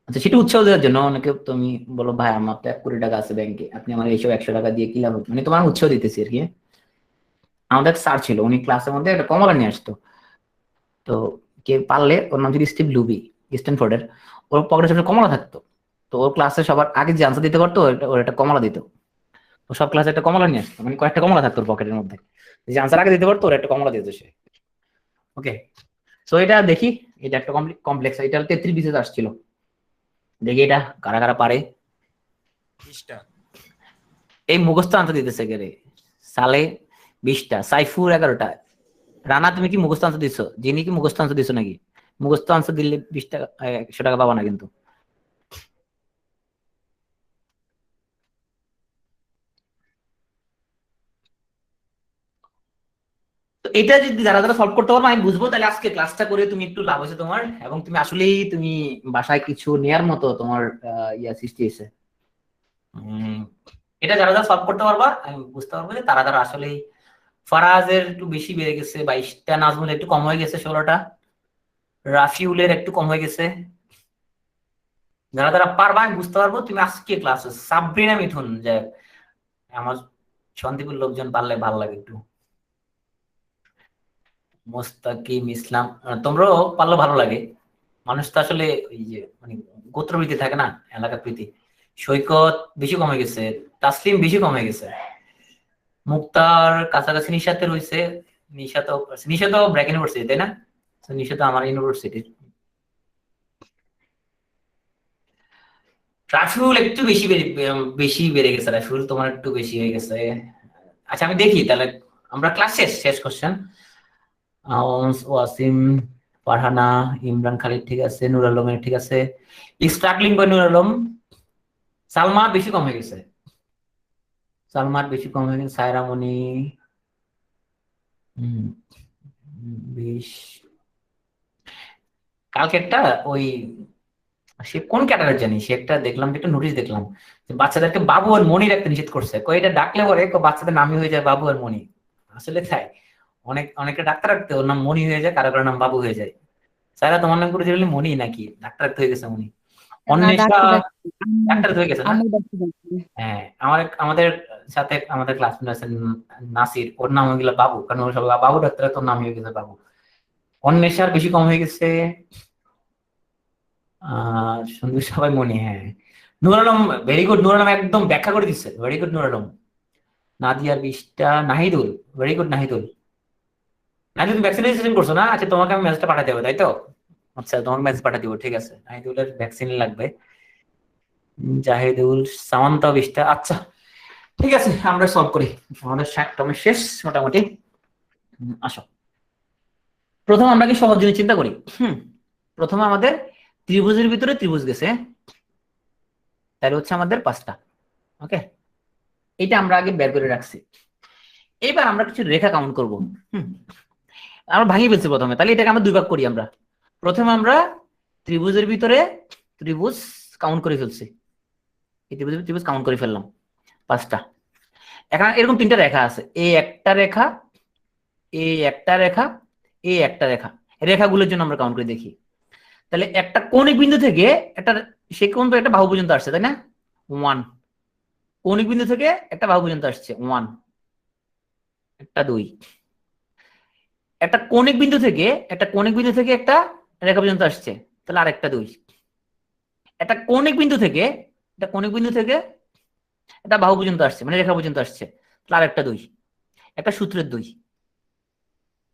S1: আচ্ছা, সেটা উৎসাহ দেওয়ার জন্য। অনেকে তুমি বলো ভাই আমার তো 1 কোটি টাকা আছে ব্যাংকে, আপনি আমার এইসব 100 টাকা দিয়ে কি লাভ হবে, মানে তোমার উৎসাহ দিতেছি আর কি। আমাদের স্যার ছিল, উনি ক্লাসের মধ্যে একটা কমলা নিয়ে আসতো। তো কে পারলে, ওর নাম ছিল স্টিভ লুবি, স্ট্যানফোর্ডের। ওর পকেটে সবসময় কমলা থাকতো। তো ওর ক্লাসে সবার আগে যে আনসার দিতে পারতো ওর একটা কমলা দিত। ও সব ক্লাসে একটা কমলা নিয়ে আসতো, মানে কয়েকটা কমলা থাকতো ওর পকেটের মধ্যে। যে আনসার আগে দিতে পারতো ওর একটা কমলা দিত সে। ওকে, সো এটা দেখি। এটা একটা কমপ্লেক্স, এটা 33 বিসিএস আসছিল। দেখি এটা কারা কারা পারে। এই মুখস্থ আনসার দিতেছে কে রে? সালে 20টা, সাইফুর 11টা। রানা তুমি কি মুখস্থ আনসার দিছো? যিনি কি মুখস্থ আনসার দিছো নাকি? মুখস্থ আনসার দিলে 20 টাকা 100 টাকা পাবা না কিন্তু। তো এটা যদি যারা যারা সলভ করতে পারবো আমি বুঝবো, তাহলে আজকে ক্লাসটা করে তুমি একটু লাভ হয়েছে তোমার, এবং তুমি আসলেই তুমি বাসায় কিছু নেয়ার মতো তোমার ইয়া সৃষ্টি হয়েছে। এটা যারা যারা সলভ করতে পারবা আমি বুঝতে পারবো যে তারা তারা আসলেই। ফারাজের একটু বেশি বেড়ে গেছে 22টা, নাজমুল একটু কম হয়ে গেছে 16টা, রাফিউলের একটু কম হয়ে গেছে। যারা যারা পারবা আমি বুঝতে পারবো তুমি আজকে ক্লাসে। সাবরিনা মিথুন, যে আমার সন্দীপের লোকজন পারলে ভালো লাগে একটু। মোস্তাকিম ইসলাম, তোমরাও পারলে ভালো লাগে। মানুষ তো আসলে ওই যে মানে গোত্রপ্রীতি থাকে না, এলাকা প্রীতি। সৈকত বেশি কমে গেছে, তাসলিম বেশি কমে গেছে, মুক্তার কাছাকাছি নিশাতে রয়েছে। নিশা তো ব্র্যাক ইউনিভার্সিটি, তাই না? নিশা তো আমার ইউনিভার্সিটির। রাফিউল একটু বেশি বেড়ে গেছে। রাফিউল তোমার একটু বেশি হয়ে গেছে। আচ্ছা আমি দেখি তাহলে। আমরা ক্লাস শেষ কোশ্চেন। ওয়াসিম, ফারহানা, ইমরান খালিদ ঠিক আছে, নুর আলমের ঠিক আছে, স্ট্রাগলিং বাই নুর আলম। সালমা বেশি কম হয়ে গেছে, সালমার বেশি কম হয়ে গেছে। সায়রামণি 20। কালকে একটা ওই সে কোন ক্যাটাগরি জানি, সে একটা দেখলাম, একটা নোটিশ দেখলাম যে বাচ্চাদেরকে বাবু আর মনি রাখতে নিষেধ করছে। এটা ডাকলে পরে বাচ্চাদের নামই হয়ে যায় বাবু আর মনি। আসলে তাই অনেকে ডাক্তার রাখতে ওর নাম মনি হয়ে যায়, কারো কারো নাম বাবু হয়ে যায়। সারা তোমার নাম করে দিলে মনি নাকি? ডাক্তার রাখতে হয়ে গেছে মনি। অন্বেষা ডাক্তার হয়ে গেছে না? হ্যাঁ, আমাদের সাথে আমাদের ক্লাসমেট আছেন নাসির, ওর নাম হয়ে গেল বাবু, কারণ ওর সবাই বাবু ডাক্তার, তোর নাম হয়ে গেছে বাবু। অন্বেষার বেশি কম হয়ে গেছে। সন্দীপ সবাই মনে। হ্যাঁ, নুর আলম ভেরি গুড। নুর আলম একদম ব্যাখ্যা করে দিচ্ছে, ভেরি গুড নুর আলম। নাদিয়ার 20টা। Nahidul very good. নাহিদুল তুমি ভ্যাকসিনেশন করছো না? আচ্ছা তোমাকে আমি মেসেজটা পাঠাতে হবে, তাই তো? আচ্ছা তোমাকে মেসেজ পাঠিয়ে দিব, ঠিক আছে। নাহিদুলের ভ্যাকসিন লাগবে। জাহিদুল, সামান্তা 20টা। আচ্ছা ঠিক আছে, আমরা সলভ করি। আমাদের 60টা শেষ মোটামুটি। আসো, প্রথম আমরা কি সহজ জিনিস চিন্তা করি। প্রথমে আমাদের ত্রিভুজের ভিতরে ত্রিভুজ গেছে, তাহলে হচ্ছে আমাদের 5টা। ওকে, এটা আমরা আগে বের করে রাখছি। এবার আমরা কিছু রেখা কাউন্ট করব। আমরা ভাঙিয়ে ফেলছি প্রথমে, তাহলে এটাকে আমরা 2 ভাগ করি। আমরা প্রথমে আমরা ত্রিভুজের ভিতরে ত্রিভুজ কাউন্ট করে ফেলছি। এই ত্রিভুজ কাউন্ট করে ফেললাম 5টা। এখন এরকম 3টা রেখা আছে, এই একটা রেখা, এই একটা রেখা, এই একটা রেখা। রেখাগুলোর জন্য আমরা কাউন্ট করে দেখি। তাহলে একটা কৌণিক বিন্দু থেকে সে কোণ তো একটা বাহু পর্যন্ত আসছে, তাই না? 1। কৌণিক বিন্দু থেকে একটা বাহু পর্যন্ত আসছে 1, একটা 2। একটা কৌণিক বিন্দু থেকে একটা রেখা পর্যন্ত আসছে, তাহলে আরেকটা 2। একটা কৌণিক বিন্দু থেকে একটা বাহু পর্যন্ত আসছে, মানে রেখা পর্যন্ত আসছে, তাহলে আরেকটা 2। একটা সূত্রের 2।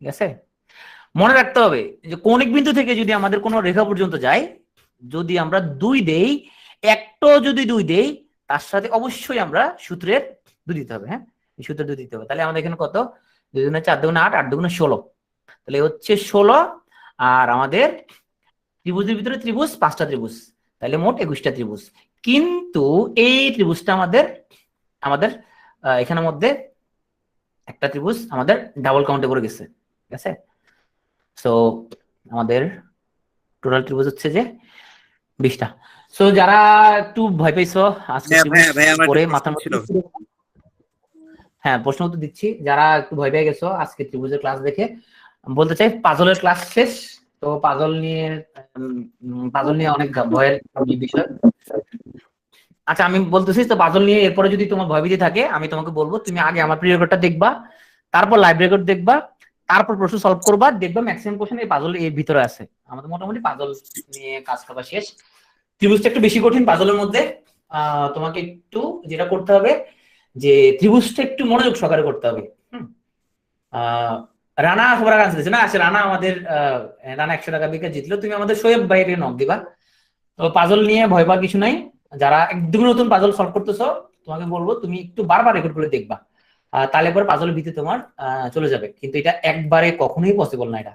S1: ঠিক আছে? মনে রাখতে হবে যে কৌণিক বিন্দু থেকে যদি আমাদের কোনো রেখা পর্যন্ত যায়, যদি আমরা 2 দেই, একটা যদি 2 দেই, তার সাথে অবশ্যই আমরা সূত্রের 2 দিতে হবে। হ্যাঁ, এই সূত্রের 2 দিতে হবে। তাহলে আমাদের এখানে কত? 2 দুগুণে 4 দুগুণে 8, 8 দুগুণে 16। তাহলে হচ্ছে 16, আর আমাদের ত্রিভুজের ভিতরে ত্রিভুজ 5টা ত্রিভুজ, তাহলে মোট 21টা ত্রিভুজ। কিন্তু এই ত্রিভুজটা আমাদের এখানের মধ্যে একটা ত্রিভুজ আমাদের ডাবল কাউন্টে পড়ে গেছে। ঠিক আছে? সো আমাদের টোটাল ত্রিভুজ হচ্ছে যে 20টা। সো যারা একটু ভয় পাইছো আজকে পরে মাথার মধ্যে, হ্যাঁ প্রশ্ন উত্তর দিচ্ছি, যারা একটু ভয় পেয়ে গেছো আজকে ত্রিভুজের ক্লাস দেখে, বলতে চাই পাজলের ক্লাস শেষ। তো পাজল নিয়ে অনেক ভয়ের বিষয়। আচ্ছা আমি বলতেছি, তো পাজল নিয়ে এরপরে যদি তোমার ভয়ভীতি থাকে, আমি তোমাকে বলবো তুমি আগে আমার প্রি রেকর্ডটা দেখবা, তারপর লাইভ রেকর্ড দেখবা, তারপর প্রশ্ন সলভ করবা, দেখবা ম্যাক্সিমাম কোশ্চেন এই পাজল এর ভিতরে আছে। আমাদের মোটামুটি পাজল নিয়ে কাজ করা শেষ। ত্রিভুজটা একটু বেশি কঠিন পাজলের মধ্যে। তোমাকে একটু যেটা করতে হবে যে ত্রিভুজটা একটু মনোযোগ সহকারে করতে হবে। রানা সবার আগে দিচ্ছে না, আচ্ছা রানা 100 টাকা বিকাশ জিতলো, তুমি আমাদের শোয়েব ভাইকে নক দিবা। তো পাজল নিয়ে ভয় পাওয়ার কিছু নাই। যারা একদম নতুন পাজল সলভ করতেছো, তোমাকে বলবো তুমি একটু বারবার রেকর্ড করে দেখবা, তাহলে পরে পাজলের ভিতরে তোমার চলে যাবে। কিন্তু এটা একবারে কখনোই পসিবল না এটা।